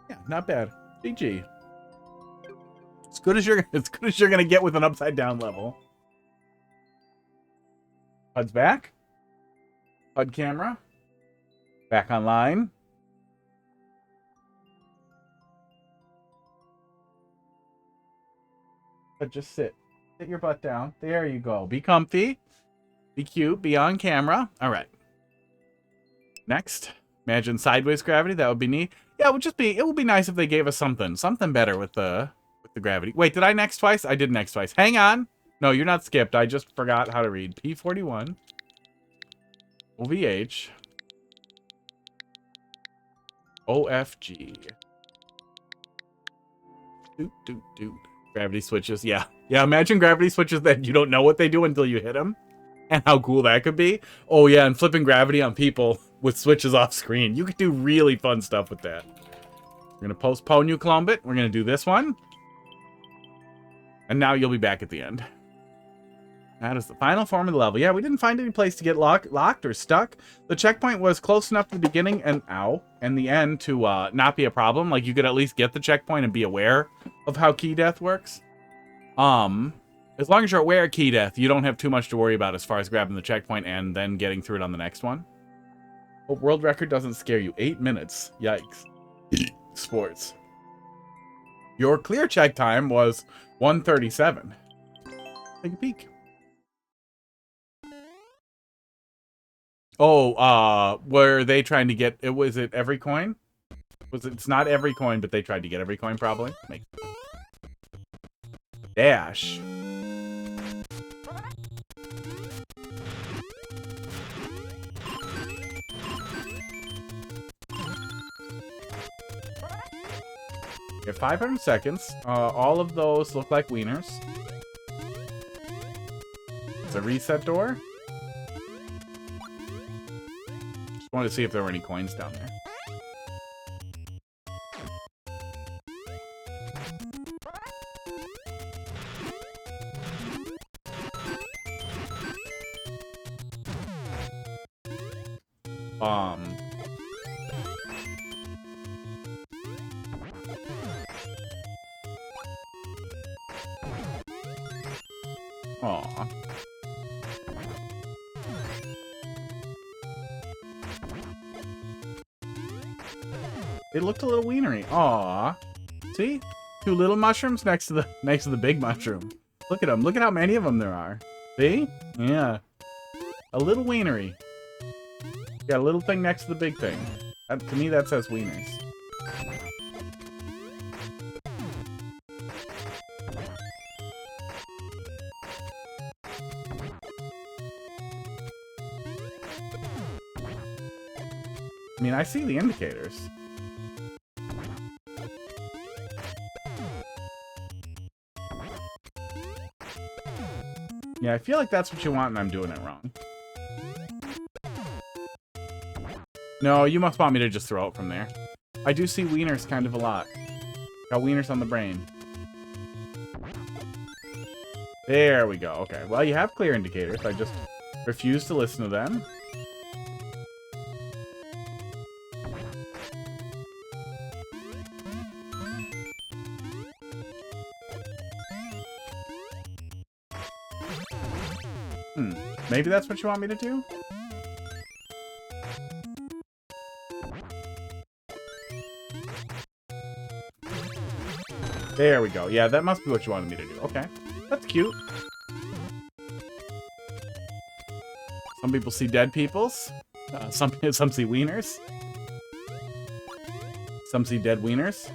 Yeah, not bad. GG. As good as you're gonna get with an upside down level. HUD's back. HUD camera. Back online. But just sit. Sit your butt down. There you go. Be comfy. Be cute. Be on camera. All right. Next. Imagine sideways gravity. That would be neat. Yeah, it would be nice if they gave us something better with the gravity. Wait, did I next twice? I did next twice. Hang on. No, you're not skipped. I just forgot how to read. P41. OVH. OFG. Doot, doot, doot. Gravity switches. Yeah. Yeah, imagine gravity switches that you don't know what they do until you hit them. And how cool that could be. Oh, yeah, and flipping gravity on people with switches off screen. You could do really fun stuff with that. We're going to postpone you, Clombit. We're going to do this one. And now you'll be back at the end. That is the final form of the level. Yeah, we didn't find any place to get locked or stuck. The checkpoint was close enough to the beginning and the end to not be a problem. Like, you could at least get the checkpoint and be aware of how key death works. As long as you're aware of key death, you don't have too much to worry about as far as grabbing the checkpoint and then getting through it on the next one. Hope world record doesn't scare you. 8 minutes. Yikes. Sports. Your clear check time was 1:37. Take a peek. Oh, were they trying to get it? Was it every coin? It's not every coin, but they tried to get every coin probably. Dash. You have 500 seconds. All of those look like wieners. It's a reset door. Just wanted to see if there were any coins down there. Aw. It looked a little wienery. Aw. See? 2 little mushrooms next to the big mushroom. Look at them. Look at how many of them there are. See? Yeah. A little wienery. Got a little thing next to the big thing. To me, that says wieners. I mean, I see the indicators. Yeah, I feel like that's what you want and I'm doing it wrong. No, you must want me to just throw it from there. I do see wieners kind of a lot. Got wieners on the brain. There we go. Okay, well, you have clear indicators. I just refuse to listen to them. Maybe that's what you want me to do? There we go. Yeah, that must be what you wanted me to do. Okay. That's cute. Some people see dead peoples. Some see wieners. Some see dead wieners.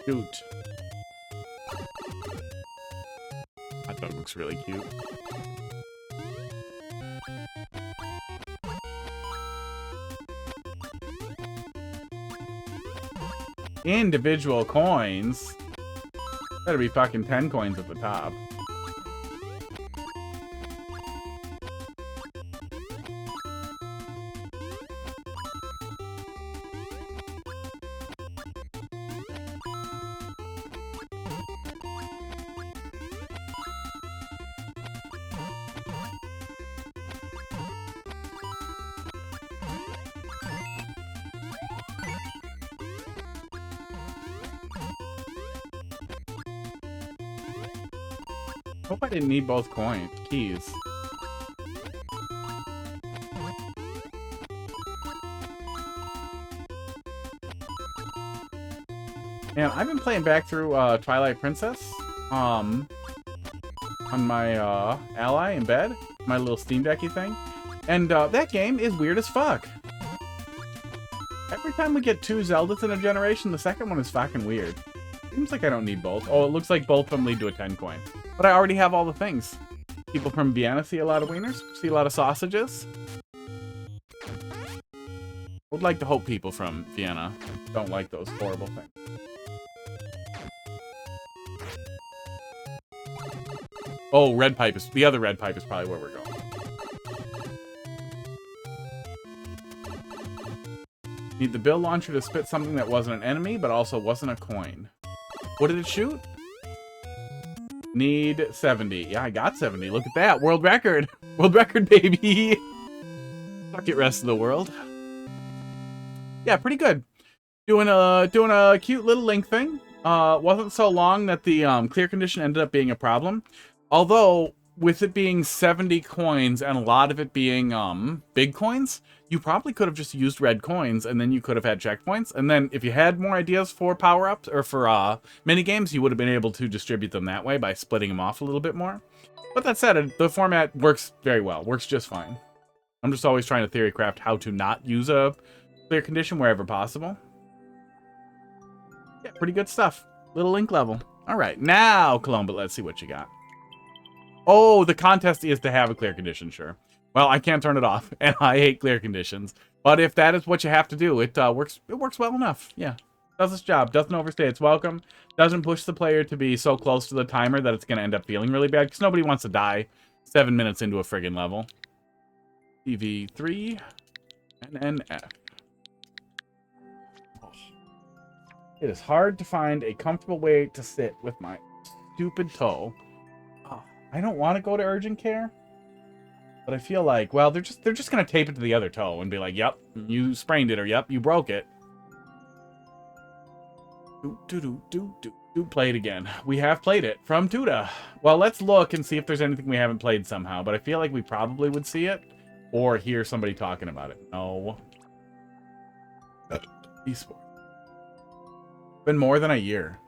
Shoot. That dog looks really cute. Individual coins? Better be fucking 10 coins at the top. Hope I didn't need both keys. And I've been playing back through Twilight Princess on my Ally in bed, my little Steam Decky thing. And that game is weird as fuck. Every time we get 2 Zeldas in a generation, the second one is fucking weird. Seems like I don't need both. Oh, it looks like both of them lead to a 10 coin. But I already have all the things. People from Vienna see a lot of wieners, see a lot of sausages. Would like to hope people from Vienna don't like those horrible things. Oh, red pipe is the other red pipe is probably where we're going. Need the bill launcher to spit something that wasn't an enemy, but also wasn't a coin. What did it shoot? Need 70. Yeah, I got 70. Look at that. World record. World record, baby. Fuck it, rest of the world. Yeah, pretty good. Doing a cute little link thing. Wasn't so long that the clear condition ended up being a problem. Although, with it being 70 coins and a lot of it being big coins, you probably could have just used red coins and then you could have had checkpoints. And then if you had more ideas for power-ups or for mini-games, you would have been able to distribute them that way by splitting them off a little bit more. But that said, the format works very well. Works just fine. I'm just always trying to theory craft how to not use a clear condition wherever possible. Yeah, pretty good stuff. Little link level. All right, now, Columba, let's see what you got. Oh, the contest is to have a clear condition, sure. Well, I can't turn it off, and I hate clear conditions. But if that is what you have to do, it works well enough. Yeah, does its job. Doesn't overstay its welcome. Doesn't push the player to be so close to the timer that it's going to end up feeling really bad, because nobody wants to die 7 minutes into a friggin' level. TV3, NNF. It is hard to find a comfortable way to sit with my stupid toe. I don't want to go to urgent care, but I feel like, well, they're just gonna tape it to the other toe and be like, "Yep, you sprained it," or "Yep, you broke it." Play it again. We have played it from Tuda. Well, let's look and see if there's anything we haven't played somehow. But I feel like we probably would see it or hear somebody talking about it. No. Esports. Been more than a year.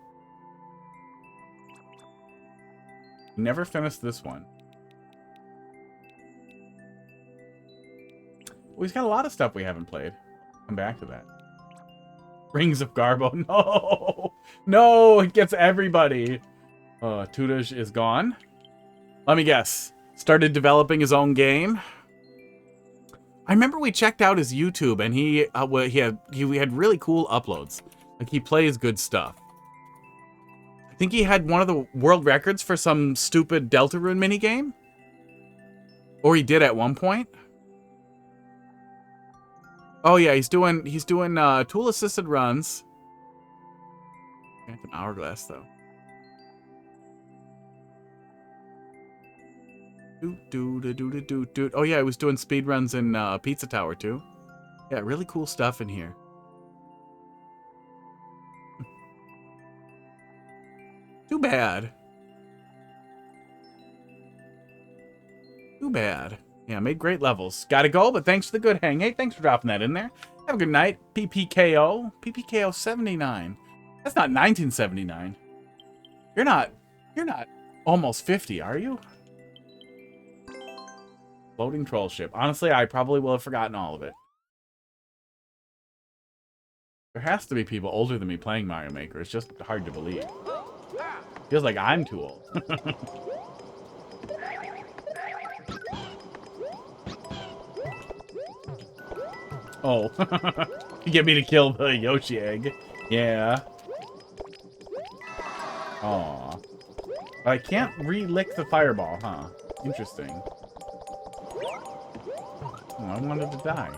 Never finished this one. Well, he's got a lot of stuff we haven't played. Come back to that. Rings of Garbo. No! No! It gets everybody. Tudaj is gone. Let me guess. Started developing his own game. I remember we checked out his YouTube and he had really cool uploads. Like, he plays good stuff. I think he had one of the world records for some stupid Deltarune minigame. Or he did at one point. Oh yeah, he's doing tool assisted runs. Phantom Hourglass though. Oh yeah, he was doing speed runs in Pizza Tower too. Yeah, really cool stuff in here. Too bad. Too bad. Yeah, made great levels. Gotta go, but thanks for the good hang. Hey, thanks for dropping that in there. Have a good night. PPko. PPko 79. That's not 1979. You're not almost 50, are you? Floating troll ship. Honestly, I probably will have forgotten all of it. There has to be people older than me playing Mario Maker. It's just hard to believe. Feels like I'm too old. Oh. You get me to kill the Yoshi egg. Yeah. Aw. But I can't re-lick the fireball, huh? Interesting. Oh, I wanted to die.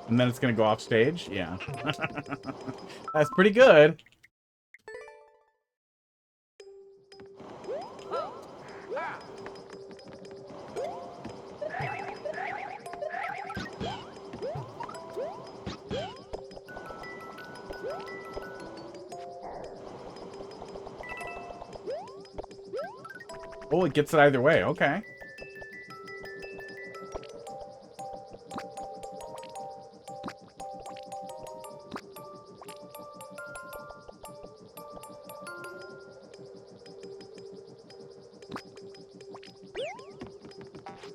And then it's gonna go off stage? Yeah. That's pretty good. Oh, it gets it either way. Okay.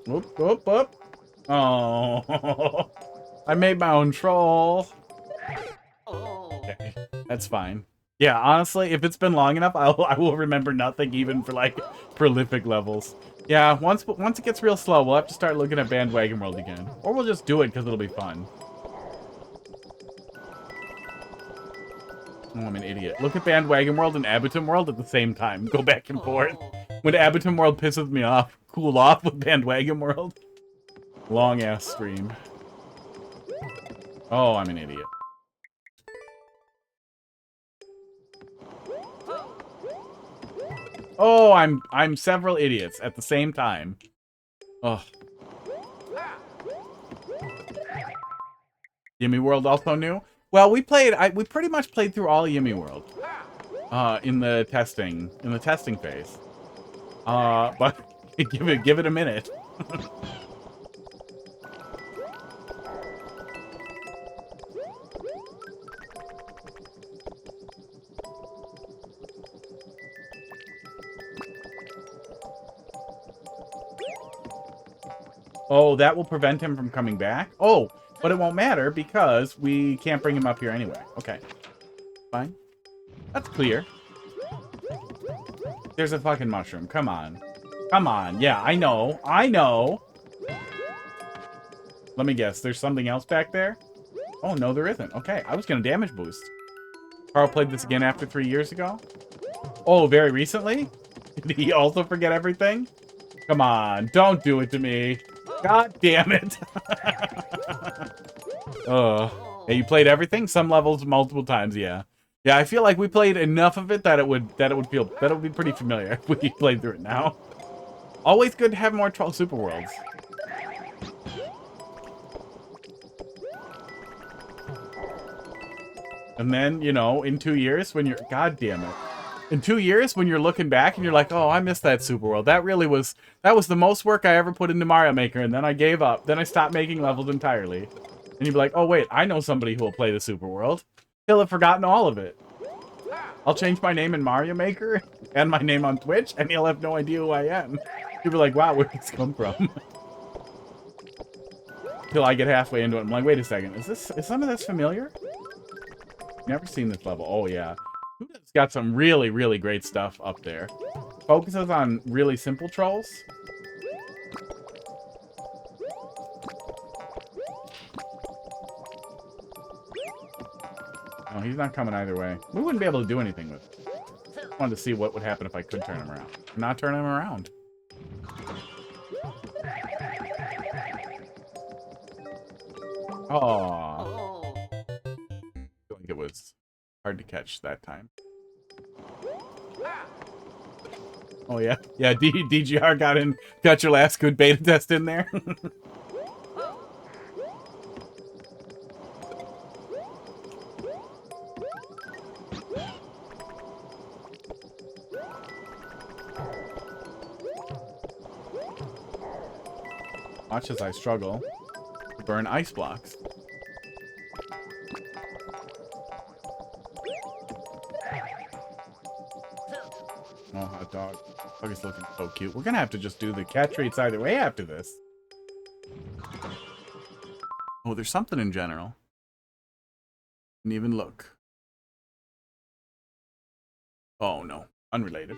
Whoop, whoop, whoop. Oh, I made my own troll. Okay, that's fine. Yeah, honestly, if it's been long enough, I will remember nothing, even for like prolific levels. Yeah, once it gets real slow, we'll have to start looking at Bandwagon World again, or we'll just do it because it'll be fun. Oh, I'm an idiot. Look at Bandwagon World and Abitum World at the same time. Go back and forth. When Abitum World pisses me off, cool off with Bandwagon World. Long ass stream. Oh, I'm an idiot. Oh, I'm several idiots at the same time. Oh. Yimmy World also new? Well, we pretty much played through all of Yimmy World. In the testing phase. But give it a minute. Oh, that will prevent him from coming back? Oh, but it won't matter because we can't bring him up here anyway. Okay. Fine. That's clear. There's a fucking mushroom. Come on. Come on. Yeah, I know. I know. Let me guess. There's something else back there? Oh, no, there isn't. Okay, I was going to damage boost. Carl played this again after 3 years ago? Oh, very recently? Did he also forget everything? Come on. Don't do it to me. God damn it. Yeah, you played everything? Some levels multiple times, yeah. Yeah, I feel like we played enough of it that it would be pretty familiar if we played through it now. Always good to have more Troll Super Worlds. And then, you know, in 2 years when you're... God damn it. In 2 years when you're looking back and you're like, oh, I missed that Super World. That was the most work I ever put into Mario Maker, and then I gave up. Then I stopped making levels entirely. And you'd be like, oh, wait, I know somebody who will play the Super World. He'll have forgotten all of it. I'll change my name in Mario Maker and my name on Twitch, and he'll have no idea who I am. He'll be like, wow, where did this come from? Till I get halfway into it. I'm like, wait a second. Is some of this familiar? Never seen this level. Oh, yeah. It's got some really, really great stuff up there. Focuses on really simple trolls. No, he's not coming either way. We wouldn't be able to do anything with it. I wanted to see what would happen if I could turn him around. I'm not turning him around. Aww. I feel like it was hard to catch that time. Oh yeah, yeah. DGR got your last good beta test in there. Watch as I struggle to burn ice blocks. Oh, hot dog. Dog is looking so cute. We're gonna have to just do the cat treats either way after this. Oh, there's something in general. Didn't even look. Oh, no. Unrelated.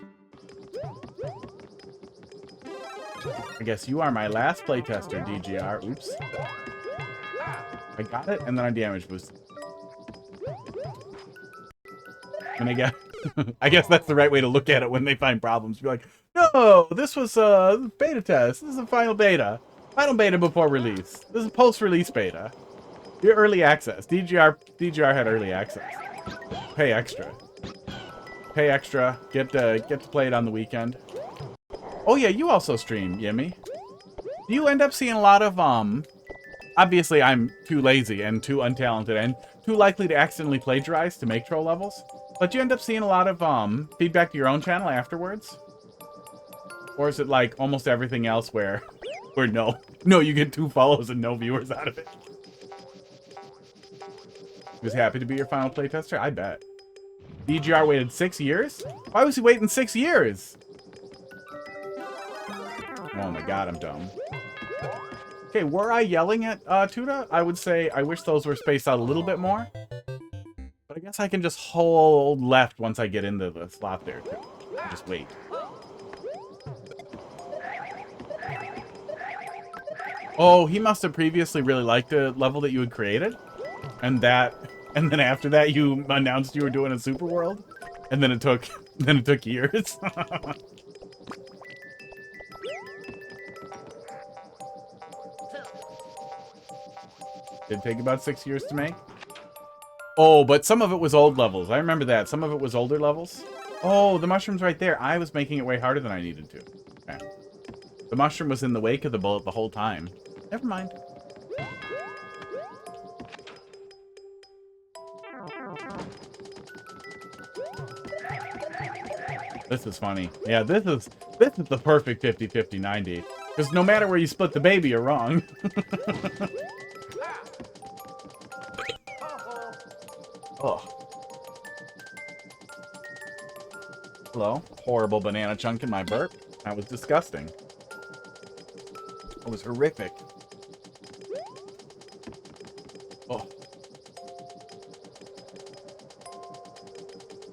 I guess you are my last playtester, DGR. Oops. I got it, and then I damage boosted. And I guess that's the right way to look at it when they find problems. Be like, no, this was a beta test. This is a final beta. Final beta before release. This is post-release beta. Your early access. DGR had early access. Pay extra. Pay extra. Get to play it on the weekend. Oh yeah, you also stream, Yimmy. Do you end up seeing a lot of obviously I'm too lazy and too untalented and too likely to accidentally plagiarize to make troll levels. But you end up seeing a lot of feedback to your own channel afterwards. Or is it like almost everything else where no, you get 2 follows and no viewers out of it? He was happy to be your final playtester? I bet. DGR waited 6 years? Why was he waiting 6 years? Oh my god, I'm dumb. Okay, were I yelling at Tuda? I would say I wish those were spaced out a little bit more. But I guess I can just hold left once I get into the slot there, too. Just wait. Oh, he must have previously really liked the level that you had created. And then after that you announced you were doing a super world. And then it took years. Did take about 6 years to make. Oh, but some of it was old levels. I remember that. Some of it was older levels. Oh, the mushroom's right there. I was making it way harder than I needed to. Okay. The mushroom was in the wake of the bullet the whole time. Never mind. This is funny. Yeah, this is the perfect 50-50-90. Because no matter where you split the baby, you're wrong. Oh. Hello? Horrible banana chunk in my burp. That was disgusting. It was horrific. Oh.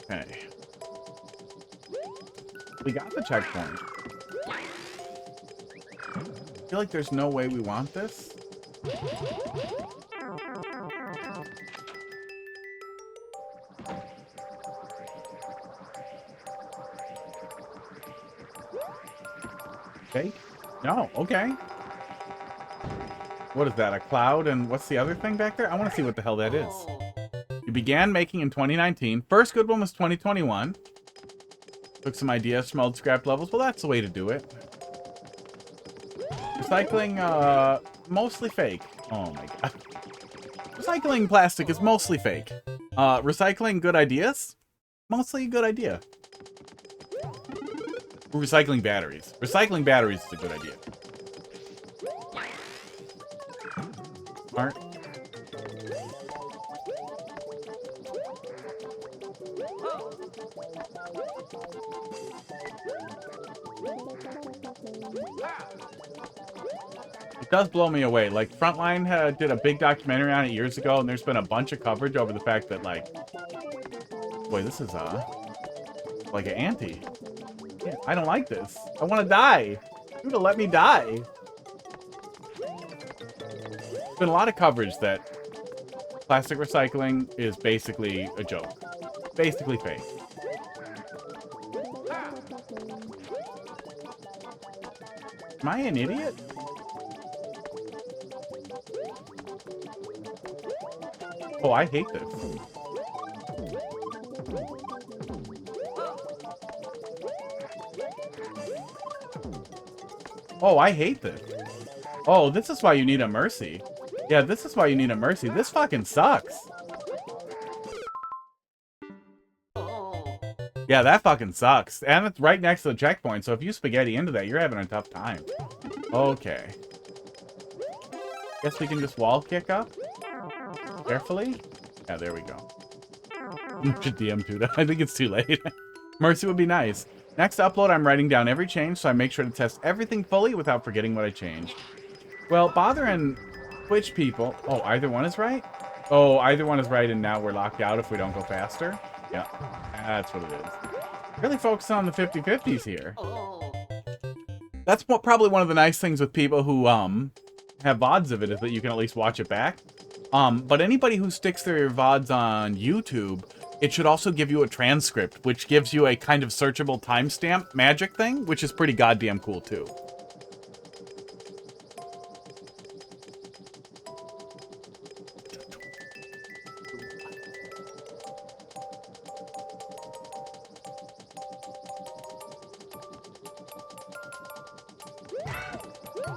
Okay. We got the checkpoint. I feel like there's no way we want this. Okay. No, okay. What is that, a cloud? And what's the other thing back there? I want to see what the hell that is. You began making in 2019. First good one was 2021. Took some ideas from old scrap levels. Well, that's the way to do it. Recycling, mostly fake. Oh my god. Recycling plastic is mostly fake. Recycling good ideas? Mostly a good idea. Recycling batteries. Recycling batteries is a good idea. Smart. It does blow me away. Like, Frontline did a big documentary on it years ago, and there's been a bunch of coverage over the fact that, like... Boy, this is, like an ante. Yeah, I don't like this. I want to die. Dude, let me die. There's been a lot of coverage that plastic recycling is basically a joke. Basically fake. Am I an idiot? Oh, I hate this. Oh, I hate this. Oh, this is why you need a mercy. Yeah, this is why you need a mercy. This fucking sucks. Yeah, that fucking sucks. And it's right next to the checkpoint, so if you spaghetti into that, you're having a tough time. Okay. Guess we can just wall kick up? Carefully? Yeah, there we go. Should DM to that. I think it's too late. Mercy would be nice. Next upload, I'm writing down every change, so I make sure to test everything fully without forgetting what I changed. Well, bothering Twitch people... Oh, either one is right? Oh, either one is right, and now we're locked out if we don't go faster? Yeah, that's what it is. Really focus on the 50-50s here. That's probably one of the nice things with people who have VODs of it, is that you can at least watch it back. But anybody who sticks their VODs on YouTube... It should also give you a transcript, which gives you a kind of searchable timestamp magic thing, which is pretty goddamn cool, too.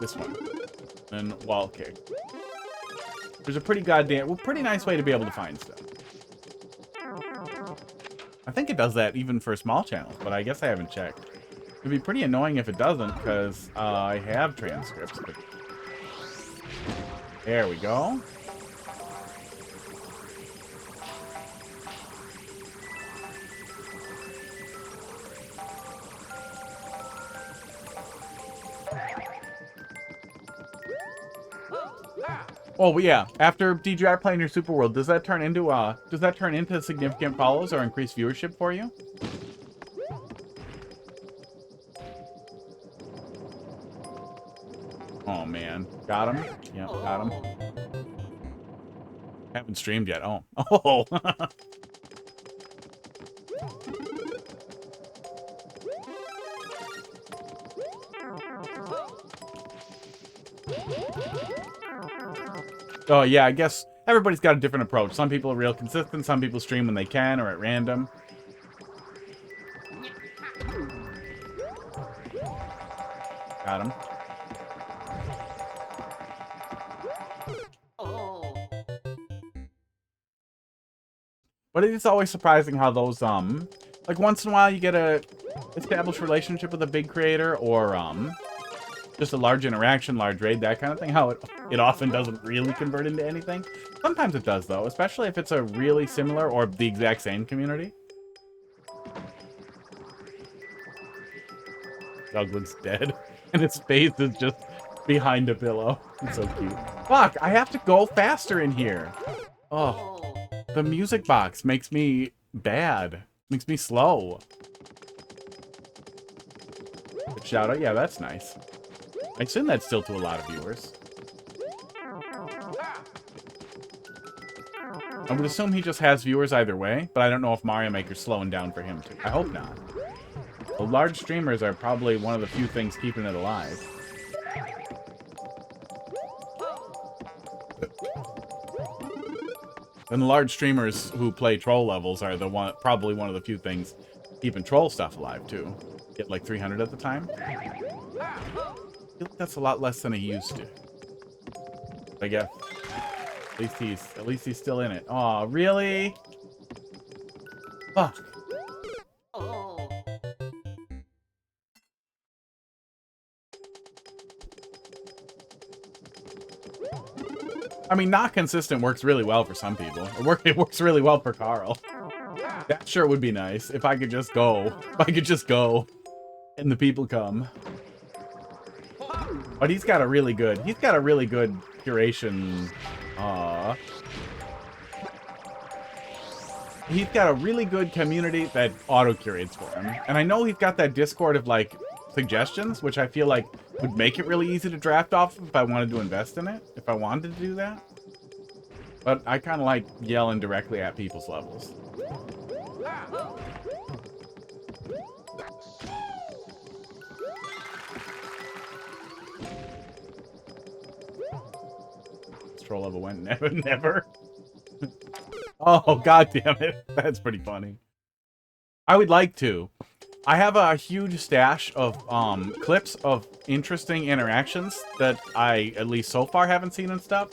This one. And wall kick. There's a pretty nice way to be able to find stuff. I think it does that even for small channels, but I guess I haven't checked. It'd be pretty annoying if it doesn't, because I have transcripts. But... There we go. Oh yeah, after DGR playing your Super World, does that turn into significant follows or increased viewership for you? Oh man, got him. Yep, got him. Haven't streamed yet. Oh, oh. Oh yeah, I guess everybody's got a different approach. Some people are real consistent, some people stream when they can or at random. Got him. But it is always surprising how those, like once in a while you get a established relationship with a big creator or, just a large interaction, large raid, that kind of thing, how it often doesn't really convert into anything. Sometimes it does, though, especially if it's a really similar or the exact same community. Douglas dead, and his face is just behind a pillow. It's so cute. Fuck, I have to go faster in here. Oh, the music box makes me bad. Makes me slow. Good shout out. Yeah, that's nice. I assume that's still to a lot of viewers. I would assume he just has viewers either way, but I don't know if Mario Maker's slowing down for him too. I hope not. The large streamers are probably one of the few things keeping it alive. And the large streamers who play troll levels are probably one of the few things keeping troll stuff alive too. Get like 300 at the time. I feel like that's a lot less than he used to. I guess. At least he's still in it. Aw, really? Fuck. I mean, not consistent works really well for some people. It works really well for Carl. That sure would be nice if I could just go. If I could just go. And the people come. But he's got a really good curation. He's got a really good community that auto-curates for him. And I know he's got that Discord of, like, suggestions, which I feel like would make it really easy to draft off if I wanted to invest in it, if I wanted to do that. But I kind of like yelling directly at people's levels. Troll level went never. Oh, god damn it. That's pretty funny. I would like to. I have a huge stash of clips of interesting interactions that I, at least so far, haven't seen and stuff.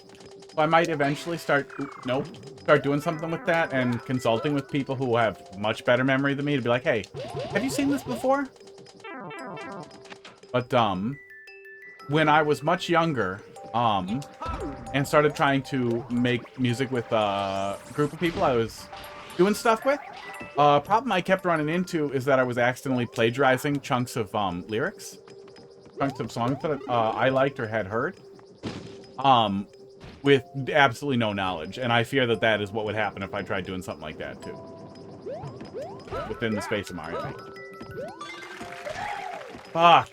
So I might eventually start doing something with that and consulting with people who have much better memory than me to be like, hey, have you seen this before? But, when I was much younger, and started trying to make music with a group of people I was doing stuff with, problem I kept running into is that I was accidentally plagiarizing chunks of lyrics, chunks of songs that I liked or had heard, with absolutely no knowledge, and I fear that that is what would happen if I tried doing something like that too, within the space of Mario Maker. Fuck.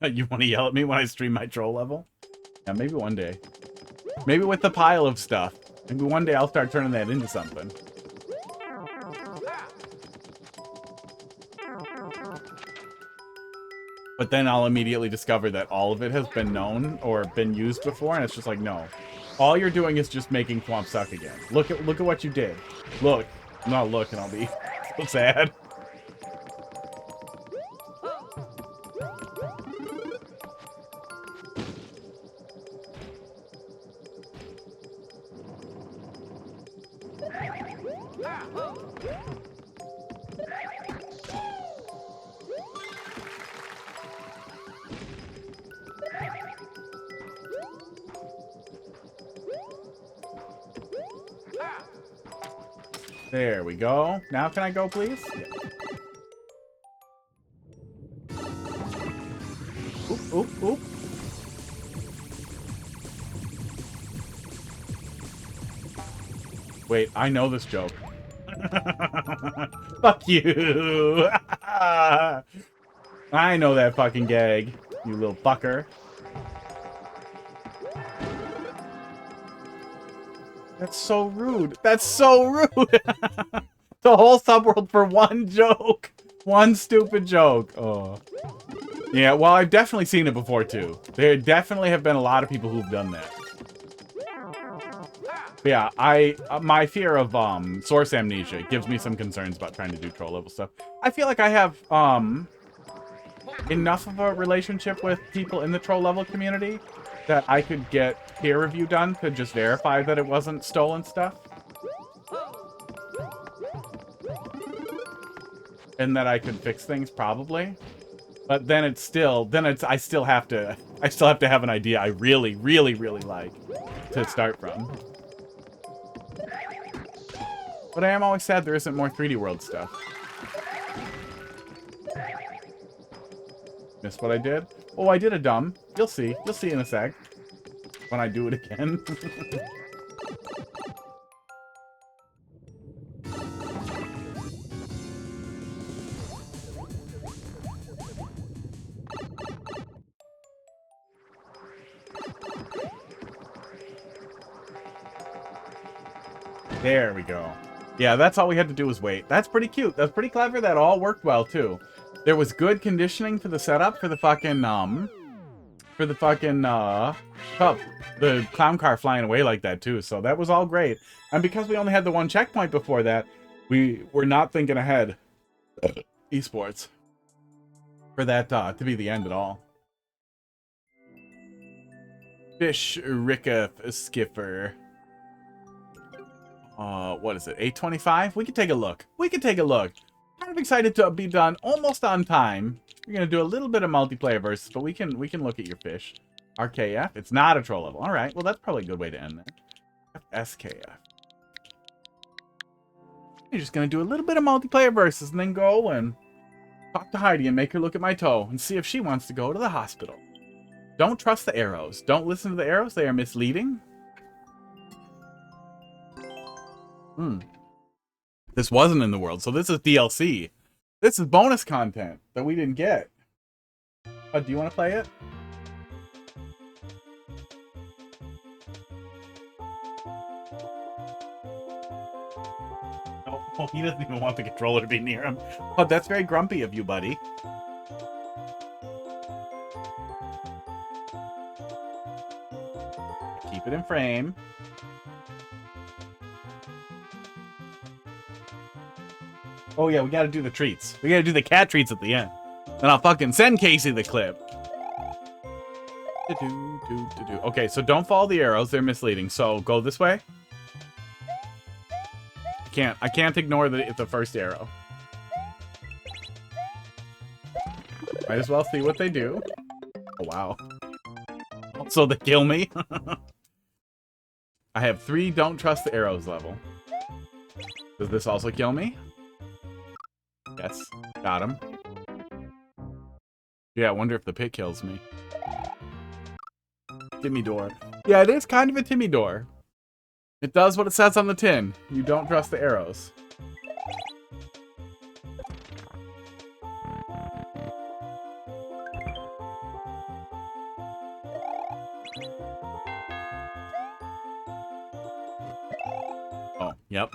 You want to yell at me when I stream my troll level? Yeah, maybe one day. Maybe with the pile of stuff. Maybe one day I'll start turning that into something. But then I'll immediately discover that all of it has been known or been used before, and it's just like, no. All you're doing is just making Thwomp suck again. Look at what you did. Look. No, look, and I'll be so sad. There we go. Now can I go, please? Yeah. Oop, oop, oop. Wait, I know this joke. Fuck you. I know that fucking gag, you little fucker. That's so rude. That's so rude. The whole subworld for one joke. One stupid joke. Oh. Yeah, well, I've definitely seen it before, too. There definitely have been a lot of people who've done that. But yeah, my fear of source amnesia gives me some concerns about trying to do troll level stuff. I feel like I have enough of a relationship with people in the troll level community that I could get peer review done to just verify that it wasn't stolen stuff. And that I could fix things probably. But then I still have to have an idea I really, really, really like to start from. But I am always sad there isn't more 3D World stuff. Missed what I did? Oh, I did a dumb. You'll see. You'll see in a sec. When I do it again. There we go. Yeah, that's all we had to do was wait. That's pretty cute. That's pretty clever. That all worked well, too. There was good conditioning for the setup for the fucking, the clown car flying away like that, too. So that was all great. And because we only had the one checkpoint before that, we were not thinking ahead. Esports. For that, to be the end at all. Fish Ricka Skipper. What is it? 8:25? We can take a look. We can take a look. Kind of excited to be done almost on time. We're gonna do a little bit of multiplayer versus, but we can look at your fish. RKF. It's not a troll level. All right. Well, that's probably a good way to end that. SKF. You're just gonna do a little bit of multiplayer versus and then go and talk to Heidi and make her look at my toe and see if she wants to go to the hospital. Don't trust the arrows. Don't listen to the arrows. They are misleading. This wasn't in the world, so this is DLC. This is bonus content that we didn't get. Do you want to play it? Oh, he doesn't even want the controller to be near him. Oh, that's very grumpy of you, buddy. Keep it in frame. Oh yeah, we gotta do the treats. We gotta do the cat treats at the end. Then I'll fucking send Casey the clip. Okay, so don't follow the arrows. They're misleading. So go this way. I can't ignore the first arrow. Might as well see what they do. Oh wow. So they kill me. I have 3 don't trust the arrows level. Does this also kill me? Yes, got him. Yeah, I wonder if the pit kills me. Timmy door. Yeah, it is kind of a Timmy door. It does what it says on the tin. You don't trust the arrows. Oh, yep.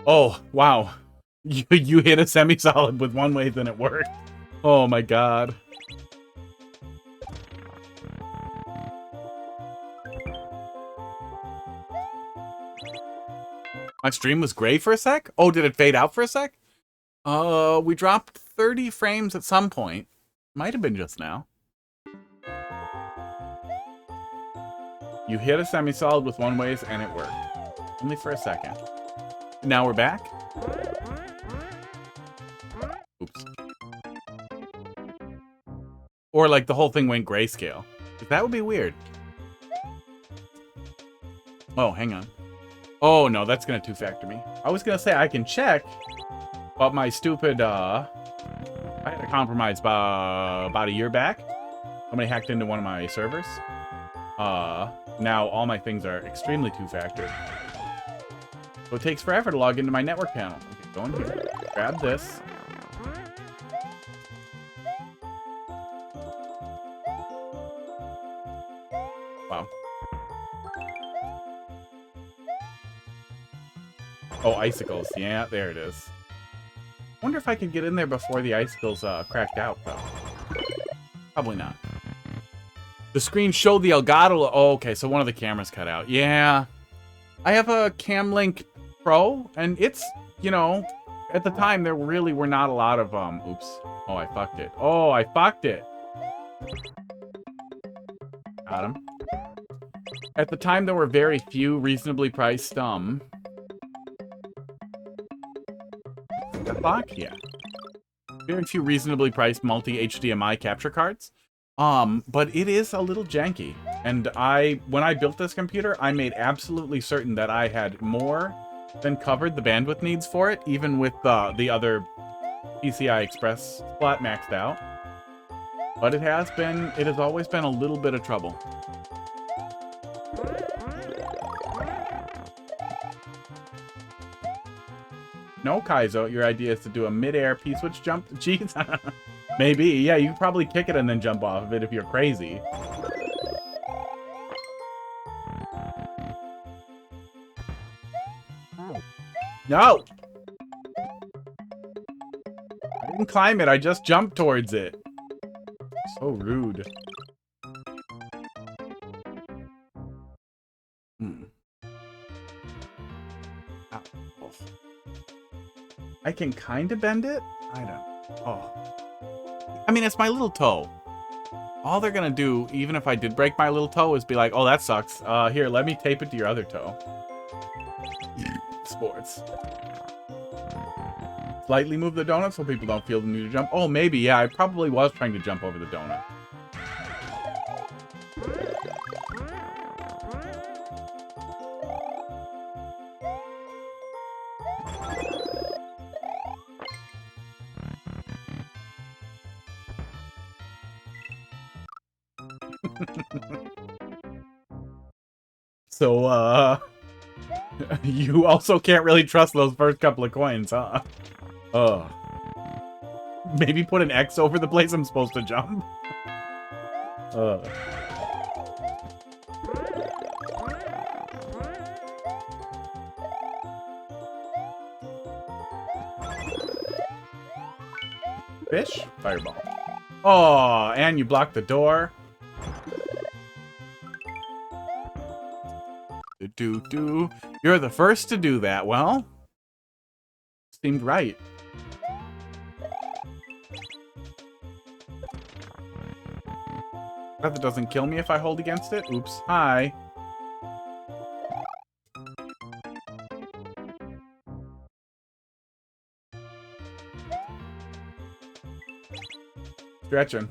Oh, wow. You hit a semi-solid with one wave and it worked. Oh my god. My stream was gray for a sec? Oh, did it fade out for a sec? We dropped 30 frames at some point. Might have been just now. You hit a semi-solid with one wave and it worked. only for a second. Now we're back. Oops. Or like the whole thing went grayscale. That would be weird. Oh, hang on. Oh, no, that's going to two-factor me. I was going to say I can check, but my stupid, I had a compromise about a year back. Somebody hacked into one of my servers. Now all my things are extremely two-factor. So it takes forever to log into my network panel. Okay, go in here. Grab this. Wow. Oh, icicles. Yeah, there it is. Wonder if I could get in there before the icicles cracked out, though. Probably not. The screen showed the Elgato. Oh, okay, so one of the cameras cut out. Yeah. I have a Camlink Pro, and it's, you know, at the time, there really were not a lot of, oops. Oh, I fucked it. Oh, I fucked it. Got him. At the time, there were very few reasonably priced, the fuck? Yeah. Very few reasonably priced multi-HDMI capture cards. But it is a little janky. And when I built this computer, I made absolutely certain that I had more than covered the bandwidth needs for it, even with the other PCI Express slot maxed out. But it has always been a little bit of trouble. No, Kaizo, your idea is to do a mid-air P-switch jump? Jeez. Maybe. Yeah, you could probably kick it and then jump off of it if you're crazy. No! I didn't climb it, I just jumped towards it. So rude. Ow. I can kind of bend it? I don't. Oh. I mean, it's my little toe. All they're gonna do, even if I did break my little toe, is be like, oh, that sucks. Here, let me tape it to your other toe. Sports. Slightly move the donut so people don't feel the need to jump. Oh, maybe, yeah, I probably was trying to jump over the donut. So, you also can't really trust those first couple of coins, huh? Maybe put an X over the place I'm supposed to jump? Fish? Fireball. Oh, and you blocked the door. Do. You're the first to do that. Well, seemed right. That doesn't kill me if I hold against it. Oops. Hi. Stretching.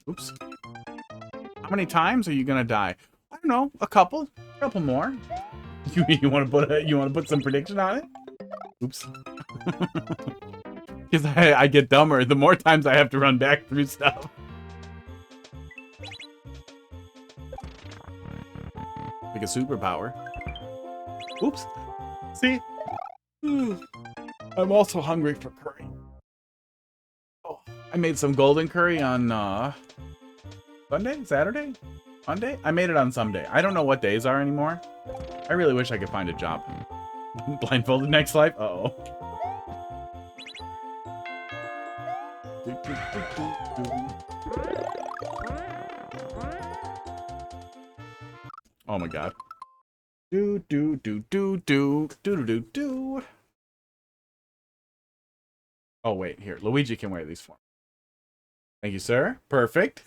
Oops. How many times are you gonna die? I don't know, a couple more. You want to put some prediction on it? Oops. Because I get dumber the more times I have to run back through stuff. Like a superpower. Oops. See? I'm also hungry for curry. Oh, I made some golden curry on Sunday? Saturday? Monday? I made it on Sunday. I don't know what days are anymore. I really wish I could find a job. Blindfolded next life? Uh-oh. Oh my god. Do. Oh, wait, here. Luigi can wear these for me. Thank you, sir. Perfect.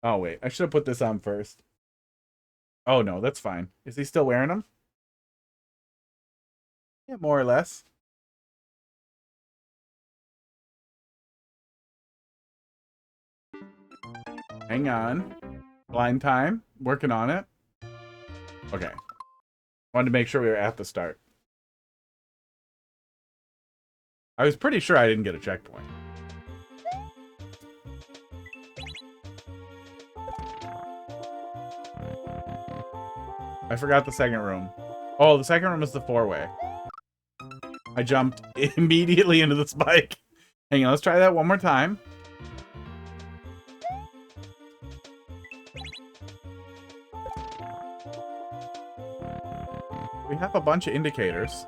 Oh, wait. I should have put this on first. Oh, no, that's fine. Is he still wearing them? Yeah, more or less. Hang on. Blind time. Working on it. Okay. Wanted to make sure we were at the start. I was pretty sure I didn't get a checkpoint. I forgot the second room. Oh, the second room is the 4-way. I jumped immediately into the spike. Hang on, let's try that one more time. We have a bunch of indicators.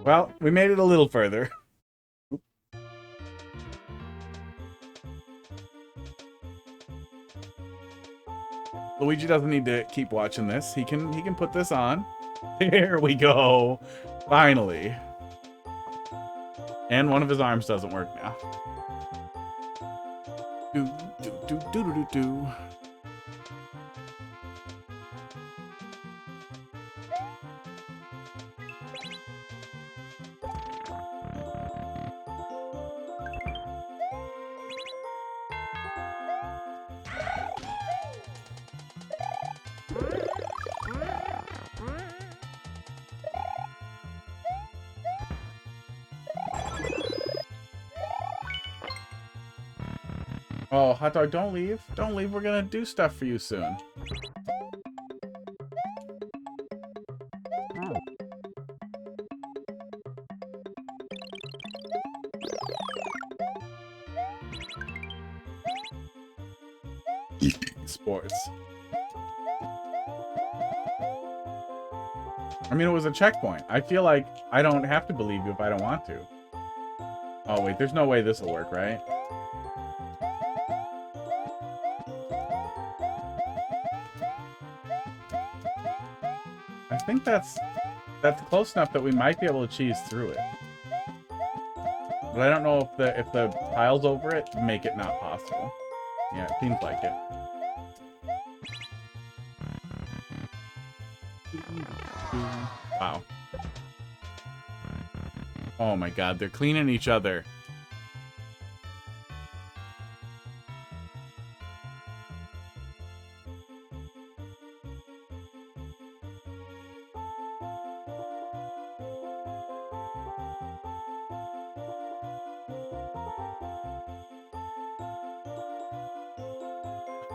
Well, we made it a little further. Luigi doesn't need to keep watching this. He can put this on. Here we go. Finally. And one of his arms doesn't work now. Do do do do do do. Oh, hot dog, don't leave. Don't leave. We're gonna do stuff for you soon. Sports. I mean, it was a checkpoint. I feel like I don't have to believe you if I don't want to. Oh, wait. There's no way this will work, right? I think that's close enough that we might be able to cheese through it. But I don't know if the tiles over it make it not possible. Yeah, it seems like it. Wow. Oh my god, they're cleaning each other.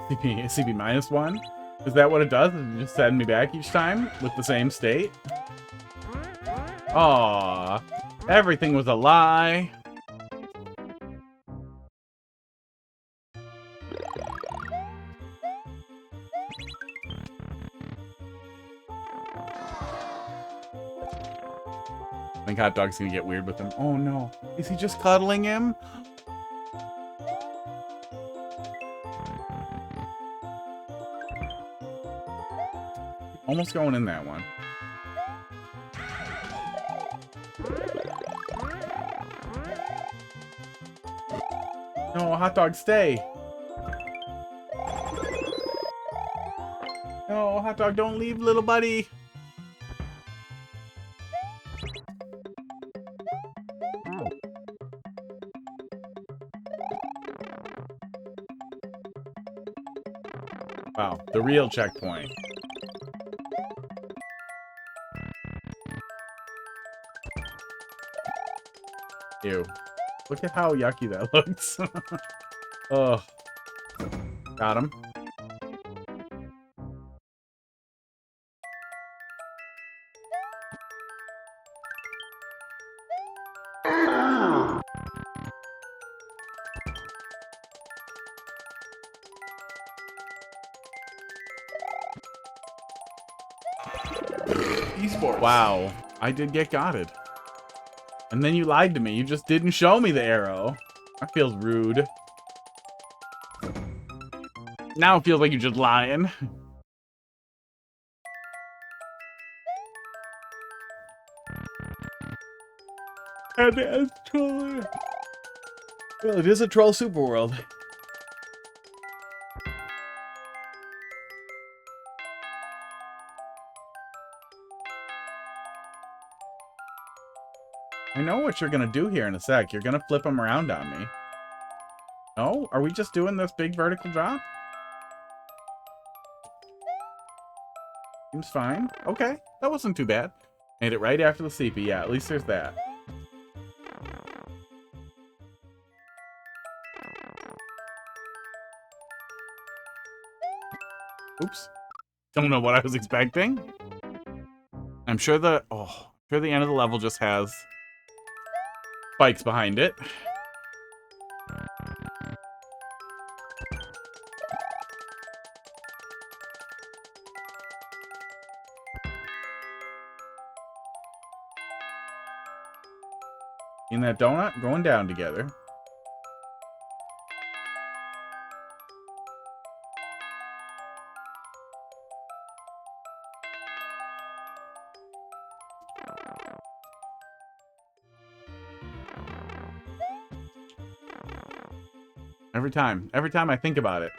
CP -1? Is that what it does? Does it just send me back each time with the same state? Aww. Everything was a lie. I think Hot Dog's gonna get weird with him. Oh no. Is he just cuddling him? Almost going in that one. No, Hot Dog, stay. No, Hot Dog, don't leave, little buddy. Wow, the real checkpoint. Ew. Look at how yucky that looks. Oh. Got him. Esports. Wow. I did get gotted. And then you lied to me. You just didn't show me the arrow. That feels rude. Now it feels like you're just lying. Advanced troller. Well, it is a troll super world. I know what you're gonna do here in a sec. You're gonna flip them around on me. No? Are we just doing this big vertical drop? Seems fine. Okay, that wasn't too bad. Made it right after the CP. Yeah, at least there's that. Oops. Don't know what I was expecting. I'm sure the end of the level just has spikes behind it. In that donut, going down together. Every time I think about it.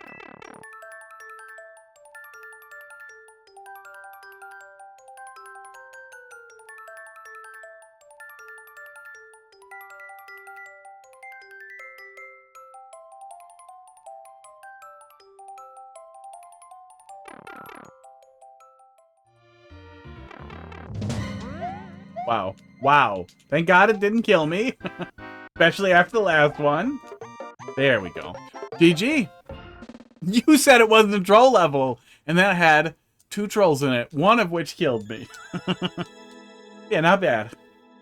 Wow. Wow. Thank God it didn't kill me. Especially after the last one. There we go. GG. You said it wasn't a troll level, and then it had 2 trolls in it, one of which killed me. Yeah, not bad.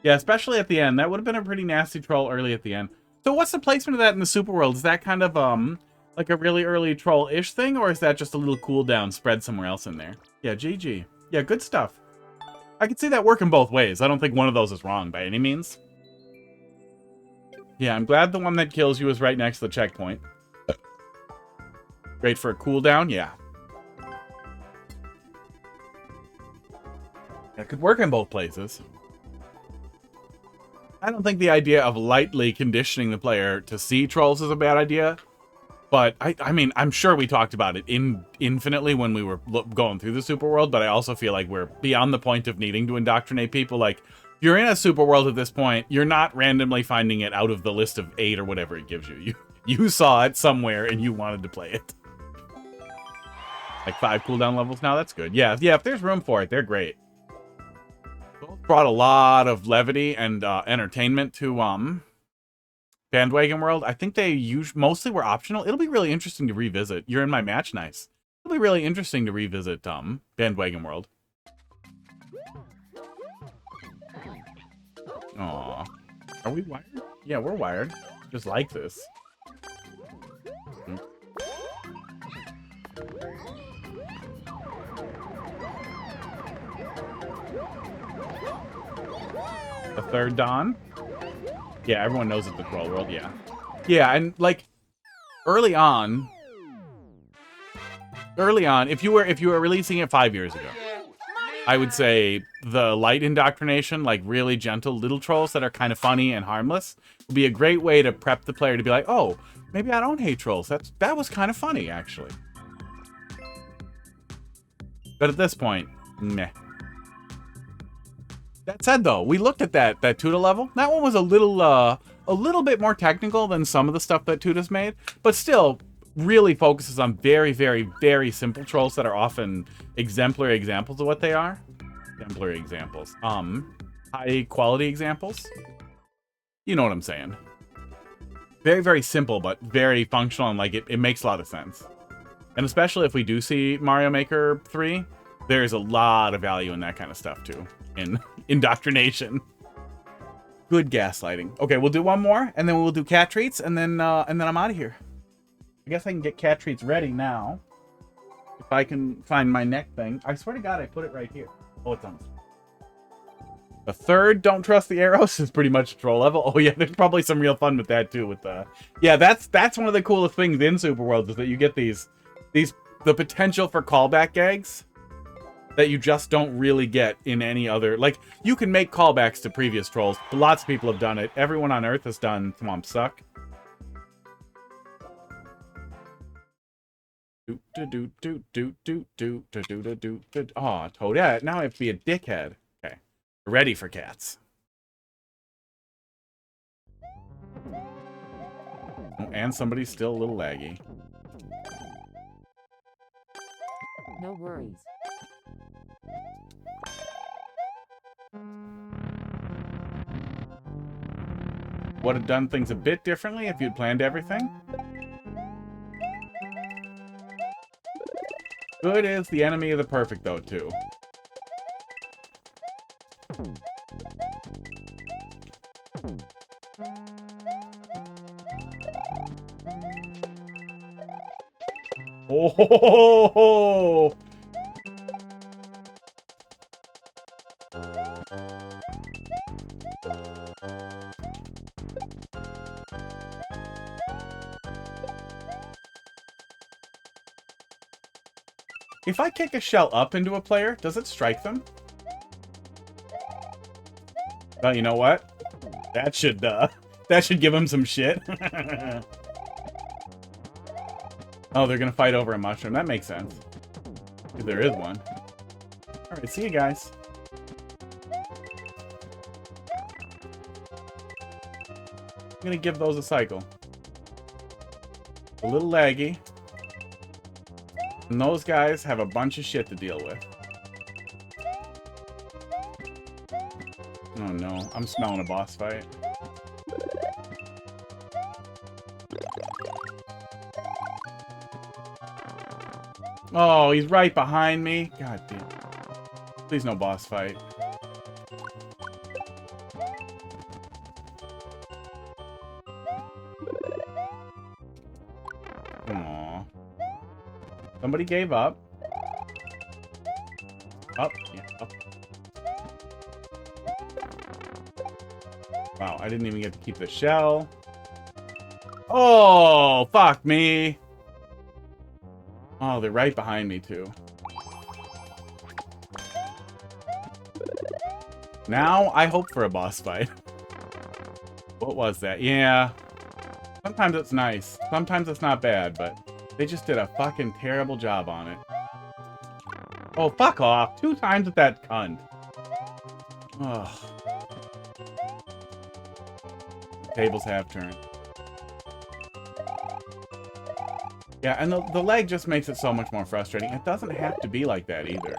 Yeah, especially at the end. That would have been a pretty nasty troll early at the end. So what's the placement of that in the super world? Is that kind of, like a really early troll-ish thing, or is that just a little cooldown spread somewhere else in there? Yeah, GG. Yeah, good stuff. I can see that working both ways. I don't think one of those is wrong by any means. Yeah, I'm glad the one that kills you is right next to the checkpoint. Great for a cooldown, yeah. It could work in both places. I don't think the idea of lightly conditioning the player to see trolls is a bad idea. But, I mean, I'm sure we talked about it infinitely when we were going through the super world, but I also feel like we're beyond the point of needing to indoctrinate people. Like, you're in a super world at this point, you're not randomly finding it out of the list of 8 or whatever it gives you. You saw it somewhere and you wanted to play it. Like 5 cooldown levels now, that's good. Yeah, if there's room for it, they're great. Both brought a lot of levity and entertainment to Bandwagon World. I think they mostly were optional. It'll be really interesting to revisit. You're in my match, nice. It'll be really interesting to revisit Bandwagon World. Aw. Are we wired? Yeah, we're wired. Just like this. The third Dawn? Yeah, everyone knows it's the troll world, yeah. Yeah, and like early on, if you were releasing it 5 years ago, I would say the light indoctrination, like really gentle little trolls that are kind of funny and harmless, would be a great way to prep the player to be like, oh, maybe I don't hate trolls. That was kind of funny, actually. But at this point, meh. That said, though, we looked at that Tuda level. That one was a little bit more technical than some of the stuff that Tuda's made, but still really focuses on very, very, very simple trolls that are often exemplary examples of what they are. Exemplary examples. High quality examples. You know what I'm saying. Very, very simple, but very functional, and like it makes a lot of sense. And especially if we do see Mario Maker 3, there's a lot of value in that kind of stuff too. In indoctrination. Good gaslighting. Okay, we'll do one more, and then we'll do cat treats, and then I'm out of here. I guess I can get cat treats ready now. If I can find my neck thing. I swear to God, I put it right here. Oh, it's on. The third Don't Trust the Arrows is pretty much a troll level. Oh yeah, there's probably some real fun with that too. With the yeah, that's one of the coolest things in Super World is that you get the potential for callback gags. that you just don't really get in any other... Like, you can make callbacks to previous trolls. Lots of people have done it. Everyone on Earth has done Thwomp Suck. Oh, Toadette, now I have to be a dickhead. Okay. Ready for cats. Oh, and somebody's still a little laggy. No worries. Would have done things a bit differently if you'd planned everything. Good is the enemy of the perfect, though, too. Oh! If I kick a shell up into a player, does it strike them? Well, you know what? That should give him some shit. Oh, they're gonna fight over a mushroom. That makes sense. If there is one. Alright, see you guys. I'm gonna give those a cycle. A little laggy. And those guys have a bunch of shit to deal with. Oh no, I'm smelling a boss fight. Oh, he's right behind me. God damn. Please no boss fight. Aww. Somebody gave up. Up. Yeah, up. Wow, I didn't even get to keep the shell. Oh, fuck me. Oh, they're right behind me, too. Now, I hope for a boss fight. What was that? Yeah. Sometimes it's nice. Sometimes it's not bad, but they just did a fucking terrible job on it. Oh, fuck off. 2 times with that cunt. Ugh. The tables have turned. Yeah, and the lag just makes it so much more frustrating. It doesn't have to be like that either.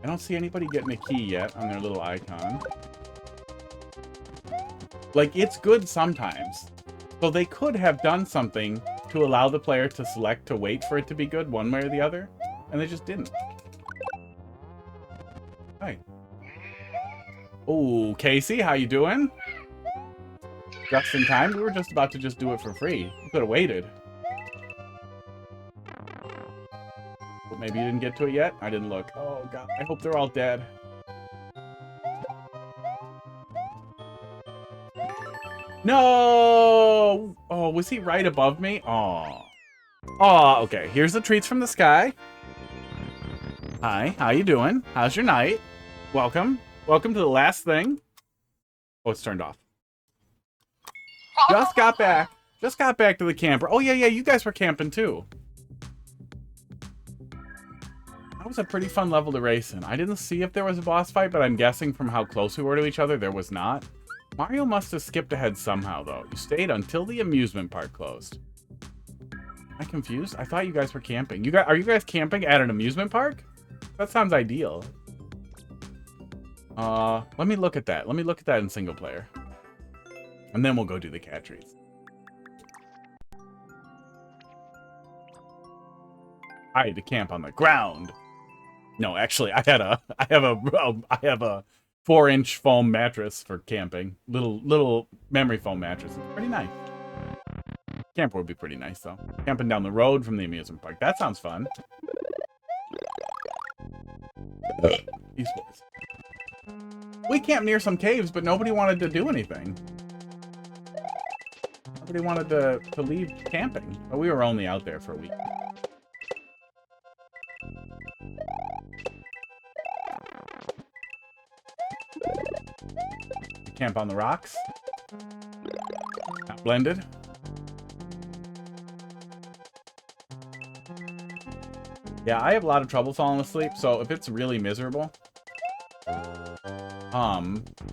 I don't see anybody getting a key yet on their little icon. Like, it's good sometimes. So they could have done something to allow the player to select to wait for it to be good one way or the other, and they just didn't. Hi. Oh, Casey, how you doing? Just in time? We were just about to just do it for free. You could have waited. But maybe you didn't get to it yet? I didn't look. Oh, God. I hope they're all dead. No! Oh, was he right above me? Oh. Oh, okay. Here's the treats from the sky. Hi, how you doing? How's your night? Welcome. Welcome to the last thing. Oh, it's turned off. Just got back. Just got back to the camper. Oh, yeah, you guys were camping too. That was a pretty fun level to race in. I didn't see if there was a boss fight, but I'm guessing from how close we were to each other, there was not. Mario must have skipped ahead somehow, though. You stayed until the amusement park closed. Am I confused? I thought you guys were camping. Are you guys camping at an amusement park? That sounds ideal. Let me look at that. Let me look at that in single player. And then we'll go do the cat treats. I had to camp on the ground. No, actually, I have a 4-inch foam mattress for camping. Little memory foam mattress. It's pretty nice. Camper would be pretty nice, though. Camping down the road from the amusement park. That sounds fun. These boys. We camped near some caves, but nobody wanted to do anything. Nobody wanted to leave camping. But we were only out there for a week. camp on the rocks. Not blended. Yeah, I have a lot of trouble falling asleep, so if it's really miserable,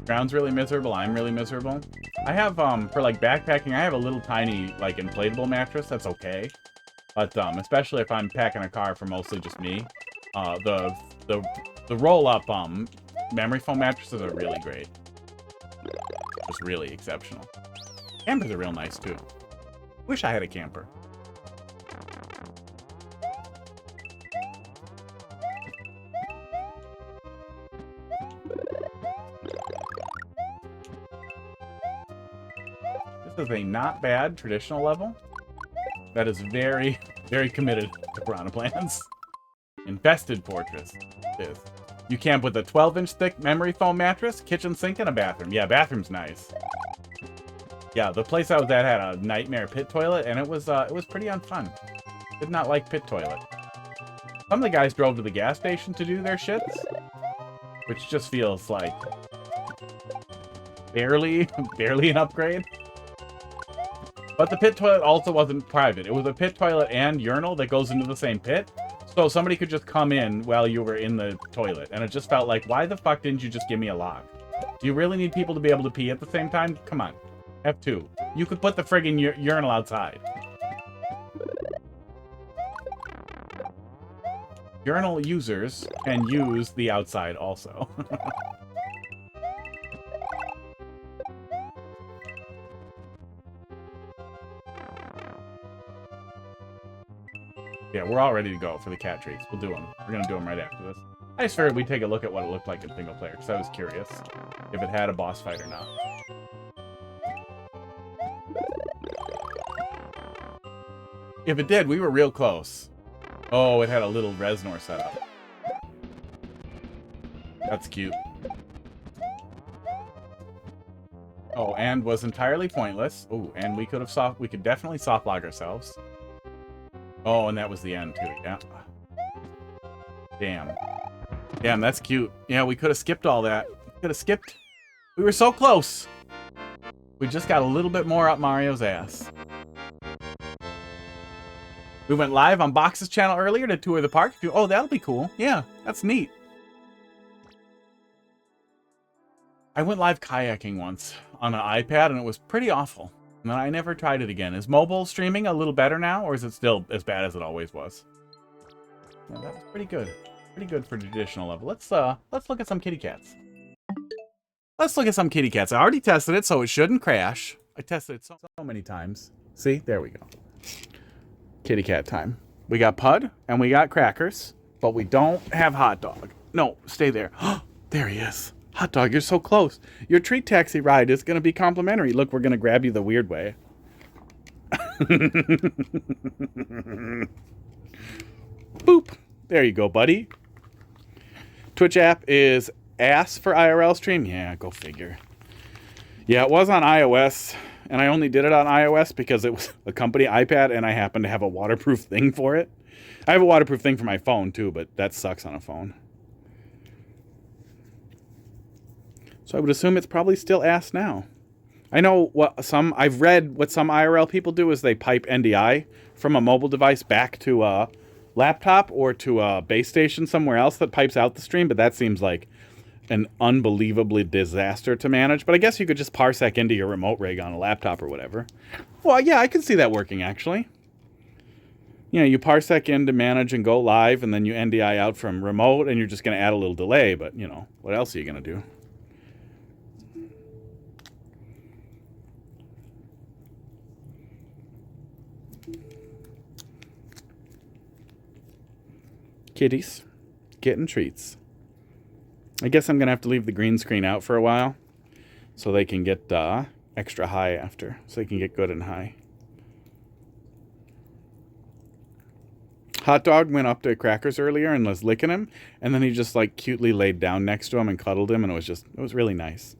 ground's really miserable, I'm really miserable. I have, for like backpacking, I have a little tiny, like, inflatable mattress, that's okay. But, especially if I'm packing a car for mostly just me, the roll-up, memory foam mattresses are really great. Just really exceptional. Campers are real nice, too. Wish I had a camper. This is a not bad traditional level that is very, very committed to Piranha Plans. Infested Fortress is. You camp with a 12-inch thick memory foam mattress, kitchen sink, and a bathroom. Yeah, bathroom's nice. Yeah, the place I was at had a nightmare pit toilet, and it was pretty unfun. Did not like pit toilet. Some of the guys drove to the gas station to do their shits, which just feels like barely an upgrade. But the pit toilet also wasn't private. It was a pit toilet and urinal that goes into the same pit. So somebody could just come in while you were in the toilet. And it just felt like, why the fuck didn't you just give me a lock? Do you really need people to be able to pee at the same time? Come on. F2. You could put the friggin' urinal outside. Urinal users can use the outside also. Yeah, we're all ready to go for the cat treats. We'll do them. We're going to do them right after this. I just figured we'd take a look at what it looked like in single player, because I was curious if it had a boss fight or not. If it did, we were real close. Oh, it had a little Reznor setup. That's cute. Oh, and was entirely pointless. Oh, and we could definitely soft log ourselves. Oh, and that was the end, too, yeah. Damn. Damn, that's cute. Yeah, we could have skipped all that. Could have skipped. We were so close. We just got a little bit more up Mario's ass. We went live on Box's channel earlier to tour the park. Oh, that'll be cool. Yeah, that's neat. I went live kayaking once on an iPad, and it was pretty awful. And then I never tried it again. Is mobile streaming a little better now, or is it still as bad as it always was? Yeah, that was pretty good. Pretty good for traditional level. Let's look at some kitty cats. Let's look at some kitty cats. I already tested it, so it shouldn't crash. I tested it so many times. See? There we go. Kitty cat time. We got Pud, and we got Crackers, but we don't have Hot Dog. No, stay there. There he is. Hot Dog, you're so close. Your treat taxi ride is going to be complimentary. Look, we're going to grab you the weird way. Boop. There you go, buddy. Twitch app is ass for IRL stream. Yeah, go figure. Yeah, it was on iOS, and I only did it on iOS because it was a company iPad, and I happen to have a waterproof thing for it. I have a waterproof thing for my phone, too, but that sucks on a phone. So I would assume it's probably still ass now. I know I've read what some IRL people do is they pipe NDI from a mobile device back to a laptop or to a base station somewhere else that pipes out the stream, but that seems like an unbelievably disaster to manage. But I guess you could just parsec into your remote rig on a laptop or whatever. Well, yeah, I can see that working, actually. You know, you parsec in to manage and go live, and then you NDI out from remote, and you're just going to add a little delay, but, you know, what else are you going to do? Kitties getting treats. I guess I'm going to have to leave the green screen out for a while so they can get extra high after, so they can get good and high. Hot Dog went up to Crackers earlier and was licking him, and then he just like cutely laid down next to him and cuddled him, and it was really nice.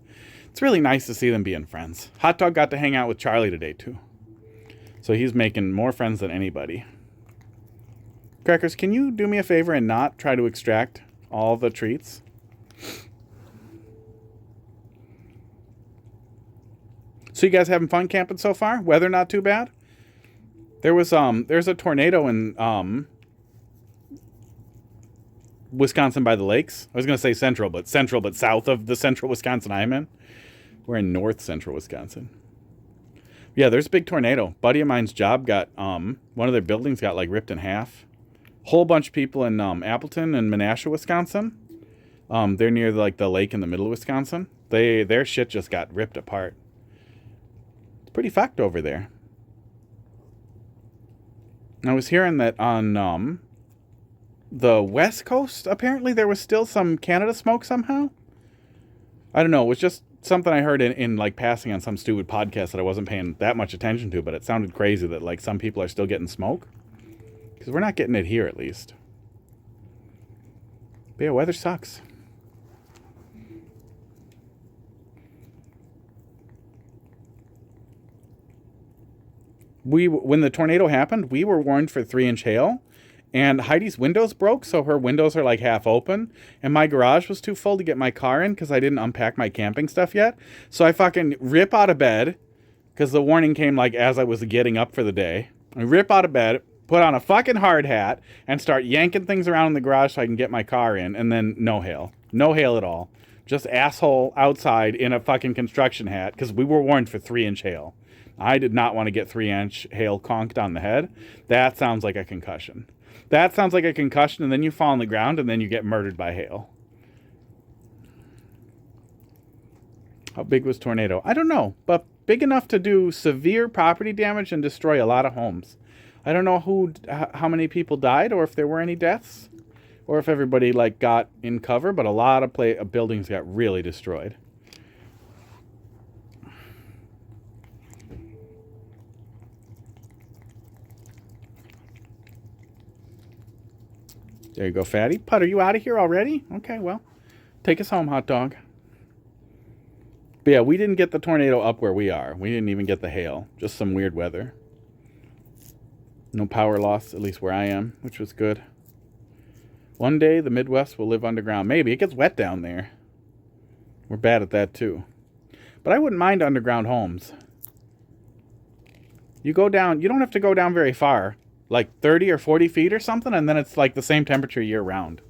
It's really nice to see them being friends. Hot Dog got to hang out with Charlie today too. So he's making more friends than anybody. Crackers, can you do me a favor and not try to extract all the treats? So you guys having fun camping so far? Weather not too bad? There's a tornado in Wisconsin by the lakes. I was gonna say central, but south of the central Wisconsin I'm in. We're in north central Wisconsin. Yeah, there's a big tornado. Buddy of mine's job got one of their buildings got like ripped in half. Whole bunch of people in Appleton and Menasha, Wisconsin. They're near like the lake in the middle of Wisconsin. Their shit just got ripped apart. It's pretty fucked over there. I was hearing that on the West Coast, apparently there was still some Canada smoke somehow. I don't know. It was just something I heard in like passing on some stupid podcast that I wasn't paying that much attention to, but it sounded crazy that like some people are still getting smoke. Because we're not getting it here, at least. But yeah, weather sucks. When the tornado happened, we were warned for 3-inch hail. And Heidi's windows broke, so her windows are like half open. And my garage was too full to get my car in because I didn't unpack my camping stuff yet. So I fucking rip out of bed, because the warning came like as I was getting up for the day. I rip out of bed, put on a fucking hard hat, and start yanking things around in the garage so I can get my car in. And then no hail. No hail at all. Just asshole outside in a fucking construction hat because we were warned for 3-inch hail. I did not want to get 3-inch hail conked on the head. That sounds like a concussion. That sounds like a concussion, and then you fall on the ground, and then you get murdered by hail. How big was tornado? I don't know, but big enough to do severe property damage and destroy a lot of homes. I don't know how many people died, or if there were any deaths, or if everybody like got in cover, but a lot of buildings got really destroyed. There you go, Fatty. Put, are you out of here already? Okay, well, take us home, hot dog. But yeah, we didn't get the tornado up where we are. We didn't even get the hail. Just some weird weather. No power loss, at least where I am, which was good. One day, the Midwest will live underground. Maybe. It gets wet down there. We're bad at that, too. But I wouldn't mind underground homes. You go down, you don't have to go down very far. Like 30 or 40 feet or something, and then it's like the same temperature year round,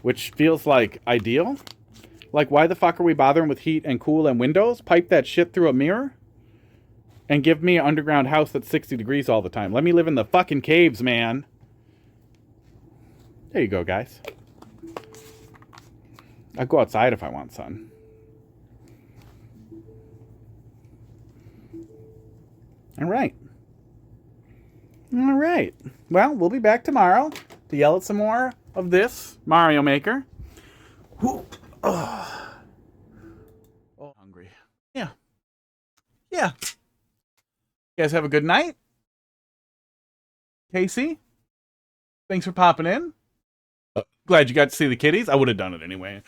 which feels like ideal. Like, why the fuck are we bothering with heat and cool and windows? Pipe that shit through a mirror and give me an underground house that's 60 degrees all the time. Let me live in the fucking caves, man. There you go, guys. I'll go outside if I want sun. All right. All right. Well, we'll be back tomorrow to yell at some more of this Mario Maker. Oh, hungry. Yeah. Yeah. You guys have a good night. Casey, thanks for popping in. Glad you got to see the kitties. I would have done it anyway.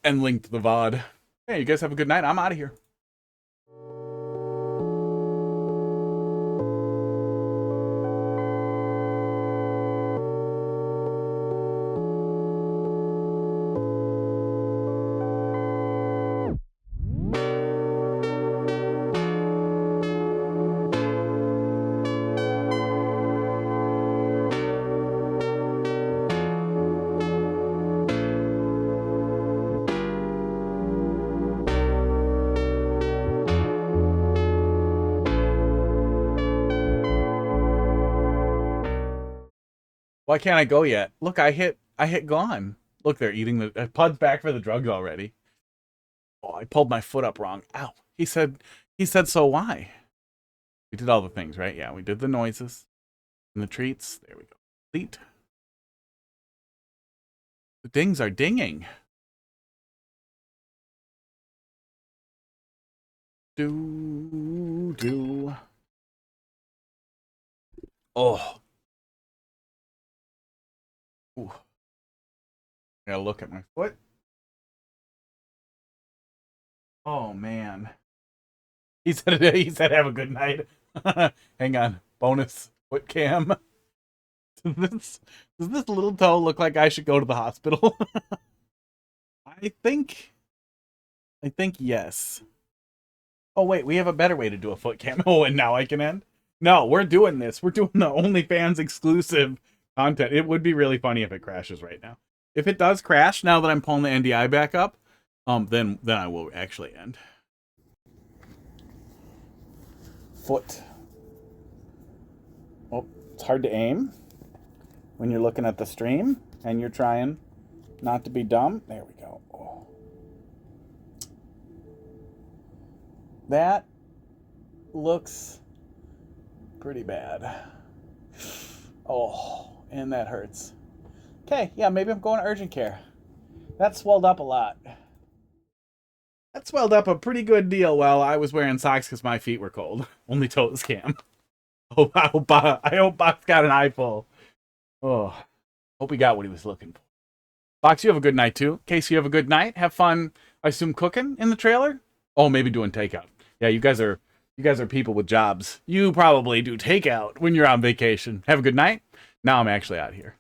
And linked the VOD. Hey, you guys have a good night. I'm out of here. Why can't I go yet? Look, I hit gone. Look, they're eating the Pud's back for the drugs already. Oh, I pulled my foot up wrong. Ow. He said so why? We did all the things, right? Yeah, we did the noises and the treats. There we go. Complete. The dings are dinging. Do. Oh. Ooh. Gotta look at my foot. Oh man. He said have a good night. Hang on. Bonus foot cam. Does this little toe look like I should go to the hospital? I think yes. Oh, wait, we have a better way to do a foot cam. Oh, and now I can end? No, we're doing this. We're doing the OnlyFans exclusive content. It would be really funny if it crashes right now. If it does crash, now that I'm pulling the NDI back up, then I will actually end. Foot. Oh, it's hard to aim when you're looking at the stream and you're trying not to be dumb. There we go. Oh. That looks pretty bad. Oh, and that hurts. Okay, yeah, maybe I'm going to urgent care. That swelled up a lot. That swelled up a pretty good deal while I was wearing socks because my feet were cold. Only toes cam. Oh, I hope Box got an eyeful. Oh, hope he got what he was looking for. Box, you have a good night too. Casey, you have a good night. Have fun, I assume, cooking in the trailer? Oh, maybe doing takeout. Yeah, you guys are people with jobs. You probably do takeout when you're on vacation. Have a good night. Now I'm actually out here.